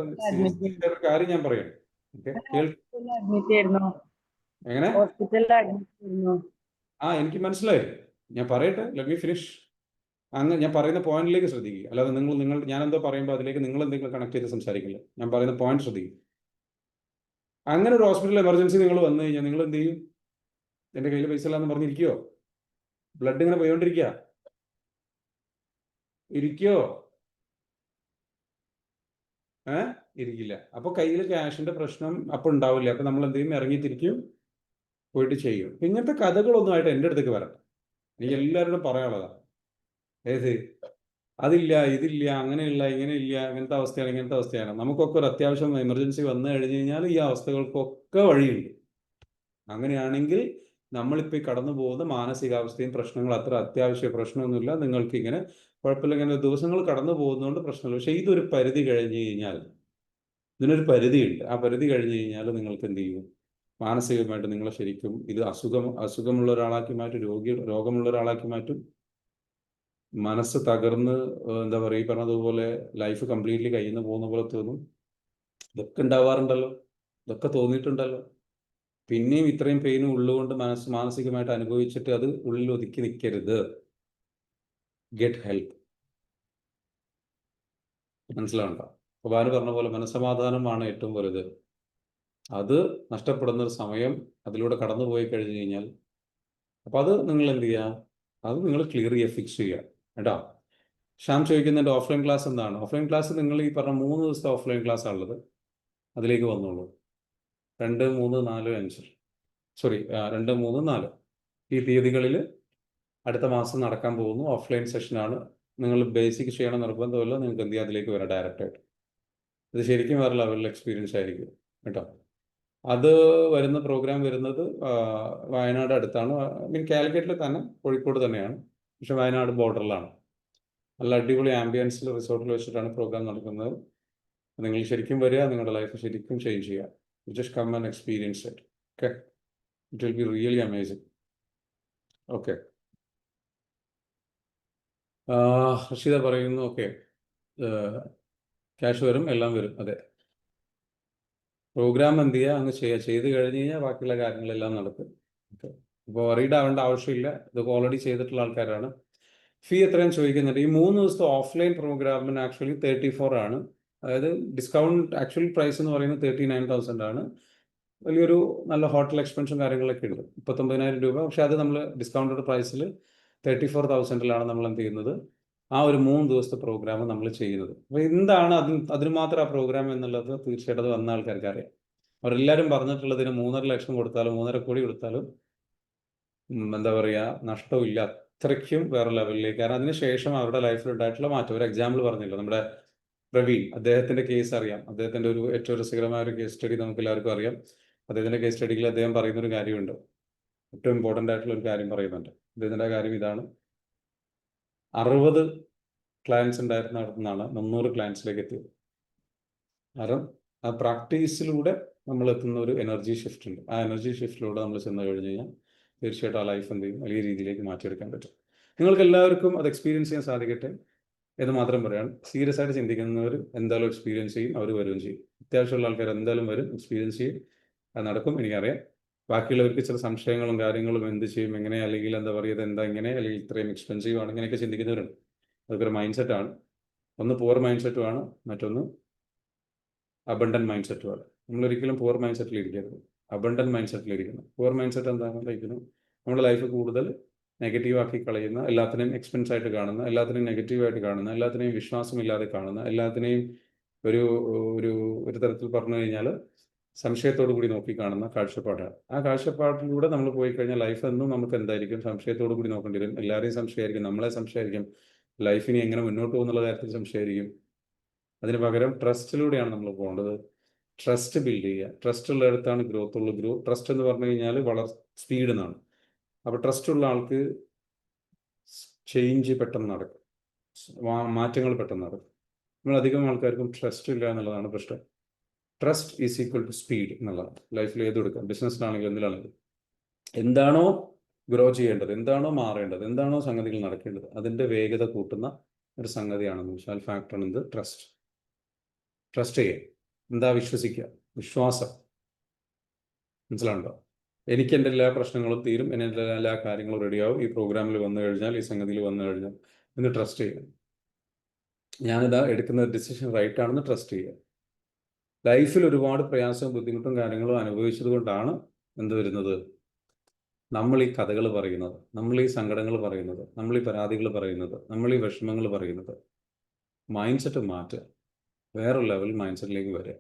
ഒരു കാര്യം ഞാൻ പറയട്ടെ. ഓക്കെ, എങ്ങനെ? എനിക്ക് മനസ്സിലായി. ഞാൻ പറയട്ടെ, ലെറ്റ് മീ ഫിനിഷ്. അങ്ങ് ഞാൻ പറയുന്ന പോയിന്റിലേക്ക് ശ്രദ്ധിക്കുക. അല്ലാതെ ഞാൻ എന്തോ പറയുമ്പോൾ അതിലേക്ക് നിങ്ങൾ എന്തെങ്കിലും കണക്ട് ചെയ്ത് സംസാരിക്കില്ല. ഞാൻ പറയുന്ന പോയിന്റ് ശ്രദ്ധിക്കുക. അങ്ങനെ ഒരു ഹോസ്പിറ്റൽ എമർജൻസി നിങ്ങൾ വന്നു കഴിഞ്ഞാൽ നിങ്ങൾ എന്ത് ചെയ്യും? എൻ്റെ കയ്യിൽ പൈസ ഇല്ലാന്ന് പറഞ്ഞിരിക്കുവോ? ബ്ലഡ് ഇങ്ങനെ പോയിക്കൊണ്ടിരിക്കുക ഇരിക്കോ? ഇരിക്കില്ല. അപ്പോൾ കയ്യിൽ ക്യാഷിന്റെ പ്രശ്നം അപ്പോൾ ഉണ്ടാവില്ല. അപ്പോൾ നമ്മൾ എന്ത് ചെയ്യും? ഇറങ്ങി തിരിക്കും, പോയിട്ട് ചെയ്യും. ഇങ്ങനത്തെ കഥകളൊന്നുമായിട്ട് എൻ്റെ അടുത്തേക്ക് വരട്ടെ. എനിക്ക് എല്ലാവരോടും പറയാനുള്ളതാണ്. അതില്ല, ഇതില്ല, അങ്ങനെയില്ല, ഇങ്ങനെയില്ല, ഇങ്ങനത്തെ അവസ്ഥയാണ്, ഇങ്ങനത്തെ അവസ്ഥയാണ്. നമുക്കൊക്കെ ഒരു അത്യാവശ്യം എമർജൻസി വന്നു കഴിഞ്ഞ് കഴിഞ്ഞാൽ ഈ അവസ്ഥകൾക്കൊക്കെ വഴിയുണ്ട്. അങ്ങനെയാണെങ്കിൽ നമ്മളിപ്പോൾ ഈ കടന്നു പോകുന്ന മാനസികാവസ്ഥയും പ്രശ്നങ്ങൾ അത്ര അത്യാവശ്യ പ്രശ്നമൊന്നുമില്ല. നിങ്ങൾക്ക് ഇങ്ങനെ കുഴപ്പമില്ല, ഇങ്ങനെ ദിവസങ്ങൾ കടന്നു പോകുന്നതുകൊണ്ട് പ്രശ്നമില്ല. പക്ഷേ ഇതൊരു പരിധി കഴിഞ്ഞ് കഴിഞ്ഞാൽ, ഇതിനൊരു പരിധിയുണ്ട്. ആ പരിധി കഴിഞ്ഞ് കഴിഞ്ഞാൽ നിങ്ങൾക്ക് എന്ത് ചെയ്യും? മാനസികമായിട്ട് നിങ്ങളെ ശരിക്കും ഇത് അസുഖമുള്ള ഒരാളാക്കി മാറ്റും, രോഗമുള്ള ഒരാളാക്കി മാറ്റും. മനസ്സ് തകർന്ന് എന്താ പറയുക, ഈ പറഞ്ഞതുപോലെ ലൈഫ് കംപ്ലീറ്റ്ലി കയ്യിൽ നിന്ന് പോകുന്ന പോലെ തോന്നും. ഇതൊക്കെ ഉണ്ടാവാറുണ്ടല്ലോ, ഇതൊക്കെ തോന്നിയിട്ടുണ്ടല്ലോ. പിന്നെയും ഇത്രയും പെയിനും ഉള്ളുകൊണ്ട് മാനസികമായിട്ട് അനുഭവിച്ചിട്ട് അത് ഉള്ളിൽ ഒതുക്കി നിൽക്കരുത്. Get help. മനസ്സിലാവണ്ട? അപ്പോൾ ബാലു പറഞ്ഞ പോലെ മനസ്സമാധാനമാണ് ഏറ്റവും വലുത്. അത് നഷ്ടപ്പെടുന്ന ഒരു സമയം അതിലൂടെ കടന്നു പോയി കഴിഞ്ഞു കഴിഞ്ഞാൽ, അപ്പോൾ അത് നിങ്ങൾ എന്ത് ചെയ്യുക? അത് നിങ്ങൾ ക്ലിയർ ചെയ്യുക, ഫിക്സ് ചെയ്യുക കേട്ടോ. ഷ്യാം ചോദിക്കുന്നുണ്ട് ഓഫ്ലൈൻ ക്ലാസ് എന്താണ്? ഓഫ്ലൈൻ ക്ലാസ് നിങ്ങൾ ഈ പറഞ്ഞ 3 ദിവസത്തെ ഓഫ്ലൈൻ ക്ലാസ് ആണുള്ളത്. അതിലേക്ക് വന്നോളൂ. 2, 3, 4, 5 2, 3, 4 ഈ തീയതികളിൽ അടുത്ത മാസം നടക്കാൻ പോകുന്നു. ഓഫ്ലൈൻ സെഷനാണ്. നിങ്ങൾ ബേസിക് ചെയ്യണം നിർബന്ധമല്ല. നിങ്ങൾക്ക് എന്ത് ചെയ്യാം? അതിലേക്ക് വരാം ഡയറക്റ്റായിട്ട്. ഇത് ശരിക്കും വേറെ ലെവലിൽ എക്സ്പീരിയൻസ് ആയിരിക്കും കേട്ടോ. അത് വരുന്ന പ്രോഗ്രാം വരുന്നത് വയനാട് അടുത്താണ്. കാലിക്കറ്റിൽ തന്നെ, കോഴിക്കോട് തന്നെയാണ്, പക്ഷെ വയനാട് ബോർഡറിലാണ്. നല്ല അടിപൊളി ആംബിയൻസിൽ റിസോർട്ടിൽ വെച്ചിട്ടാണ് പ്രോഗ്രാം നടക്കുന്നത്. നിങ്ങൾ ശരിക്കും വരിക, നിങ്ങളുടെ ലൈഫ് ശരിക്കും ചേഞ്ച് ചെയ്യുക. Just come and experience it. Okay, it will be really amazing. Okay, Rasheeda പറയുന്നു ഓക്കെ, ക്യാഷ് വരും, എല്ലാം വരും. അതെ, പ്രോഗ്രാം എന്ത് ചെയ്യുക? അങ്ങ് ചെയ്യുക. ചെയ്ത് കഴിഞ്ഞ് കഴിഞ്ഞാൽ ബാക്കിയുള്ള കാര്യങ്ങളെല്ലാം നടക്കും. ഓക്കെ, ഇപ്പോൾ വറീഡ് ആവേണ്ട ആവശ്യമില്ല. ഇതൊക്കെ ഓൾറെഡി ചെയ്തിട്ടുള്ള ആൾക്കാരാണ്. ഫീ എത്രയും ചോദിക്കുന്നുണ്ട്. ഈ 3 ദിവസത്തെ ഓഫ്ലൈൻ പ്രോഗ്രാമിന് ആക്ച്വലി 34 ആണ്. അതായത് ഡിസ്കൗണ്ട് ആക്ച്വൽ പ്രൈസ് എന്ന് പറയുന്നത് 39,000 ആണ്. വലിയൊരു നല്ല ഹോട്ടൽ എക്സ്പെൻസും കാര്യങ്ങളൊക്കെ ഉണ്ട്, 39,000 രൂപ. പക്ഷെ അത് നമ്മൾ ഡിസ്കൗണ്ടഡ് പ്രൈസിൽ 34,000 നമ്മൾ എന്ത് ചെയ്യുന്നത്? ആ ഒരു 3 ദിവസത്തെ പ്രോഗ്രാം നമ്മൾ ചെയ്യുന്നത്. അപ്പോൾ എന്താണ് അതിന് മാത്രം ആ പ്രോഗ്രാം എന്നുള്ളത് തീർച്ചയായിട്ടും അത് വന്ന ആൾക്കാർക്ക് അറിയാം. അവരെല്ലാവരും പറഞ്ഞിട്ടുള്ളതിന് 3.5 ലക്ഷം കൊടുത്താലും 3.5 കോടി കൊടുത്താലും എന്താ പറയുക, നഷ്ടമില്ല. അത്രയ്ക്കും വേറെ ലെവലിലേക്ക്. കാരണം അതിനുശേഷം അവരുടെ ലൈഫിൽ ഉണ്ടായിട്ടുള്ള മാറ്റം. ഒരു എക്സാമ്പിൾ പറഞ്ഞല്ലോ, നമ്മുടെ പ്രവീൺ, അദ്ദേഹത്തിന്റെ കേസ് അറിയാം. അദ്ദേഹത്തിന്റെ ഒരു ഏറ്റവും രസകരമായ ഒരു കേസ് സ്റ്റഡി നമുക്ക് എല്ലാവർക്കും അറിയാം. അദ്ദേഹത്തിന്റെ കേസ് സ്റ്റഡിയിൽ അദ്ദേഹം പറയുന്നൊരു കാര്യമുണ്ട്, ഏറ്റവും ഇമ്പോർട്ടൻ്റ് ആയിട്ടുള്ള ഒരു കാര്യം പറയുന്നുണ്ട്. അദ്ദേഹത്തിന്റെ കാര്യം ഇതാണ്: 60 ക്ലയൻസ് ഉണ്ടായിരുന്ന അടുത്തുനിന്നാണ് 300 ക്ലയൻസിലേക്ക് എത്തിയത്. കാരണം ആ പ്രാക്ടീസിലൂടെ നമ്മൾ എത്തുന്ന ഒരു എനർജി ഷിഫ്റ്റ് ഉണ്ട്. ആ എനർജി ഷിഫ്റ്റിലൂടെ നമ്മൾ ചെന്ന് കഴിഞ്ഞ് കഴിഞ്ഞാൽ തീർച്ചയായിട്ടും ആ ലൈഫ് എന്ത് ചെയ്യും? വലിയ രീതിയിലേക്ക് മാറ്റിയെടുക്കാൻ പറ്റും. നിങ്ങൾക്ക് എല്ലാവർക്കും അത് എക്സ്പീരിയൻസ് ചെയ്യാൻ സാധിക്കട്ടെ എന്ന് മാത്രം പറയാണ്. സീരിയസ് ആയിട്ട് ചിന്തിക്കുന്നവർ എന്തായാലും എക്സ്പീരിയൻസ് ചെയ്യും, അവർ വരികയും ചെയ്യും. അത്യാവശ്യമുള്ള ആൾക്കാർ എന്തായാലും വരും, എക്സ്പീരിയൻസ് ചെയ്യും, അത് നടക്കും, എനിക്കറിയാം. ബാക്കിയുള്ളവർക്ക് ചില സംശയങ്ങളും കാര്യങ്ങളും, എന്ത് ചെയ്യും, എങ്ങനെ, അല്ലെങ്കിൽ എന്താ പറയുക, എന്താ ഇങ്ങനെ, അല്ലെങ്കിൽ ഇത്രയും എക്സ്പെൻസീവ് ആണ്, ഇങ്ങനെയൊക്കെ ചിന്തിക്കുന്നവരുണ്ട്. അതൊക്കെ ഒരു മൈൻഡ് സെറ്റാണ്. ഒന്ന് പുവർ മൈൻഡ് സെറ്റുമാണ്, മറ്റൊന്ന് അബണ്ടന്റ് മൈൻഡ് സെറ്റുമാണ്. നമ്മളൊരിക്കലും പുവർ മൈൻഡ് സെറ്റിൽ ഇരിക്കരുത്. അബണ്ടന്റ് മൈൻഡ് സെറ്റിലിരിക്കുന്നു. പുവർ മൈൻഡ് സെറ്റ് എന്താണെന്ന് ഇരിക്കുന്നു, നമ്മുടെ ലൈഫ് കൂടുതൽ നെഗറ്റീവ് ആക്കി കളയുന്ന, എല്ലാത്തിനെയും എക്സ്പെൻസ് ആയിട്ട് കാണുന്ന, എല്ലാത്തിനെയും നെഗറ്റീവായിട്ട് കാണുന്ന, എല്ലാത്തിനെയും വിശ്വാസമില്ലാതെ കാണുന്ന, എല്ലാത്തിനെയും ഒരു ഒരു ഒരു തരത്തിൽ പറഞ്ഞു കഴിഞ്ഞാൽ സംശയത്തോടു കൂടി നോക്കിക്കാണുന്ന കാഴ്ചപ്പാടാണ്. ആ കാഴ്ചപ്പാടിലൂടെ നമ്മൾ പോയി കഴിഞ്ഞാൽ ലൈഫ് എന്നും നമുക്ക് എന്തായിരിക്കും, സംശയത്തോടു കൂടി നോക്കേണ്ടി വരും. എല്ലാവരെയും സംശയമായിരിക്കും, നമ്മളെ സംശയമായിരിക്കും, ലൈഫിനെ എങ്ങനെ മുന്നോട്ട് പോകുന്നുള്ള കാര്യത്തിൽ സംശയമായിരിക്കും. അതിന് പകരം ട്രസ്റ്റിലൂടെയാണ് നമ്മൾ പോകേണ്ടത്. ട്രസ്റ്റ് ബിൽഡ് ചെയ്യുക. ട്രസ്റ്റ് ഉള്ളിടത്താണ് ഗ്രോത്ത് ഉള്ളൂ. ട്രസ്റ്റ് എന്ന് പറഞ്ഞു കഴിഞ്ഞാൽ സ്പീഡ് എന്നാണ്. അപ്പോൾ ട്രസ്റ്റ് ഉള്ള ആൾക്ക് ചേഞ്ച് പെട്ടെന്ന് നടക്കും, മാറ്റങ്ങൾ പെട്ടെന്ന് നടക്കും. നമ്മൾ അധികം ആൾക്കാർക്കും ട്രസ്റ്റ് ഇല്ല എന്നുള്ളതാണ് പ്രശ്നം. Trust is equal to speed എന്നുള്ളതാണ്. ലൈഫിൽ ഏത് എടുക്കാം, ബിസിനസ്സിലാണെങ്കിലും എന്തിലാണെങ്കിലും എന്താണോ ഗ്രോ ചെയ്യേണ്ടത്, എന്താണോ മാറേണ്ടത്, എന്താണോ സംഗതികൾ നടക്കേണ്ടത്, അതിൻ്റെ വേഗത കൂട്ടുന്ന ഒരു സംഗതിയാണെന്ന് വെച്ചാൽ ഫാക്ടറാണ് എന്ത്, ട്രസ്റ്റ്. ട്രസ്റ്റ് ചെയ്യുക. എന്താ വിശ്വസിക്കുക, വിശ്വാസം. മനസ്സിലാണ്ടോ? എനിക്ക് എൻ്റെ എല്ലാ പ്രശ്നങ്ങളും തീരും, എൻ്റെ എല്ലാ കാര്യങ്ങളും റെഡിയാവും ഈ പ്രോഗ്രാമിൽ വന്നു കഴിഞ്ഞാൽ, ഈ സംഗതിയിൽ വന്നു കഴിഞ്ഞാൽ എന്ന് ട്രസ്റ്റ് ചെയ്യുക. ഞാനിതാ എടുക്കുന്ന ഡിസിഷൻ റൈറ്റ് ആണെന്ന് ട്രസ്റ്റ് ചെയ്യുക. ലൈഫിൽ ഒരുപാട് പ്രയാസവും ബുദ്ധിമുട്ടും കാര്യങ്ങളും അനുഭവിച്ചത് കൊണ്ടാണ് എന്ത് വരുന്നത്, നമ്മൾ ഈ കഥകൾ പറയുന്നത്, നമ്മൾ ഈ സങ്കടങ്ങൾ പറയുന്നത്, നമ്മൾ ഈ പരാതികൾ പറയുന്നത്, നമ്മൾ ഈ വിഷമങ്ങൾ പറയുന്നത്. മൈൻഡ് സെറ്റ് മാറ്റുക, വേറൊരു ലെവൽ മൈൻഡ് സെറ്റിലേക്ക് വരിക.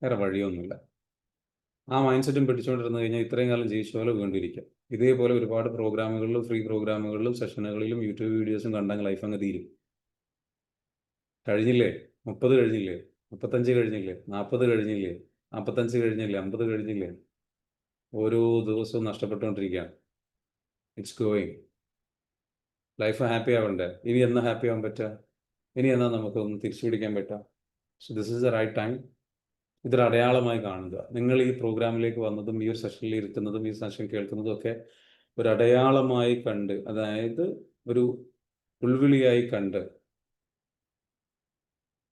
വേറെ വഴിയൊന്നുമില്ല. ആ മൈൻഡ് സെറ്റും പിടിച്ചുകൊണ്ടിരുന്നു കഴിഞ്ഞാൽ ഇത്രയും കാലം ജീവിച്ച പോലെ വീണ്ടിരിക്കുക. ഇതേപോലെ ഒരുപാട് പ്രോഗ്രാമുകളിലും ഫ്രീ പ്രോഗ്രാമുകളിലും സെഷനുകളിലും യൂട്യൂബ് വീഡിയോസും കണ്ടെങ്കിൽ ലൈഫ് അങ്ങ് തീരും. കഴിഞ്ഞില്ലേ? 30 കഴിഞ്ഞില്ലേ? 35 കഴിഞ്ഞില്ലേ? 40 കഴിഞ്ഞില്ലേ? 45 കഴിഞ്ഞില്ലേ? 50 കഴിഞ്ഞില്ലേ? ഓരോ ദിവസവും നഷ്ടപ്പെട്ടുകൊണ്ടിരിക്കുകയാണ്. It's going. ലൈഫ് ഹാപ്പി ആവണ്ടേ? ഇനി എന്നാ ഹാപ്പി ആവാൻ പറ്റുക? ഇനി എന്നാ നമുക്കൊന്ന് തിരിച്ചു പിടിക്കാൻ പറ്റുക? So this is the right time. ഇതൊരു അടയാളമായി കാണുക. നിങ്ങൾ ഈ പ്രോഗ്രാമിലേക്ക് വന്നതും ഈ ഒരു സെഷനിൽ ഇരിക്കുന്നതും ഈ സെഷൻ കേൾക്കുന്നതും ഒക്കെ ഒരു അടയാളമായി കണ്ട്, അതായത് ഒരു ഉൾവിളിയായി കണ്ട്,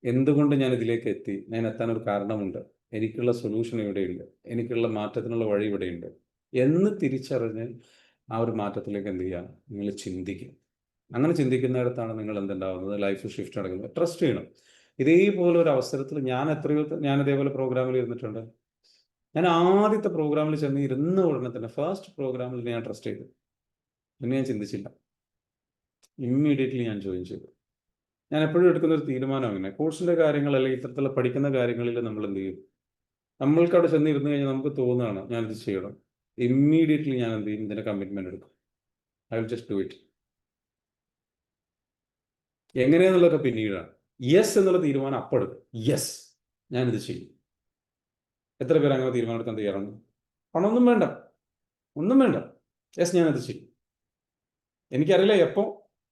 എന്തുകൊണ്ട് ഞാൻ ഇതിലേക്ക് എത്തി, ഞാൻ എത്താനൊരു കാരണമുണ്ട്, എനിക്കുള്ള സൊല്യൂഷൻ ഇവിടെയുണ്ട്, എനിക്കുള്ള മാറ്റത്തിനുള്ള വഴി ഇവിടെയുണ്ട് എന്ന് തിരിച്ചറിഞ്ഞ് ആ ഒരു മാറ്റത്തിലേക്ക് എന്ത് ചെയ്യുക, നിങ്ങൾ ചിന്തിക്കും. അങ്ങനെ ചിന്തിക്കുന്നിടത്താണ് നിങ്ങൾ എന്തുണ്ടാവുന്നത്, ലൈഫ് ഷിഫ്റ്റ് നടക്കുന്നത്. ട്രസ്റ്റ് ചെയ്യണം. ഇതേപോലെ ഒരു അവസരത്തിൽ ഞാൻ ഇതേപോലെ പ്രോഗ്രാമിൽ ഇരുന്നിട്ടുണ്ട്. ഞാൻ ആദ്യത്തെ പ്രോഗ്രാമിൽ ചെന്ന് ഇരുന്ന ഉടനെ തന്നെ ഫസ്റ്റ് പ്രോഗ്രാമിൽ ഞാൻ ട്രസ്റ്റ് ചെയ്തു. പിന്നെ ഞാൻ ചിന്തിച്ചില്ല, ഇമ്മീഡിയറ്റ്ലി ഞാൻ ജോയിൻ ചെയ്തു. ഞാൻ എപ്പോഴും എടുക്കുന്ന ഒരു തീരുമാനം അങ്ങനെ, കോഴ്സിൻ്റെ കാര്യങ്ങൾ അല്ലെങ്കിൽ ഇത്തരത്തിലുള്ള പഠിക്കുന്ന കാര്യങ്ങളിൽ നമ്മൾ എന്ത് ചെയ്യും, നമ്മൾക്ക് അവിടെ ചെന്ന് ഇരുന്ന് കഴിഞ്ഞാൽ നമുക്ക് തോന്നുകയാണ് ഞാനിത് ചെയ്യണം, ഇമ്മീഡിയറ്റ്ലി ഞാൻ എന്ത് ചെയ്യും, ഇതിൻ്റെ കമ്മിറ്റ്മെൻറ്റ് എടുക്കും. I will just do it. എങ്ങനെയാന്നുള്ളതൊക്കെ പിന്നീടാണ്. യെസ് എന്നുള്ള തീരുമാനം അപ്പം എടുക്കും. യെസ്, ഞാനിത് ചെയ്യും. എത്ര പേര് അങ്ങനെ തീരുമാനം എടുക്കാൻ തയ്യാറാണ്? പണമൊന്നും വേണ്ട, ഒന്നും വേണ്ട. യെസ്, ഞാനത് ചെയ്യും. എനിക്കറിയില്ല എപ്പോൾ,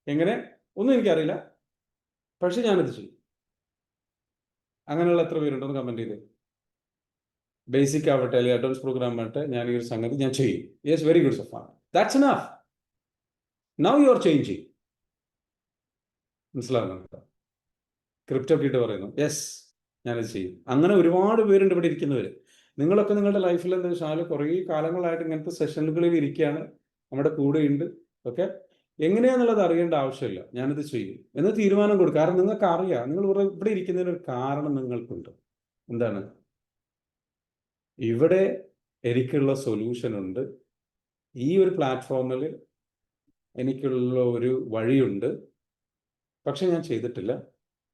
എങ്ങനെ, ഒന്നും എനിക്കറിയില്ല, പക്ഷെ ഞാനിത് ചെയ്യും. അങ്ങനെയുള്ള എത്ര പേരുണ്ടെന്ന് കമൻറ്റ് ചെയ്ത്. ബേസിക് ആവട്ടെ അല്ലെങ്കിൽ അഡ്വാൻസ് പ്രോഗ്രാം ആവട്ടെ, ഞാൻ ഈ ഒരു സംഗതി ഞാൻ ചെയ്യും. Yes, very good Safan, that's enough. Now you are changing. മനസ്സിലാകുന്നുണ്ടോ? ക്രിപ്റ്റോ കിട്ട് പറയുന്നു, യെസ് ഞാനത് ചെയ്യും. അങ്ങനെ ഒരുപാട് പേരുണ്ട് ഇവിടെ ഇരിക്കുന്നവർ. നിങ്ങളൊക്കെ നിങ്ങളുടെ ലൈഫിൽ എന്താ വെച്ചാൽ കുറേ കാലങ്ങളായിട്ട് ഇങ്ങനത്തെ സെഷനുകളിൽ ഇരിക്കുകയാണ്, നമ്മുടെ കൂടെയുണ്ട്. ഓക്കെ, എങ്ങനെയാണെന്നുള്ളത് അറിയേണ്ട ആവശ്യമില്ല, ഞാനിത് ചെയ്യും എന്ന് തീരുമാനം കൊടുക്കും. കാരണം നിങ്ങൾക്ക് അറിയാം, നിങ്ങൾ ഇവിടെ ഇരിക്കുന്നതിനൊരു കാരണം നിങ്ങൾക്കുണ്ട്. എന്താണ്? ഇവിടെ എനിക്കുള്ള സൊല്യൂഷൻ ഉണ്ട്, ഈ ഒരു പ്ലാറ്റ്ഫോമിൽ എനിക്കുള്ള ഒരു വഴിയുണ്ട്, പക്ഷെ ഞാൻ ചെയ്തിട്ടില്ല,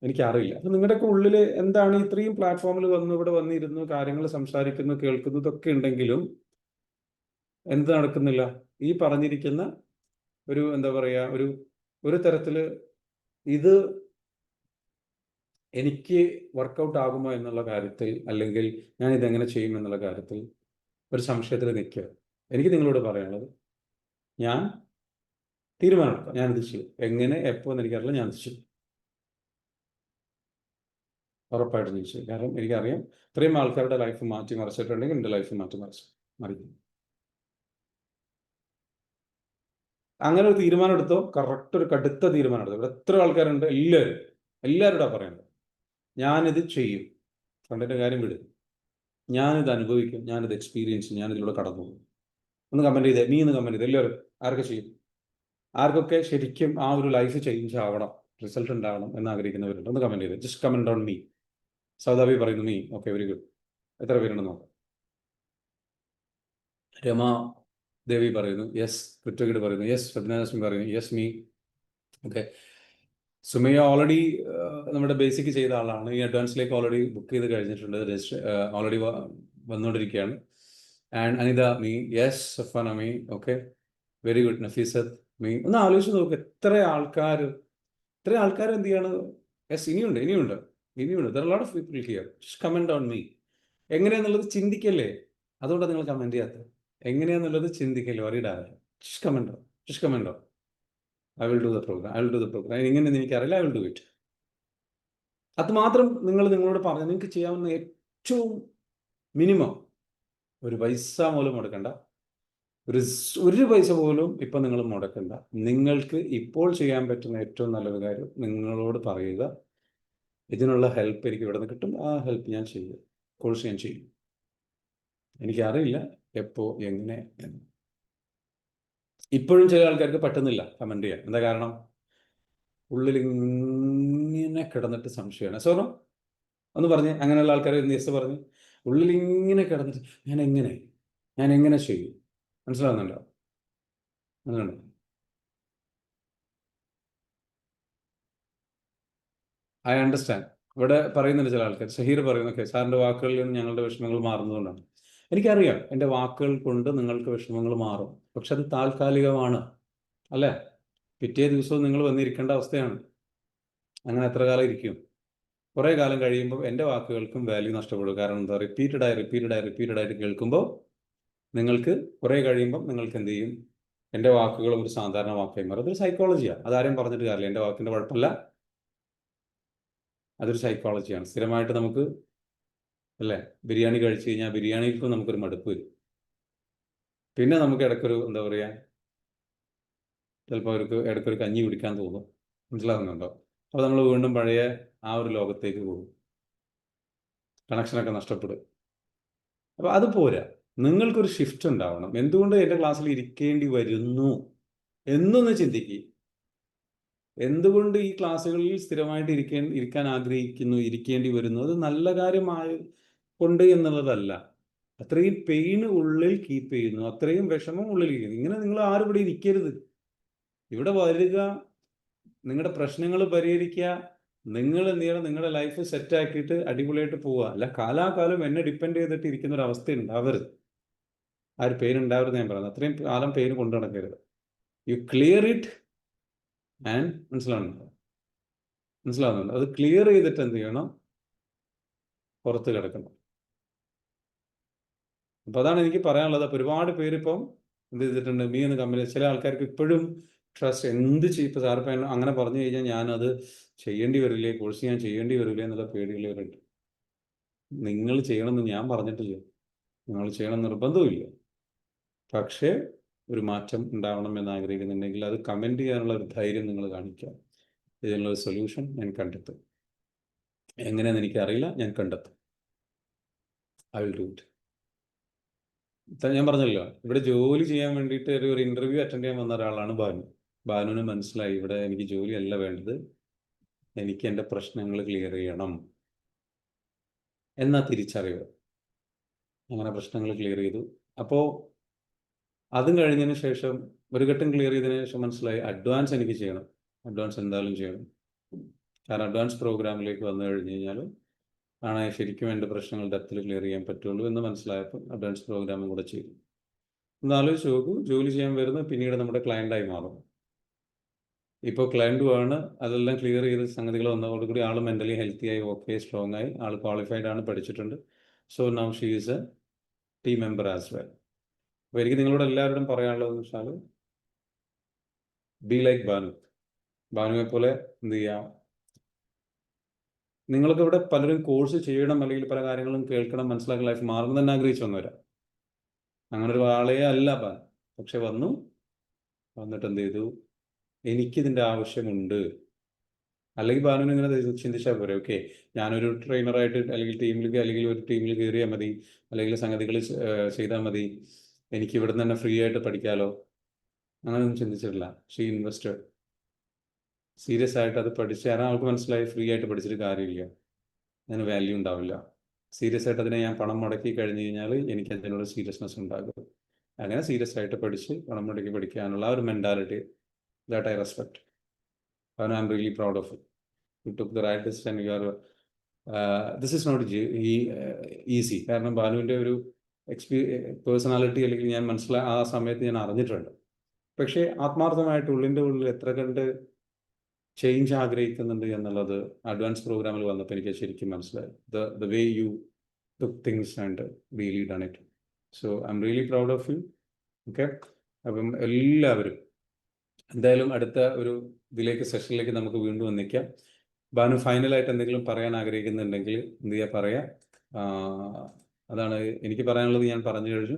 എനിക്കറിയില്ല. അപ്പം നിങ്ങളുടെയൊക്കെ ഉള്ളിൽ എന്താണ്, ഇത്രയും പ്ലാറ്റ്ഫോമിൽ ഇവിടെ വന്നിരുന്നു, കാര്യങ്ങൾ സംസാരിക്കുന്നു, കേൾക്കുന്നു, ഇതൊക്കെ ഉണ്ടെങ്കിലും എന്ത് നടക്കുന്നില്ല? ഈ പറഞ്ഞിരിക്കുന്ന ഒരു എന്താ പറയുക, ഒരു തരത്തിൽ ഇത് എനിക്ക് വർക്കൗട്ട് ആകുമോ എന്നുള്ള കാര്യത്തിൽ, അല്ലെങ്കിൽ ഞാൻ ഇതെങ്ങനെ ചെയ്യും എന്നുള്ള കാര്യത്തിൽ ഒരു സംശയത്തിൽ നിൽക്കുക. എനിക്ക് നിങ്ങളോട് പറയാനുള്ളത്, ഞാൻ തീരുമാനമെടുക്കാം, ഞാനിത് ചെയ്യും. എങ്ങനെ, എപ്പോൾ എന്ന് എനിക്കറിയില്ല, ഞാനിത് ചെയ്യും. ഉറപ്പായിട്ടും ഞാൻ ചെയ്യും. കാരണം എനിക്കറിയാം ഇത്രയും ആൾക്കാരുടെ ലൈഫ് മാറ്റി മറിച്ചിട്ടുണ്ടെങ്കിൽ എൻ്റെ ലൈഫ് മാറ്റി മറിക്കും. അങ്ങനെ ഒരു തീരുമാനം എടുത്തോ, കറക്റ്റ് ഒരു കടുത്ത തീരുമാനം എടുത്തോ. ഇവിടെ എത്ര ആൾക്കാരുണ്ട്, എല്ലാവരുടെ പറയുന്നത് ഞാനിത് ചെയ്യും. കണ്ടിട്ട് കാര്യം വിടും, ഞാനിത് അനുഭവിക്കും, ഞാനിത് എക്സ്പീരിയൻസ് ചെയ്യും, ഞാനിതിലൂടെ കടന്നു പോകും. ഒന്ന് കമൻറ്റ് ചെയ്തേ, നീ ഒന്ന് കമൻറ്റ് ചെയ്തേ. എല്ലാവരും ആരൊക്കെ ചെയ്യും? ആർക്കൊക്കെ ശരിക്കും ആ ഒരു ലൈഫ് ചേഞ്ച് ആവണം, റിസൾട്ട് ഉണ്ടാവണം എന്ന് ആഗ്രഹിക്കുന്നവരുണ്ട്? ഒന്ന് കമൻറ്റ് ചെയ്തേ. Just comment on me. Saudabi പറയുന്നു മീ. Okay, very good. എത്ര പേരുണ്ടെന്ന് നോക്കാം. രമ ദേവി പറയുന്നു യെസ്. പൃഥ്വിഗഡ് പറയുന്നു യെസ്. ഫെബ്നാസ്മി പറയുന്നു yes me. Okay. Sumayya already നമ്മുടെ ബേസിക് ചെയ്ത ആളാണ്. ഈ അഡ്വാൻസിലേക്ക് ഓൾറെഡി ബുക്ക് ചെയ്ത് കഴിഞ്ഞിട്ടുണ്ട്. രജിസ്റ്റർ ഓൾറെഡി വന്നുകൊണ്ടിരിക്കുകയാണ്. And Anitha me yes. Safana me. Okay, very good. Nafeesath me. ഒന്ന് ആലോചിച്ച് നോക്ക്, ഇത്ര ആൾക്കാർ എന്ത് ചെയ്യാണ്? യെസ്, ഇനിയുണ്ട്. There are lot of people here. Just comment on me. എങ്ങനെയാന്നുള്ളത് ചിന്തിക്കല്ലേ, അതുകൊണ്ടാണ് നിങ്ങൾ കമന്റ് ചെയ്യാത്തത്. എങ്ങനെയാന്നുള്ളത് ചിന്തിക്കല്ലേ, വറീഡാവില്ല. Just comment on. I will do the program. എങ്ങനെയെന്ന് എനിക്കറിയില്ല, ഐ വിൽ ഡു ഇറ്റ്. അത് മാത്രം നിങ്ങളോട് പറഞ്ഞു. നിങ്ങൾക്ക് ചെയ്യാവുന്ന ഏറ്റവും മിനിമം ഒരു പൈസ പോലും മുടക്കണ്ട. ഒരു പൈസ പോലും ഇപ്പം നിങ്ങൾ മുടക്കണ്ട. നിങ്ങൾക്ക് ഇപ്പോൾ ചെയ്യാൻ പറ്റുന്ന ഏറ്റവും നല്ലൊരു കാര്യം നിങ്ങളോട് പറയുക, ഇതിനുള്ള ഹെൽപ്പ് എനിക്ക് ഇവിടെ നിന്ന് കിട്ടും, ആ ഹെൽപ്പ് ഞാൻ ചെയ്യും, കോഴ്സ് ഞാൻ ചെയ്യും. എനിക്കറിയില്ല എപ്പോൾ എങ്ങനെ എന്ന്. ഇപ്പോഴും ചില ആൾക്കാർക്ക് പറ്റുന്നില്ല കമന്റ് ചെയ്യാൻ. എന്താ കാരണം? ഉള്ളിൽ ഇങ്ങനെ കിടന്നിട്ട് സംശയമാണ്. സോറോ ഒന്ന് പറഞ്ഞ്, അങ്ങനെയുള്ള ആൾക്കാർ യെസ് പറഞ്ഞ്. ഉള്ളിൽ ഇങ്ങനെ കിടന്നിട്ട് ഞാൻ എങ്ങനെ ചെയ്യും? മനസ്സിലാവുന്നുണ്ടോ? അങ്ങനെയുണ്ട്. I understand. ഇവിടെ പറയുന്നുണ്ട് ചില ആൾക്കാർ. ഷഹീർ പറയുന്നു ഓക്കെ, സാറിൻ്റെ വാക്കുകളിൽ നിന്ന് ഞങ്ങളുടെ വിഷമങ്ങൾ മാറുന്നതുകൊണ്ടാണ്. എനിക്കറിയാം എൻ്റെ വാക്കുകൾ കൊണ്ട് നിങ്ങൾക്ക് വിഷമങ്ങൾ മാറും, പക്ഷെ അത് താൽക്കാലികമാണ്, അല്ലേ? പിറ്റേ ദിവസവും നിങ്ങൾ വന്നിരിക്കേണ്ട അവസ്ഥയാണ്. അങ്ങനെ എത്ര കാലം ഇരിക്കും? കുറേ കാലം കഴിയുമ്പോൾ എൻ്റെ വാക്കുകൾക്കും വാല്യൂ നഷ്ടപ്പെടും. കാരണം എന്താ? റിപ്പീറ്റഡായിട്ട് കേൾക്കുമ്പോൾ നിങ്ങൾക്ക് കുറേ കഴിയുമ്പം നിങ്ങൾക്ക് എന്ത് ചെയ്യും? എൻ്റെ വാക്കുകൾ ഒരു സാധാരണ വാക്കായി മാറും. അതൊരു സൈക്കോളജിയാണ്. അതാരും പറഞ്ഞിട്ട് കാര്യമില്ല. എൻ്റെ വാക്കിൻ്റെ കുഴപ്പമില്ല, അതൊരു സൈക്കോളജിയാണ്. സ്ഥിരമായിട്ട് നമുക്ക് അല്ലേ ബിരിയാണി കഴിച്ചു കഴിഞ്ഞാൽ ബിരിയാണിക്കും നമുക്കൊരു മടുപ്പ് വരും. പിന്നെ നമുക്ക് ഇടയ്ക്കൊരു എന്താ പറയുക, ചിലപ്പോൾ അവർക്ക് ഇടയ്ക്കൊരു കഞ്ഞി കുടിക്കാൻ തോന്നും. മനസ്സിലാകുന്നുണ്ടോ? അപ്പോൾ നമ്മൾ വീണ്ടും പഴയ ആ ഒരു ലോകത്തേക്ക് പോകും, കണക്ഷനൊക്കെ നഷ്ടപ്പെടും. അപ്പോൾ അത് പോരാ, നിങ്ങൾക്കൊരു ഷിഫ്റ്റ് ഉണ്ടാവണം. എന്തുകൊണ്ട് എൻ്റെ ക്ലാസ്സിൽ ഇരിക്കേണ്ടി വരുന്നു എന്നൊന്ന് ചിന്തിക്കുക. എന്തുകൊണ്ട് ഈ ക്ലാസ്സുകളിൽ സ്ഥിരമായിട്ട് ഇരിക്കാൻ ആഗ്രഹിക്കുന്നു, ഇരിക്കേണ്ടി വരുന്നു? അത് നല്ല കാര്യമായി കൊണ്ട് എന്നുള്ളതല്ല. അത്രയും പെയിൻ ഉള്ളിൽ കീപ്പ് ചെയ്യുന്നു, അത്രയും വിഷമം ഉള്ളിൽ ഇരിക്കുന്നു. ഇങ്ങനെ നിങ്ങൾ ആരും ഇവിടെ ഇരിക്കരുത്. ഇവിടെ വരിക, നിങ്ങളുടെ പ്രശ്നങ്ങൾ പരിഹരിക്കുക, നിങ്ങൾ എന്ത് ചെയ്യണം? നിങ്ങളുടെ ലൈഫ് സെറ്റ് ആക്കിയിട്ട് അടിപൊളിയായിട്ട് പോവുക. അല്ല കാലാകാലം എന്നെ ഡിപ്പെൻഡ് ചെയ്തിട്ട് ഇരിക്കുന്ന ഒരു അവസ്ഥ ഉണ്ടാവരുത്. ആ ഒരു പെയിൻ ഉണ്ടാവരുത് ഞാൻ പറയുന്നത്. അത്രയും കാലം പെയിൻ കൊണ്ടു നടക്കരുത്. യു ക്ലിയർ ഇറ്റ് ആൻഡ് മനസ്സിലാവുന്നുണ്ട്. അത് ക്ലിയർ ചെയ്തിട്ട് എന്ത് ചെയ്യണം? പുറത്ത് കിടക്കണം. അപ്പം അതാണ് എനിക്ക് പറയാനുള്ളത്. അപ്പോൾ ഒരുപാട് പേരിപ്പം എന്ത് ചെയ്തിട്ടുണ്ട്? മീ എന്ന കമ്പനി ചില ആൾക്കാർക്ക് ഇപ്പോഴും ട്രസ്റ്റ് എന്ത് ചെയ്യും. ഇപ്പോൾ സാറിപ്പം അങ്ങനെ പറഞ്ഞു കഴിഞ്ഞാൽ ഞാനത് ചെയ്യേണ്ടി വരില്ലേ, കോഴ്സ് ഞാൻ ചെയ്യേണ്ടി വരില്ലേ എന്നുള്ള പേടിയുള്ളവരുണ്ട്. നിങ്ങൾ ചെയ്യണമെന്ന് ഞാൻ പറഞ്ഞിട്ടില്ല, നിങ്ങൾ ചെയ്യണം നിർബന്ധമില്ല. പക്ഷേ ഒരു മാറ്റം ഉണ്ടാവണം എന്ന് ആഗ്രഹിക്കുന്നുണ്ടെങ്കിൽ അത് കമൻറ്റ് ചെയ്യാനുള്ള ഒരു ധൈര്യം നിങ്ങൾ കാണിക്കുക. ഇതിനുള്ളൊരു സൊല്യൂഷൻ ഞാൻ കണ്ടെത്തും. എങ്ങനെയെന്ന് എനിക്കറിയില്ല, ഞാൻ കണ്ടെത്തും. I will do it. ഞാൻ പറഞ്ഞല്ലോ, ഇവിടെ ജോലി ചെയ്യാൻ വേണ്ടിയിട്ട് ഒരു ഇൻ്റർവ്യൂ അറ്റൻഡ് ചെയ്യാൻ വന്ന ഒരാളാണ് ബാനു. ബാനുവിന് മനസ്സിലായി ഇവിടെ എനിക്ക് ജോലിയല്ല വേണ്ടത്, എനിക്ക് എൻ്റെ പ്രശ്നങ്ങൾ ക്ലിയർ ചെയ്യണം എന്നാ തിരിച്ചറിവ്. അങ്ങനെ പ്രശ്നങ്ങൾ ക്ലിയർ ചെയ്തു. അപ്പോൾ അതും കഴിഞ്ഞതിന് ശേഷം ഒരു ഘട്ടം ക്ലിയർ ചെയ്തതിന് ശേഷം മനസ്സിലായി അഡ്വാൻസ് എനിക്ക് ചെയ്യണം. അഡ്വാൻസ് എന്തായാലും ചെയ്യണം. കാരണം അഡ്വാൻസ് പ്രോഗ്രാമിലേക്ക് വന്നു കഴിഞ്ഞ് കഴിഞ്ഞാൽ ആണ് ശരിക്കും എൻ്റെ പ്രശ്നങ്ങൾ ഡെപ്തിൽ ക്ലിയർ ചെയ്യാൻ പറ്റുള്ളൂ എന്ന് മനസ്സിലായപ്പോൾ അഡ്വാൻസ് പ്രോഗ്രാമും കൂടെ ചെയ്തു. ഒന്ന് ആലോചിച്ച് നോക്കൂ, ജോലി ചെയ്യാൻ വരുന്നത് പിന്നീട് നമ്മുടെ ക്ലയൻ്റായി മാറും. ഇപ്പോൾ ക്ലയൻറ്റുമാണ് അതെല്ലാം ക്ലിയർ ചെയ്ത് സംഗതികൾ വന്നതോടുകൂടി ആൾ മെൻ്റലി ഹെൽത്തി ആയി, ഓക്കെ, സ്ട്രോങ് ആയി, ആൾ ക്വാളിഫൈഡ് ആണ്, പഠിച്ചിട്ടുണ്ട്. So now she is A team member as well. അപ്പോൾ എനിക്ക് നിങ്ങളോട് എല്ലാവരോടും പറയാനുള്ളതെന്ന് വെച്ചാൽ ബി ലൈക്ക് ബാനുവെ പോലെ എന്ത് ചെയ്യാം. നിങ്ങൾക്ക് ഇവിടെ പലരും കോഴ്സ് ചെയ്യണം, അല്ലെങ്കിൽ പല കാര്യങ്ങളും കേൾക്കണം, മനസ്സിലാക്കി ലൈഫ് മാറണം തന്നെ ആഗ്രഹിച്ചു വന്നവരാ. അങ്ങനെ ഒരു ആളെ അല്ല ബാൻ. പക്ഷെ വന്നിട്ട് എന്ത് ചെയ്തു? എനിക്കിതിൻ്റെ ആവശ്യമുണ്ട്. അല്ലെങ്കിൽ ബാനുവിന് ഇങ്ങനെ ചിന്തിച്ചാൽ പോരെ, ഓക്കെ ഞാനൊരു ട്രെയിനറായിട്ട് അല്ലെങ്കിൽ ഒരു ടീമിൽ കയറിയാൽ മതി, അല്ലെങ്കിൽ സംഗതികൾ ചെയ്താൽ മതി, എനിക്ക് ഇവിടെ നിന്ന് തന്നെ ഫ്രീ ആയിട്ട് പഠിക്കാമല്ലോ. അങ്ങനെയൊന്നും ചിന്തിച്ചിട്ടില്ല. ഷീ ഇൻവെസ്റ്റഡ് സീരിയസ് ആയിട്ട്. അത് പഠിച്ച് ആൾക്ക് മനസ്സിലായി ഫ്രീ ആയിട്ട് പഠിച്ചിട്ട് കാര്യമില്ല, അതിന് വാല്യൂ ഉണ്ടാവില്ല. സീരിയസ് ആയിട്ട് അതിനെ ഞാൻ പണം മുടക്കി കഴിഞ്ഞ് കഴിഞ്ഞാൽ എനിക്ക് അതിനോട് സീരിയസ്നെസ് ഉണ്ടാകും. അങ്ങനെ സീരിയസ് ആയിട്ട് പഠിച്ച് ഉടമ്പടിക്ക് പഠിക്കാനുള്ള ആ ഒരു mentality that I respect. I am really proud of it. You took the right decision. You are this is not easy. കാരണം ബാനുവിൻ്റെ ഒരു പേഴ്സണാലിറ്റി അല്ലെങ്കിൽ ഞാൻ ആ സമയത്ത് ഞാൻ അറിഞ്ഞിട്ടുണ്ട്. പക്ഷേ ആത്മാർത്ഥമായിട്ട് ഉള്ളിൻ്റെ ഉള്ളിൽ എത്ര കണ്ട് ചേഞ്ച് ആഗ്രഹിക്കുന്നുണ്ട് എന്നുള്ളത് അഡ്വാൻസ് പ്രോഗ്രാമിൽ വന്നപ്പോൾ എനിക്ക് ശരിക്കും മനസ്സിലായി. The way you took things and really done it. So I am really proud of you. Okay, അപ്പം എല്ലാവരും എന്തായാലും അടുത്ത ഒരു സെഷനിലേക്ക് നമുക്ക് വീണ്ടും വന്നിക്കാം. ബാനു ഫൈനലായിട്ട് എന്തെങ്കിലും പറയാൻ ആഗ്രഹിക്കുന്നുണ്ടെങ്കിൽ എന്ത് ചെയ്യാ പറയാം. അതാണ് എനിക്ക് പറയാനുള്ളത്. ഞാൻ പറഞ്ഞു കഴിഞ്ഞു.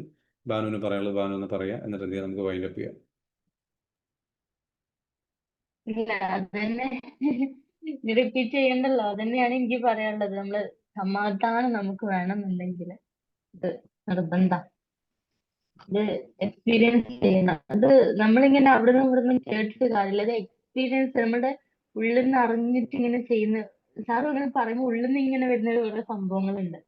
ബാനുവിന് പറയാനുള്ളത് ബാനു എന്ന് പറയാം. എന്നിട്ട് എന്ത് ചെയ്യാം, നമുക്ക് വൈൻഡപ്പ് ചെയ്യാം. ഇല്ല, അതന്നെ റിപ്പീറ്റ് ചെയ്യണ്ടല്ലോ. അതന്നെയാണ് എനിക്ക് പറയാനുള്ളത്. നമ്മള് സമാധാനം നമുക്ക് വേണമെന്നുണ്ടെങ്കിൽ ഇത് നിർബന്ധം. ഇത് എക്സ്പീരിയൻസ് ചെയ്യണം. അത് നമ്മളിങ്ങനെ അവിടെ നിന്നും ഇവിടെ നിന്നും കേട്ടിട്ട് കാര്യമില്ല. അത് എക്സ്പീരിയൻസ് നമ്മുടെ ഉള്ളിൽ നിന്ന് അറിഞ്ഞിട്ട് ഇങ്ങനെ ചെയ്യുന്ന, സാറും ഇങ്ങനെ പറയുമ്പോൾ ഉള്ളിൽ നിന്ന് ഇങ്ങനെ വരുന്ന ഓരോ സംഭവങ്ങളുണ്ട്.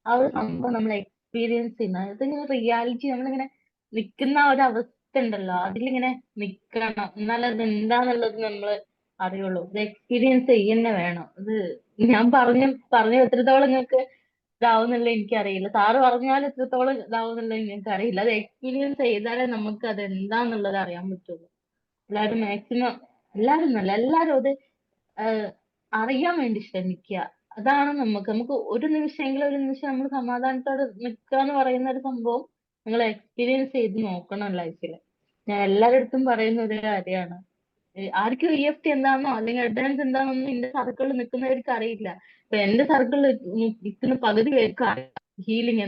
ആ ഒരു സംഭവം നമ്മൾ എക്സ്പീരിയൻസ് ചെയ്യുന്ന, അതിങ്ങനെ റിയാലിറ്റി നമ്മളിങ്ങനെ നിൽക്കുന്ന ആ ഒരു അവസ്ഥ ഉണ്ടല്ലോ, അതിലിങ്ങനെ നിക്കണം. എന്നാലും അത് എന്താന്നുള്ളത് നമ്മൾ അറിയുള്ളൂ. ഇത് എക്സ്പീരിയൻസ് ചെയ്യുന്ന വേണം. അത് ഞാൻ പറഞ്ഞ എത്രത്തോളം നിങ്ങൾക്ക് ഇതാവുന്നുള്ള എനിക്കറിയില്ല. സാറ് പറഞ്ഞാൽ എത്രത്തോളം ഇതാവുന്നുള്ള എനിക്ക് അറിയില്ല. അത് എക്സ്പീരിയൻസ് ചെയ്താലേ നമുക്ക് അത് എന്താന്നുള്ളത് അറിയാൻ പറ്റുള്ളൂ. എല്ലാവരും മാക്സിമം, എല്ലാവരും നല്ല എല്ലാവരും അത് അറിയാൻ വേണ്ടി ശ്രമിക്കുക. അതാണ് നമുക്ക് ഒരു നിമിഷം നമ്മൾ സമാധാനത്തോടെ നിൽക്കുക എന്ന് പറയുന്ന ഒരു സംഭവം നിങ്ങൾ എക്സ്പീരിയൻസ് ചെയ്ത് നോക്കണം ലൈഫിൽ. ഞാൻ എല്ലാവരുടെ അടുത്തും പറയുന്ന ഒരു കാര്യമാണ്. ആർക്കും EFT എന്താണെന്നോ അല്ലെങ്കിൽ അഡ്വാൻസ് എന്താണെന്നോ എന്റെ സർക്കിളിൽ നിൽക്കുന്നവർക്ക് അറിയില്ല. ഇപ്പൊ എന്റെ സർക്കിളിൽ നിൽക്കുന്ന പകുതി പേർക്ക് ഹീലിംഗ്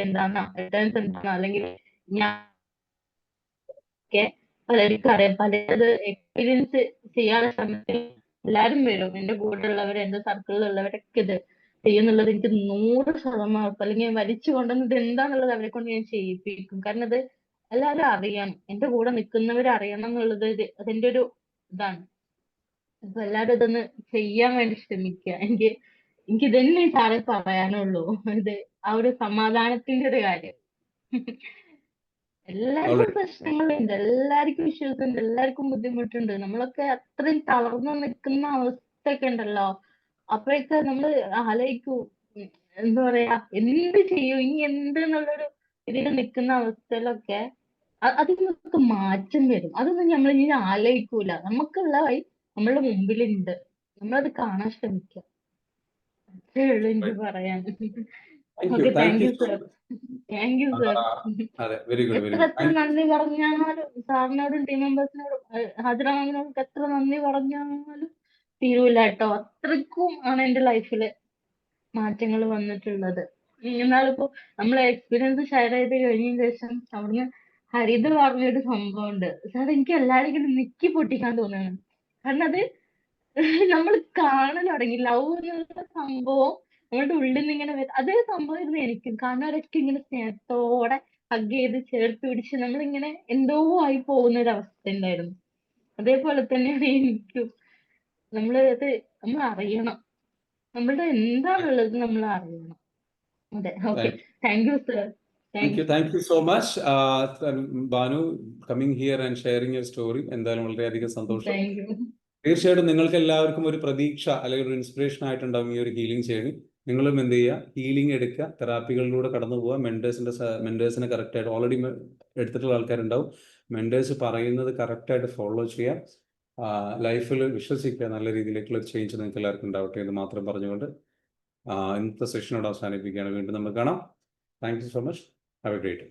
എന്താന്നോ അഡ്വാൻസ് എന്താണോ അല്ലെങ്കിൽ ഞാൻ പലർക്കും അറിയാം. പലത് എക്സ്പീരിയൻസ് ചെയ്യാനുള്ള സമയത്ത് എല്ലാരും വരും. എന്റെ കൂടെ ഉള്ളവർ, എന്റെ സർക്കിളിലുള്ളവരൊക്കെ ഇത് ചെയ്യുന്നുള്ളത് എനിക്ക് 100% ഉറപ്പ്. അല്ലെങ്കിൽ വലിച്ചു കൊണ്ടുവന്നത് എന്താന്നുള്ളത് അവരെ കൊണ്ട് ഞാൻ ചെയ്യിപ്പിക്കും. കാരണം അത് എല്ലാവരും അറിയണം. എന്റെ കൂടെ നിൽക്കുന്നവർ അറിയണം എന്നുള്ളത് അതിന്റെ ഒരു ഇതാണ്. അപ്പൊ എല്ലാവരും ഇതൊന്ന് ചെയ്യാൻ വേണ്ടി ശ്രമിക്കുക. എനിക്ക് ഇതന്നെ സാറേ പറയാനുള്ളൂ. ഇത് ആ ഒരു സമാധാനത്തിന്റെ ഒരു കാര്യം. എല്ലാവർക്കും പ്രശ്നങ്ങളുണ്ട്, എല്ലാവർക്കും ഇഷ്യൂസ് ഉണ്ട്, എല്ലാവർക്കും ബുദ്ധിമുട്ടുണ്ട്. നമ്മളൊക്കെ അത്രയും തളർന്നു നിൽക്കുന്ന അവസ്ഥയൊക്കെ ഉണ്ടല്ലോ. അപ്പോഴൊക്കെ നമ്മള് ആലോചിക്കും, എന്താ പറയാ, എന്ത് ചെയ്യും ഇനി എന്ത് എന്നുള്ളൊരു ഇതിൽ നിൽക്കുന്ന അവസ്ഥയിലൊക്കെ അതിനൊക്കെ മാറ്റം വരും. അതൊന്നും നമ്മൾ ഇനി ആലോചിക്കൂല. നമുക്കുള്ള വഴി നമ്മളുടെ മുമ്പിലുണ്ട്. നമ്മളത് കാണാൻ ശ്രമിക്കുക. അത്രേ ഉള്ളൂ എനിക്ക് പറയാൻ. Okay, thank you sir. Thank you sir. അതെ, വെരി ഗുഡ്. എത്ര നന്ദി പറഞ്ഞാലും സാറിനോടും ടീം മെമ്പേഴ്സിനോടും ഹാജരാമിനോടും എത്ര നന്ദി പറഞ്ഞാലും തീരൂല കേട്ടോ. അത്രക്കും ആണ് എന്റെ ലൈഫില് മാറ്റങ്ങൾ വന്നിട്ടുള്ളത്. എന്നാലിപ്പോ നമ്മളെ എക്സ്പീരിയൻസ് ഷെയർ ചെയ്ത് കഴിഞ്ഞതിന് ശേഷം അവിടുന്ന് ഹരിത പറഞ്ഞൊരു സംഭവം ഉണ്ട് സാർ. എനിക്ക് എല്ലാവരും ഇങ്ങനെ നിക്കി പൊട്ടിക്കാൻ തോന്നുന്നു. കാരണം അത് നമ്മൾ കാണാൻ തുടങ്ങി. ലവ് എന്നുള്ള സംഭവം നമ്മളുടെ ഉള്ളിൽ നിന്ന് ഇങ്ങനെ അതേ സംഭവമായിരുന്നു എനിക്കും. കാണുന്നവരൊക്കെ ഇങ്ങനെ സ്നേഹത്തോടെ ഹഗ് ചെയ്ത് ചേർത്ത് പിടിച്ച് നമ്മളിങ്ങനെ എന്തോ ആയി പോകുന്ന ഒരു അവസ്ഥ ഉണ്ടായിരുന്നു. അതേപോലെ തന്നെയാണ് എനിക്കും. നമ്മൾ അറിയണം. നമ്മളുടെ എന്താണുള്ളത് നമ്മൾ അറിയണം. അതെ, okay. Thank you sir. Thank you so much, Banu, coming here and sharing your story. എന്തായാലും വളരെയധികം സന്തോഷം. Thank you. തീർച്ചയായിട്ടും നിങ്ങൾക്ക് എല്ലാവർക്കും ഒരു പ്രതീക്ഷ അല്ലെങ്കിൽ ഒരു ഇൻസ്പിറേഷൻ ആയിട്ടുണ്ടാവും ഈ ഒരു ഹീലിംഗ് ചെയ്യണി. നിങ്ങളും എന്ത് ചെയ്യുക, ഹീലിംഗ് എടുക്കുക, തെറാപ്പികളിലൂടെ കടന്നു പോവുക. മെന്റേഴ്സിനെ കറക്റ്റായിട്ട് ഓൾറെഡി എടുത്തിട്ടുള്ള ആൾക്കാരുണ്ടാവും. മെന്റേഴ്സ് പറയുന്നത് കറക്റ്റായിട്ട് ഫോളോ ചെയ്യുക. ലൈഫിൽ വിശ്വസിക്കുക. നല്ല രീതിയിലേക്കുള്ള ഒരു ചേഞ്ച് നിങ്ങൾക്ക് എല്ലാവർക്കും ഉണ്ടാവട്ടെ എന്ന് മാത്രം പറഞ്ഞുകൊണ്ട് ഇന്നത്തെ സെഷനോട് അവസാനിപ്പിക്കുകയാണ്. വീണ്ടും നമുക്ക് കാണാം. Thank you so much. Have a great day.